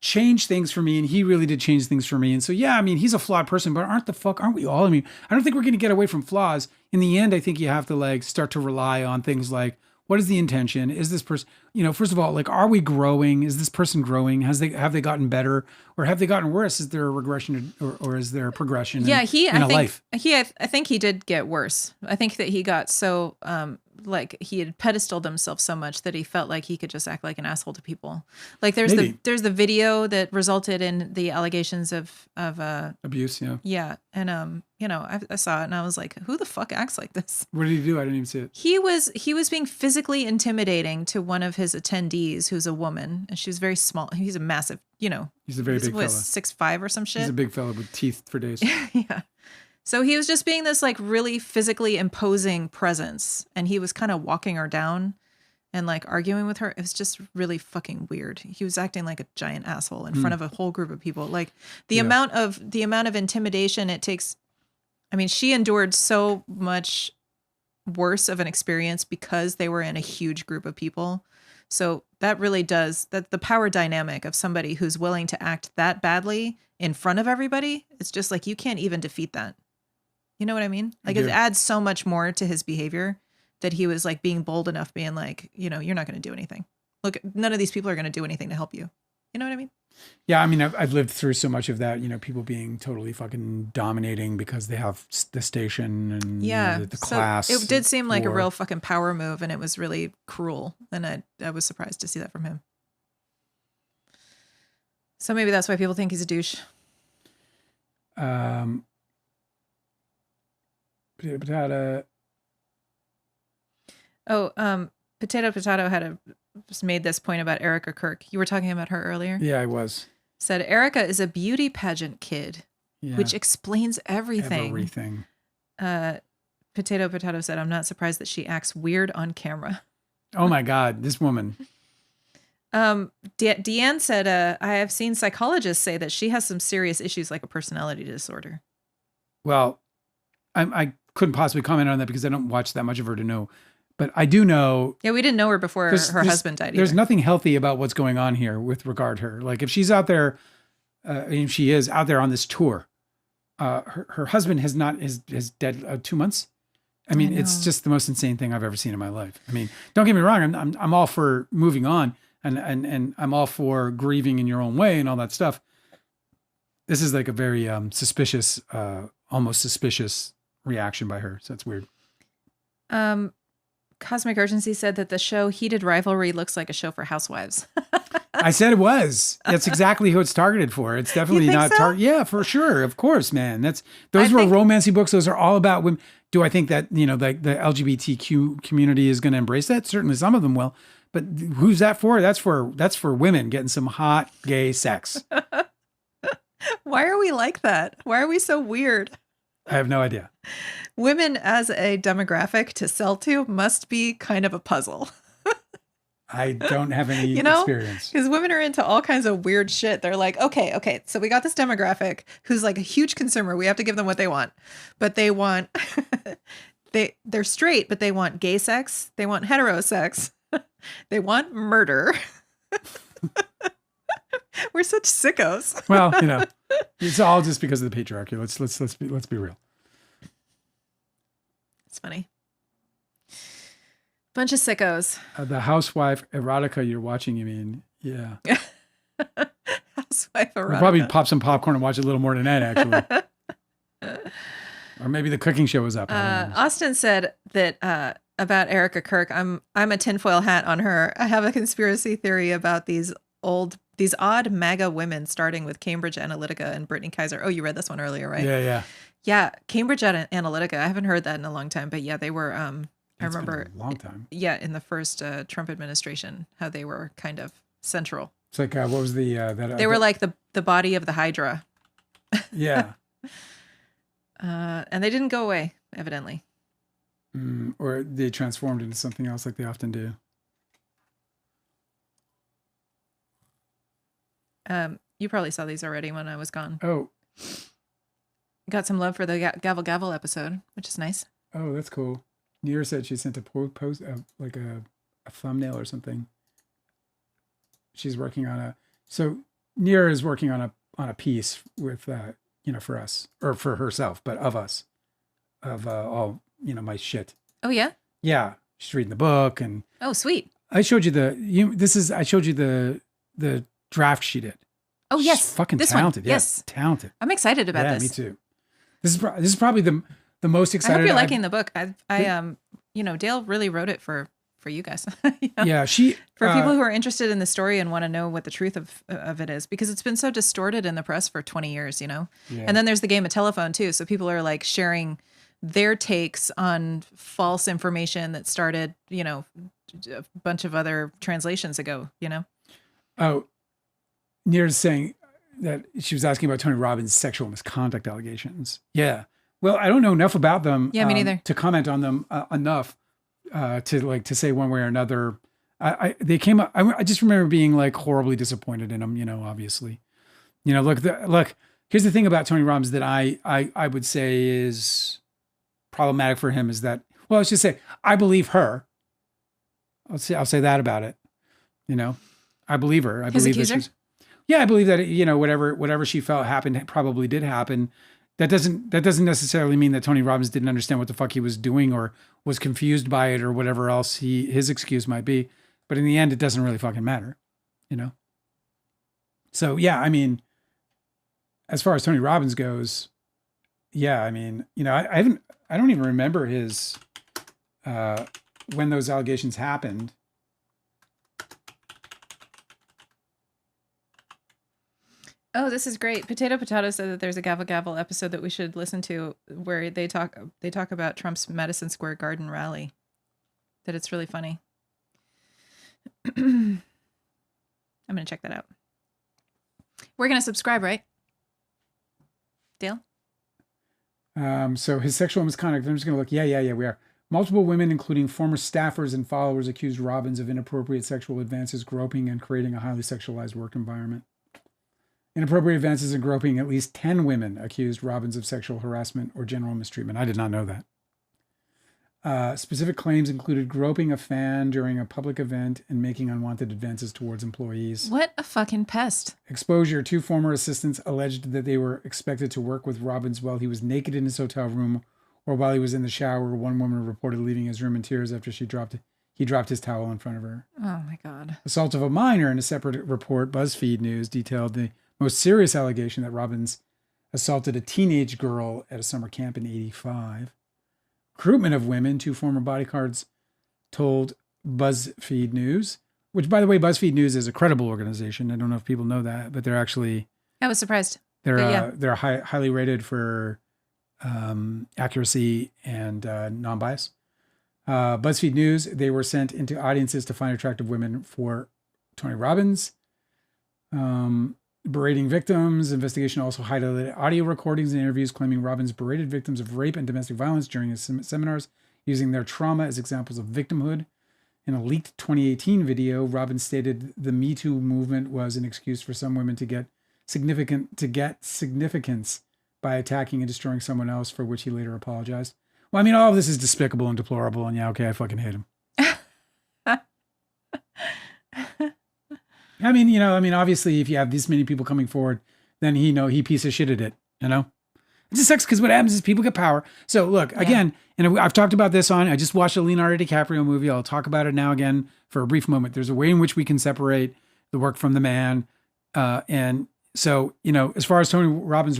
change things for me, and he really did change things for me. And so, yeah, I mean, he's a flawed person, but aren't we all? I mean, I don't think we're going to get away from flaws. In the end, I think you have to like start to rely on things like, what is the intention? Is this person, first of all, like, are we growing? Is this person growing? Have they gotten better or have they gotten worse? Is there a regression or is there a progression? Yeah, in life? I think he did get worse. I think that he got so like he had pedestaled himself so much that he felt like he could just act like an asshole to people. Like Maybe. there's the video that resulted in the allegations of Abuse, yeah. yeah, and I saw it and I was like, who the fuck acts like this? What did he do? I didn't even see it. He was being physically intimidating to one of his attendees, who's a woman, and she was very small. He's a massive, He's a very big fella. 6'5" or some shit. He's a big fella with teeth for days. Yeah. So he was just being this like really physically imposing presence, and he was kind of walking her down and like arguing with her. It was just really fucking weird. He was acting like a giant asshole in front of a whole group of people. Like the amount of intimidation it takes. I mean, she endured so much worse of an experience because they were in a huge group of people. So that really does that. The power dynamic of somebody who's willing to act that badly in front of everybody, it's just like you can't even defeat that. You know what I mean? Like it adds so much more to his behavior that he was like being bold enough, being like, you're not going to do anything. Look, none of these people are going to do anything to help you. You know what I mean? Yeah, I mean, I've lived through so much of that, people being totally fucking dominating because they have the station and the class. It did seem like a real fucking power move, and it was really cruel. And I was surprised to see that from him. So maybe that's why people think he's a douche. Potato. Potato had just made this point about Erika Kirk. You were talking about her earlier. Yeah, I was. Said Erika is a beauty pageant kid, which explains everything. Everything. Potato said, I'm not surprised that she acts weird on camera. Oh my God, this woman. Deanne said, I have seen psychologists say that she has some serious issues like a personality disorder. Well, I couldn't possibly comment on that because I don't watch that much of her to know. But I do know. Yeah, we didn't know her before her husband died either. There's nothing healthy about what's going on here with regard to her. Like if she's out there, if she is out there on this tour, her husband is dead 2 months. I mean, it's just the most insane thing I've ever seen in my life. I mean, don't get me wrong. I'm all for moving on and I'm all for grieving in your own way and all that stuff. This is like a very suspicious, almost suspicious reaction by her. So it's weird. Cosmic Urgency said that the show Heated Rivalry looks like a show for housewives. I said it was. That's exactly who it's targeted for. It's definitely not yeah, for sure. Of course, man. Those were romancy books. Those are all about women. Do I think that, like the LGBTQ community is going to embrace that? Certainly some of them will. But who's that for? That's for women getting some hot gay sex. Why are we like that? Why are we so weird? I have no idea. Women as a demographic to sell to must be kind of a puzzle. I don't have any experience. Because women are into all kinds of weird shit. They're like, okay, so we got this demographic who's like a huge consumer. We have to give them what they want. But they want, they're straight, but they want gay sex. They want hetero sex. They want murder. We're such sickos. Well, it's all just because of the patriarchy. Let's be real. It's funny. Bunch of sickos. The housewife erotica you're watching, you mean? Yeah. Housewife erotica. We'll probably pop some popcorn and watch a little more tonight, actually. Or maybe the cooking show was up. Austin said that about Erika Kirk, I'm a tinfoil hat on her. I have a conspiracy theory about these odd MAGA women, starting with Cambridge Analytica and Brittany Kaiser. Oh, you read this one earlier, right? Yeah. Cambridge Analytica. I haven't heard that in a long time, but yeah, they were. I remember been a long time. Yeah, in the first Trump administration, how they were kind of central. It's like what was the they were like the body of the Hydra. Yeah. And they didn't go away, evidently. Or they transformed into something else, like they often do. You probably saw these already when I was gone. Oh. Got some love for the Gavel Gavel episode, which is nice. Oh, that's cool. Neera said she sent a post, like a thumbnail or something. She's working on Neera is working on a piece with, for us, or for herself, but of us, of all, my shit. Oh, yeah? Yeah. She's reading the book and. Oh, sweet. I showed you I showed you the draft she did. Oh, yes. She's fucking this talented. One. Yes. Talented. I'm excited about this. Yeah, me too. This is probably the most excited. I hope you're liking the book. Dale really wrote it for you guys. Yeah, for people who are interested in the story and want to know what the truth of it is, because it's been so distorted in the press for 20 years, Yeah. And then there's the game of telephone too. So people are like sharing their takes on false information that started, a bunch of other translations ago, Oh, Near's saying that she was asking about Tony Robbins' sexual misconduct allegations. Yeah. Well, I don't know enough about them. Yeah, me neither. To comment on them enough to say one way or another. They came up. I just remember being like horribly disappointed in them. Obviously. Look. Here's the thing about Tony Robbins that I would say is problematic for him is that, well, let's just say I believe her. I'll say that about it. I believe her. I His believe accuser? that she's. Yeah, I believe that whatever she felt happened probably did happen. That doesn't necessarily mean that Tony Robbins didn't understand what the fuck he was doing or was confused by it or whatever else his excuse might be. But in the end, it doesn't really fucking matter, So yeah, I mean, as far as Tony Robbins goes, yeah, I mean, I don't even remember his when those allegations happened. Oh, this is great. Potato said that there's a Gavel Gavel episode that we should listen to where they talk about Trump's Madison Square Garden rally. That it's really funny. I'm going to check that out. We're going to subscribe, right? Dale? So his sexual misconduct, I'm just going to look. Yeah, we are. Multiple women, including former staffers and followers, accused Robbins of inappropriate sexual advances, groping, and creating a highly sexualized work environment. Inappropriate advances and groping, at least 10 women accused Robbins of sexual harassment or general mistreatment. I did not know that. Specific claims included groping a fan during a public event and making unwanted advances towards employees. What a fucking pest. Exposure. 2 former assistants alleged that they were expected to work with Robbins while he was naked in his hotel room or while he was in the shower. One woman reported leaving his room in tears after he dropped his towel in front of her. Oh my God. Assault of a minor. In a separate report, BuzzFeed News detailed the most serious allegation that Robbins assaulted a teenage girl at a summer camp in 1985. Recruitment of women. 2 former bodyguards told BuzzFeed News, which, by the way, BuzzFeed News is a credible organization. I don't know if people know that, but they're actually... I was surprised. They're highly rated for accuracy and non-bias. BuzzFeed News, they were sent into audiences to find attractive women for Tony Robbins. Berating victims. Investigation also highlighted audio recordings and interviews claiming Robbins berated victims of rape and domestic violence during his seminars, using their trauma as examples of victimhood. In a leaked 2018 video, Robbins stated the Me Too movement was an excuse for some women to get significance by attacking and destroying someone else, for which he later apologized. Well, I mean, all of this is despicable and deplorable, and yeah, okay, I fucking hate him. I mean, obviously, if you have this many people coming forward, then he piece of shitted it, It just sucks because what happens is people get power. So look, again, and I've talked about this I just watched a Leonardo DiCaprio movie. I'll talk about it now again for a brief moment. There's a way in which we can separate the work from the man. And so, as far as Tony Robbins'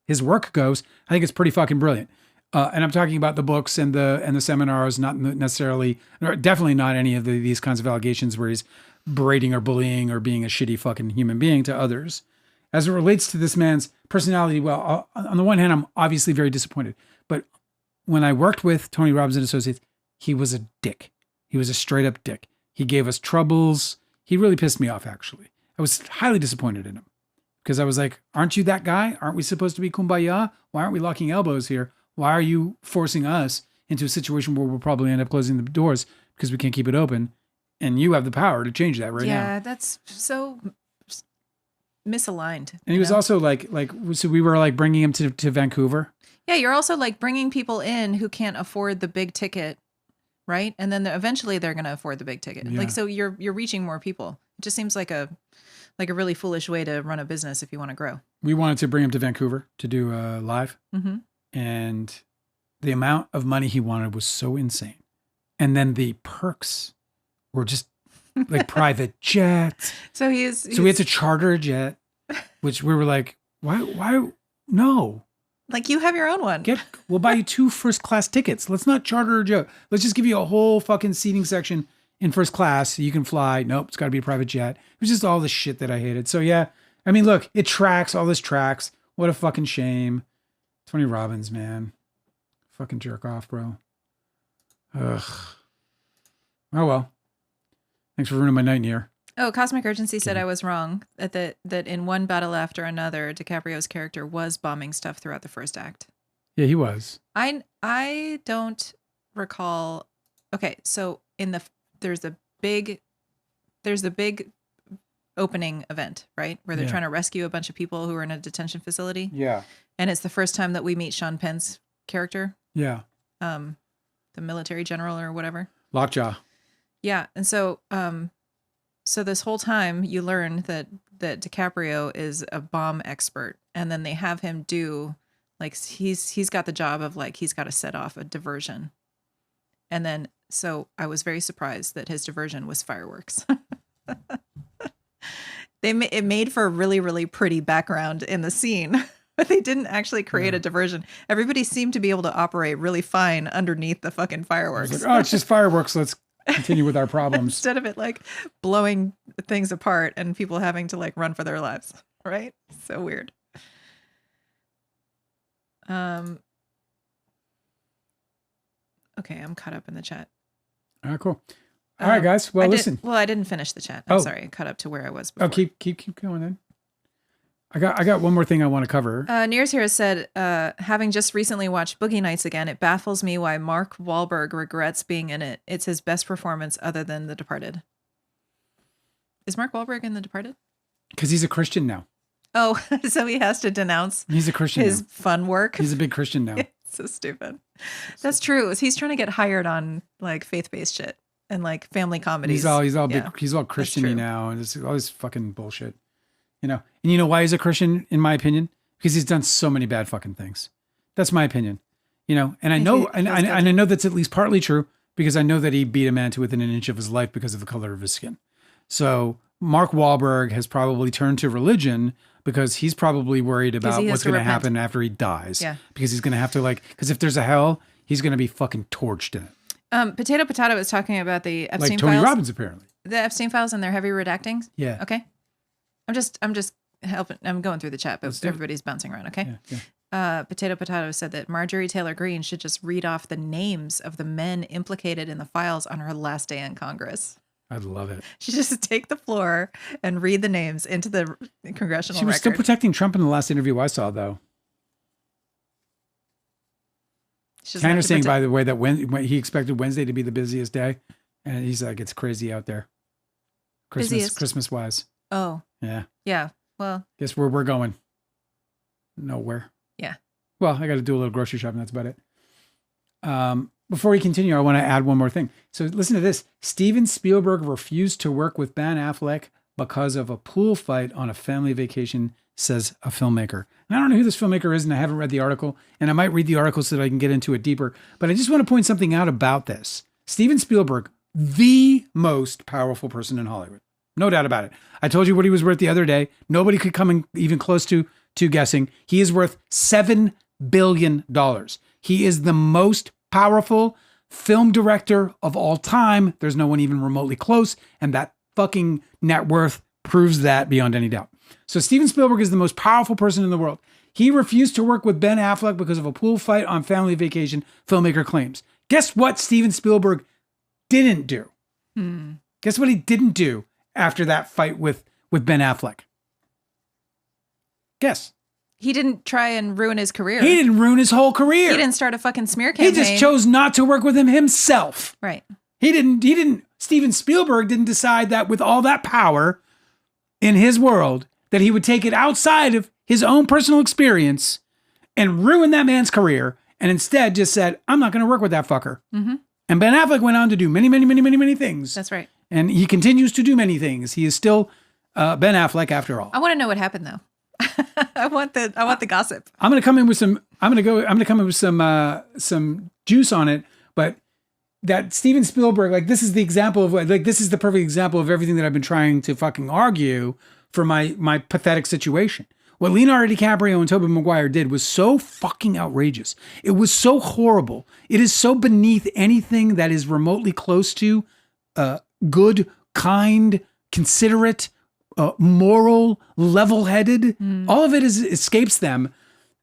his work goes, I think it's pretty fucking brilliant. And I'm talking about the books and the seminars, not necessarily, or definitely not any of these kinds of allegations where he's berating or bullying or being a shitty fucking human being to others. As it relates to this man's personality, well, on the one hand, I'm obviously very disappointed. But when I worked with Tony Robbins and Associates, he was a dick. He was a straight up dick. He gave us troubles. He really pissed me off, actually. I was highly disappointed in him because I was like, aren't you that guy? Aren't we supposed to be kumbaya? Why aren't we locking elbows here? Why are you forcing us into a situation where we'll probably end up closing the doors because we can't keep it open? And you have the power to change that right now. Yeah, that's so misaligned. And he was also so we were like bringing him to Vancouver. Yeah, you're also like bringing people in who can't afford the big ticket, right? And then eventually they're going to afford the big ticket. Yeah. So you're reaching more people. It just seems like a really foolish way to run a business if you want to grow. We wanted to bring him to Vancouver to do live. Mm-hmm. And the amount of money he wanted was so insane. And then the perks were just like private jet. So we had to charter a jet, which we were like, why? No. Like, you have your own one. We'll buy you 2 first class tickets. Let's not charter a jet. Let's just give you a whole fucking seating section in first class so you can fly. Nope, it's got to be a private jet. It was just all the shit that I hated. So yeah, I mean, look, it tracks. All this tracks. What a fucking shame. Tony Robbins, man. Fucking jerk off, bro. Ugh. Oh well. Thanks for ruining my night, Nier. Oh, Cosmic Urgency said I was wrong. That in one battle after another, DiCaprio's character was bombing stuff throughout the first act. Yeah, he was. I don't recall. Okay, so there's a big opening event, right? Where they're trying to rescue a bunch of people who are in a detention facility. Yeah. And it's the first time that we meet Sean Penn's character. Yeah. The military general or whatever. Lockjaw. Yeah. And so so this whole time you learn that DiCaprio is a bomb expert, and then they have him do, like, he's got the job of, like, he's got to set off a diversion. And then so I was very surprised that his diversion was fireworks. It made for a really, really pretty background in the scene, but they didn't actually create a diversion. Everybody seemed to be able to operate really fine underneath the fucking fireworks. Like, oh, it's just fireworks. Let's continue with our problems. Instead of it, like, blowing things apart and people having to, like, run for their lives. Right? So weird. Okay, I'm caught up in the chat. All right, cool. All right, guys. Well, listen. I didn't finish the chat. I'm sorry. I caught up to where I was before. Oh, keep going then. I got one more thing I want to cover. Nears here has said, having just recently watched Boogie Nights again, it baffles me why Mark Wahlberg regrets being in it. It's his best performance other than The Departed. Is Mark Wahlberg in The Departed? Because he's a Christian now. Oh, so he has to denounce He's a Christian his now. Fun work? He's a big Christian now. So stupid. That's true. He's trying to get hired on, like, faith-based shit and, like, family comedies. He's all big. He's all Christian-y now, and it's all this fucking bullshit. You know, and you know why he's a Christian, in my opinion? Because he's done so many bad fucking things. That's my opinion. You know, and I know, and I know that's at least partly true, because I know that he beat a man to within an inch of his life because of the color of his skin. So Mark Wahlberg has probably turned to religion because he's probably worried about what's going to happen after he dies. Yeah. Because he's going to have to, like, because if there's a hell, he's going to be fucking torched in it. Potato was talking about the Epstein Tony files. Robbins, apparently. The Epstein files and their heavy redacting. Yeah. Okay. I'm just helping. I'm going through the chat, but everybody's bouncing around. Okay. Yeah. Potato said that Marjorie Taylor Greene should just read off the names of the men implicated in the files on her last day in Congress. I'd love it. She just take the floor and read the names into the congressional She was record. still protecting Trump in the last interview I saw, though. Tanner's saying, by the way, that when he expected Wednesday to be the busiest day, and he's like, it's crazy out there. Christmas wise. Oh. Yeah. Yeah. Well. Guess where we're going? Nowhere. Yeah. Well, I got to do a little grocery shopping. That's about it. Before we continue, I want to add one more thing. So listen to this. Steven Spielberg refused to work with Ben Affleck because of a pool fight on a family vacation, says a filmmaker. And I don't know who this filmmaker is, and I haven't read the article, and I might read the article so that I can get into it deeper. But I just want to point something out about this. Steven Spielberg, the most powerful person in Hollywood. No doubt about it. I told you what he was worth the other day. Nobody could come in even close to guessing. He is worth $7 billion. He is the most powerful film director of all time. There's no one even remotely close. And that fucking net worth proves that beyond any doubt. So Steven Spielberg is the most powerful person in the world. He refused to work with Ben Affleck because of a pool fight on family vacation, filmmaker claims. Guess what Steven Spielberg didn't do? Guess what he didn't do after that fight with Ben Affleck? Guess. He didn't try and ruin his career. He didn't ruin his whole career. He didn't start a fucking smear campaign. He just chose not to work with him himself. Right. Steven Spielberg didn't decide that with all that power in his world that he would take it outside of his own personal experience and ruin that man's career, and instead just said, I'm not going to work with that fucker. Mm-hmm. And Ben Affleck went on to do many, many, many, many, many things. That's right. And he continues to do many things. He is still Ben Affleck after all. I want to know what happened though. I want the gossip. I'm going to come in with some juice on it, but that Steven Spielberg, like, this is the example of, like, this is the perfect example of everything that I've been trying to fucking argue for my pathetic situation, What Leonardo DiCaprio and Tobey Maguire did was so fucking outrageous. It was so horrible. It is so beneath anything that is remotely close to good, kind, considerate, moral, level-headed. All of it escapes them.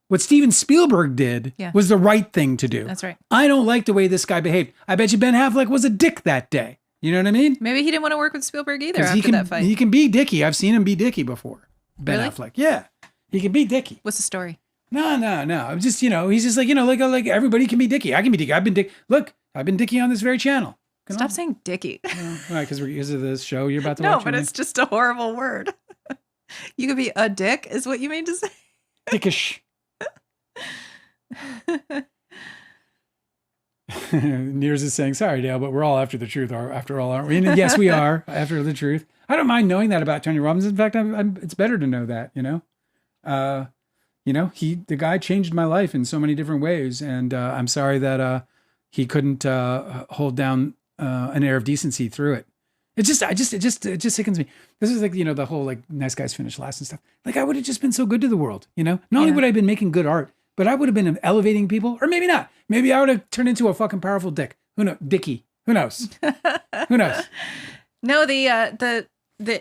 What Steven Spielberg did was the right thing to do. That's right. I don't like the way this guy behaved. I bet you Ben Affleck was a dick that day. You know what I mean? Maybe he didn't want to work with Spielberg either after that fight. He can be dicky. I've seen him be dicky before. Ben Really? Affleck. Yeah. He can be dicky. What's the story? No. I'm just, he's just like, like everybody can be dicky. I can be dicky. I've been dick. Look, I've been dicky on this very channel. Stop saying dicky. Right, because of this show you're about to No, watch. but it's just a horrible word. You could be a dick, is what you mean to say. Dickish. Nears is saying, sorry, Dale, but we're all after the truth, after all, aren't we? And yes, we are after the truth. I don't mind knowing that about Tony Robbins. In fact, it's better to know that, the guy changed my life in so many different ways. And I'm sorry that he couldn't hold down an air of decency through it. It just sickens me. This is like, the whole like nice guys finish last and stuff. Like I would have just been so good to the world, Not only would I have been making good art, but I would have been elevating people, or maybe not. Maybe I would have turned into a fucking powerful dick. Who knows? Dickie. Who knows? Who knows? No, the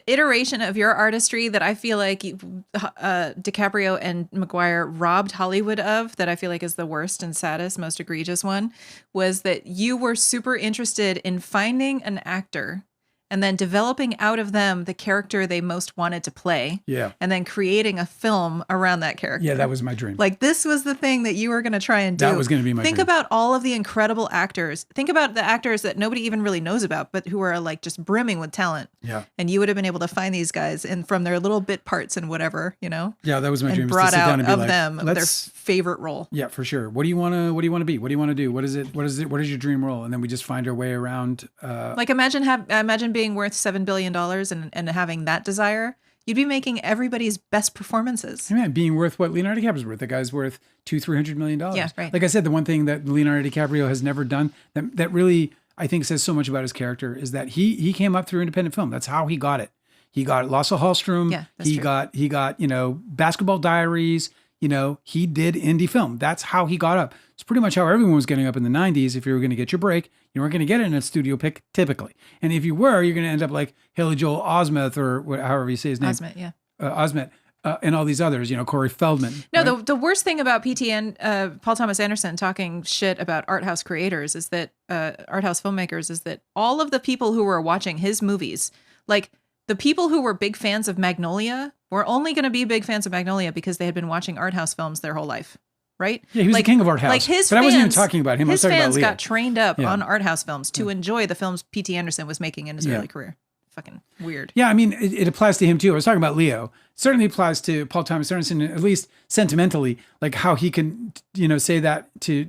iteration of your artistry that I feel like DiCaprio and Maguire robbed Hollywood of, that I feel like is the worst and saddest, most egregious one, was that you were super interested in finding an actor and then developing out of them the character they most wanted to play. Yeah. And then creating a film around that character. Yeah, that was my dream. Like this was the thing that you were going to try and do. That was going to be my Think dream. about all of the incredible actors. Think about the actors that nobody even really knows about, but who are like just brimming with talent. Yeah. And you would have been able to find these guys and from their little bit parts and whatever, Yeah, that was my and dream. brought to sit down out and be of like, them their favorite role. Yeah, for sure. What do you want to be? What do you want to do? What is it? What is your dream role? And then we just find our way around. Like imagine being worth $7 billion and having that desire. You'd be making everybody's best performances. Yeah, being worth what Leonardo DiCaprio's worth. The guy's worth $200-300 million. Yeah, right. Like I said, the one thing that Leonardo DiCaprio has never done that really I think says so much about his character is that he came up through independent film. That's how he got it. He got Lasse Hallström. Yeah, that's he true. got Basketball Diaries. He did indie film. That's how he got up. It's pretty much how everyone was getting up in the 90s. If you were going to get your break, you weren't going to get it in a studio pick typically. And if you were, you're going to end up like Haley Joel Osment or however you say his name. Osment, yeah. Osment. And all these others, Corey Feldman. No, right? the worst thing about PTN, Paul Thomas Anderson talking shit about art house creators is that, art house filmmakers is that all of the people who were watching his movies, like the people who were big fans of Magnolia were only going to be big fans of Magnolia because they had been watching art house films their whole life. Right? Yeah, he was the king of art house. Like his but fans, I wasn't even talking about him. I was his talking about fans Leo. got trained up on art house films to enjoy the films P.T. Anderson was making in his early career. Fucking weird. Yeah, I mean, it applies to him too. I was talking about Leo. It certainly applies to Paul Thomas Anderson, at least sentimentally, like how he can, say that to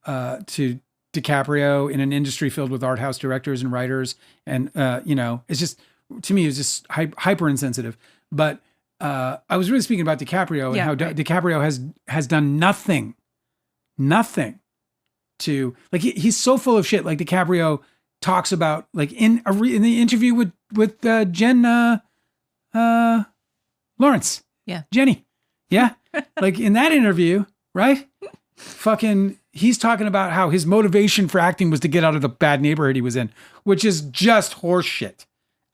DiCaprio in an industry filled with art house directors and writers, and it's just, to me, it's just hyper insensitive. But I was really speaking about DiCaprio and how DiCaprio has done nothing to, like, he's so full of shit. Like DiCaprio talks about, like, in the interview with Jen Lawrence. Yeah. Jenny. Yeah. Like in that interview, right? Fucking, he's talking about how his motivation for acting was to get out of the bad neighborhood he was in, which is just horseshit.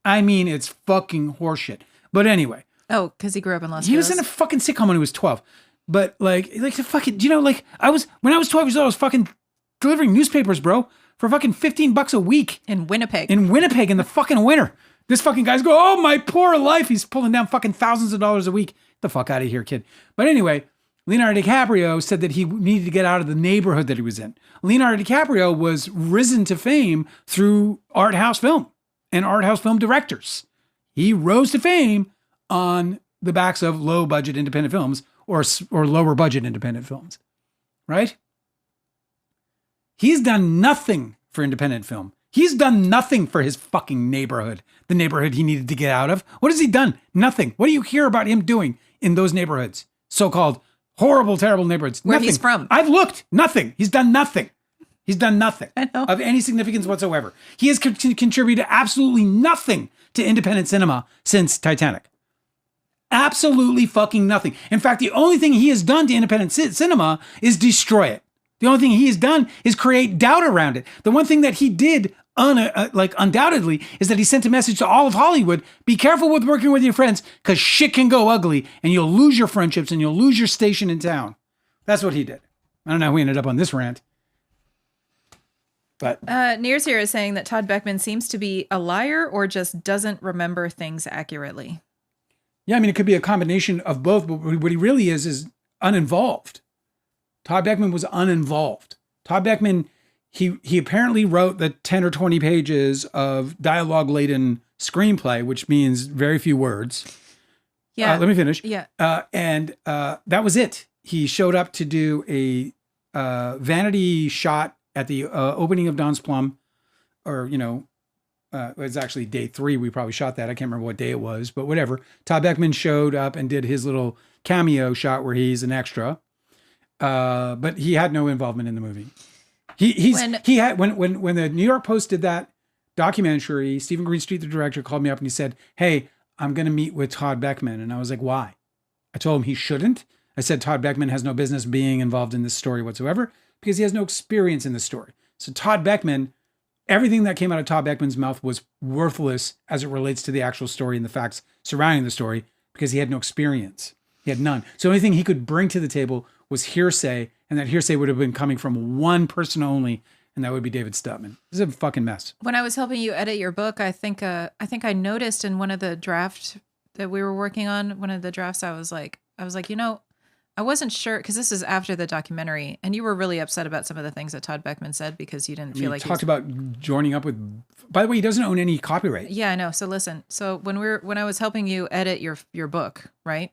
I mean, it's fucking horseshit. But anyway. Oh, because he grew up in Los Angeles. He was in a fucking sitcom when he was 12. But like the fucking, when I was 12 years old, I was fucking delivering newspapers, bro, for fucking $15 a week. In Winnipeg. In the fucking winter. This fucking guy's go, oh, my poor life. He's pulling down fucking thousands of dollars a week. Get the fuck out of here, kid. But anyway, Leonardo DiCaprio said that he needed to get out of the neighborhood that he was in. Leonardo DiCaprio was risen to fame through art house film and art house film directors. He rose to fame on the backs of low budget independent films or lower budget independent films, right? He's done nothing for independent film. He's done nothing for his fucking neighborhood, the neighborhood he needed to get out of. What has he done? Nothing. What do you hear about him doing in those neighborhoods? So-called horrible, terrible neighborhoods. Where nothing. he's from. I've looked. Nothing. He's done nothing. He's done nothing I know. of any significance whatsoever. He has contributed absolutely nothing to independent cinema since Titanic. Absolutely fucking nothing. In fact, the only thing he has done to independent cinema is destroy it. The only thing he has done is create doubt around it. The one thing that he did, undoubtedly, is that he sent a message to all of Hollywood: be careful with working with your friends, because shit can go ugly, and you'll lose your friendships, and you'll lose your station in town. That's what he did. I don't know how we ended up on this rant. But Nears here is saying that Todd Beckman seems to be a liar or just doesn't remember things accurately. Yeah, I mean, it could be a combination of both, but what he really is uninvolved. Todd Beckman was uninvolved. Todd Beckman, he apparently wrote the 10 or 20 pages of dialogue-laden screenplay, which means very few words. Yeah. Let me finish. Yeah. And that was it. He showed up to do a vanity shot at the opening of Don's Plum, or, it was actually day 3. We probably shot that. I can't remember what day it was, but whatever. Todd Beckman showed up and did his little cameo shot where he's an extra. But he had no involvement in the movie. When the New York Post did that documentary, Stephen Greenstreet, the director, called me up and he said, "Hey, I'm going to meet with Todd Beckman." And I was like, "Why?" I told him he shouldn't. I said, Todd Beckman has no business being involved in this story whatsoever because he has no experience in the story. So Todd Beckman, everything that came out of Todd Beckman's mouth was worthless as it relates to the actual story and the facts surrounding the story because he had no experience. He had none. So the only thing he could bring to the table was hearsay, and that hearsay would have been coming from one person only, and that would be David Stutman. This is a fucking mess. When I was helping you edit your book, I think I noticed in one of the drafts that we were working on, one of the drafts, I was like, I wasn't sure, because this is after the documentary, and you were really upset about some of the things that Todd Beckman said because you didn't feel like he talked about joining up with. By the way, he doesn't own any copyright. Yeah, I know. So listen. So when I was helping you edit your book, right?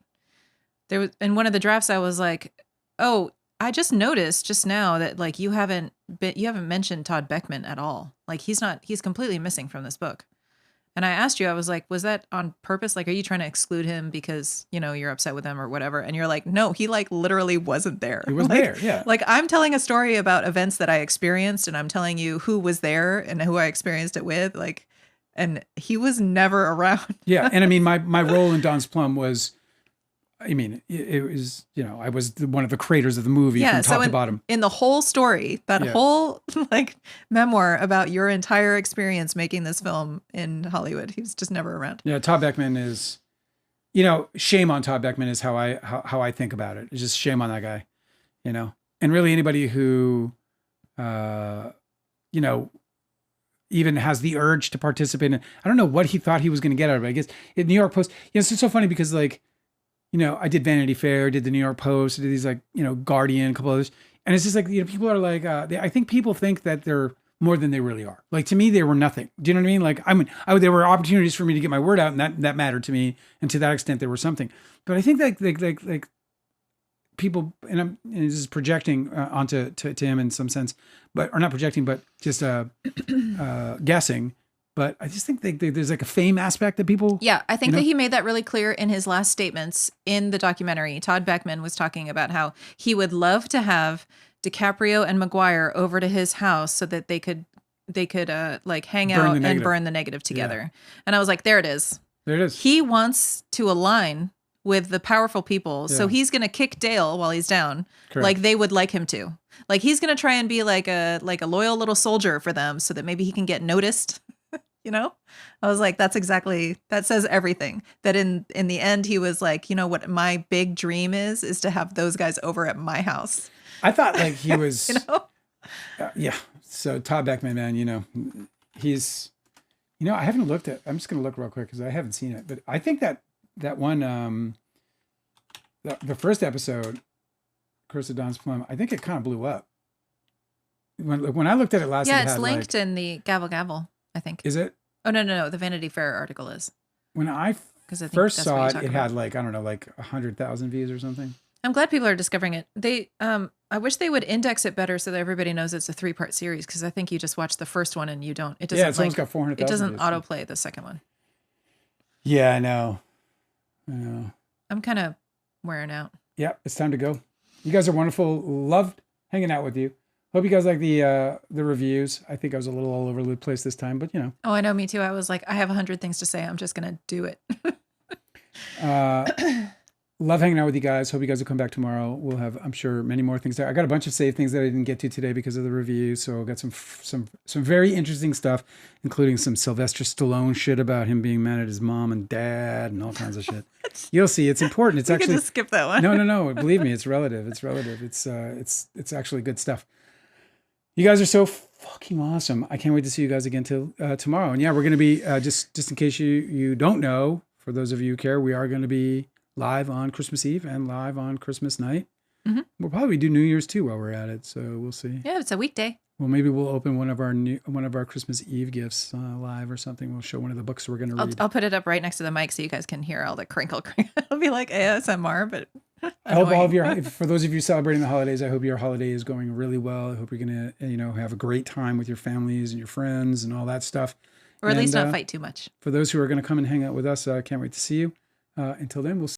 There was in one of the drafts, I was like, "Oh, I just noticed just now that like you haven't mentioned Todd Beckman at all. Like he's completely missing from this book." And I asked you, I was like, was that on purpose? Like, are you trying to exclude him because, you're upset with him or whatever? And you're like, no, he like literally wasn't there. He was there, yeah. Like I'm telling a story about events that I experienced and I'm telling you who was there and who I experienced it with. Like, and he was never around. Yeah. And I mean, my role in Don's Plum was, it was, I was one of the creators of the movie from top to bottom. In the whole story, whole like memoir about your entire experience making this film in Hollywood, he was just never around. Yeah, Todd Beckman is, shame on Todd Beckman is how I think about it. It's just shame on that guy, and really anybody who, even has the urge to participate in. I don't know what he thought he was going to get out of it. I guess in New York Post, it's just so funny because like, I did Vanity Fair, did the New York Post, I did these like, Guardian, a couple others. And it's just like, people are like, I think people think that they're more than they really are. Like to me, they were nothing. Do you know what I mean? Like, there were opportunities for me to get my word out and that mattered to me. And to that extent, there was something. But I think that like people, and this is projecting onto to him in some sense, or not projecting, but just guessing. But I just think there's like a fame aspect that people. Yeah, I think that he made that really clear in his last statements in the documentary. Todd Beckman was talking about how he would love to have DiCaprio and Maguire over to his house so that they could like hang out and burn the negative together. Yeah. And I was like, there it is. There it is. He wants to align with the powerful people. Yeah. So he's going to kick Dale while he's down. Correct. Like they would like him to. Like he's going to try and be like a loyal little soldier for them so that maybe he can get noticed. I was like, that says everything. That in the end, he was like, what my big dream is to have those guys over at my house. I thought like he was, yeah. So Todd Beckman, man, he's, I haven't looked at, I'm just going to look real quick because I haven't seen it, but I think that one, the first episode, Curse of Don's Plum, I think it kind of blew up. When I looked at it last, it's linked in the Gavel Gavel. I think. Is it? Oh, no. The Vanity Fair article is. When I first saw it, it had like, I don't know, like 100,000 views or something. I'm glad people are discovering it. I wish they would index it better so that everybody knows it's a 3-part series because I think you just watch the first one and you don't. It doesn't. Yeah, it's almost got 400,000. It doesn't autoplay the second one. Yeah, I know. I'm kind of wearing out. Yeah, it's time to go. You guys are wonderful. Loved hanging out with you. Hope you guys like the reviews. I think I was a little all over the place this time, but Oh, I know, me too. I was like, I have 100 things to say. I'm just gonna do it. Love hanging out with you guys. Hope you guys will come back tomorrow. We'll have, I'm sure, many more things there. I got a bunch of saved things that I didn't get to today because of the review. So I got some very interesting stuff, including some Sylvester Stallone shit about him being mad at his mom and dad and all kinds of shit. You'll see. It's important. It's We actually can just skip that one. no. Believe me, it's relative. It's relative. It's actually good stuff. You guys are so fucking awesome. I can't wait to see you guys again till tomorrow. And yeah, we're gonna be just in case you don't know, for those of you who care, we are gonna be live on Christmas Eve and live on Christmas night. Mm-hmm. We'll probably do New Year's too while we're at it. So we'll see. Yeah, it's a weekday. Well, maybe we'll open one of our Christmas Eve gifts live or something. We'll show one of the books we're going to read. I'll put it up right next to the mic so you guys can hear all the crinkle. It'll be like ASMR, but I hope all of your, for those of you celebrating the holidays, I hope your holiday is going really well. I hope you're going to, have a great time with your families and your friends and all that stuff. Or at least not fight too much. For those who are going to come and hang out with us, I can't wait to see you. Until then, we'll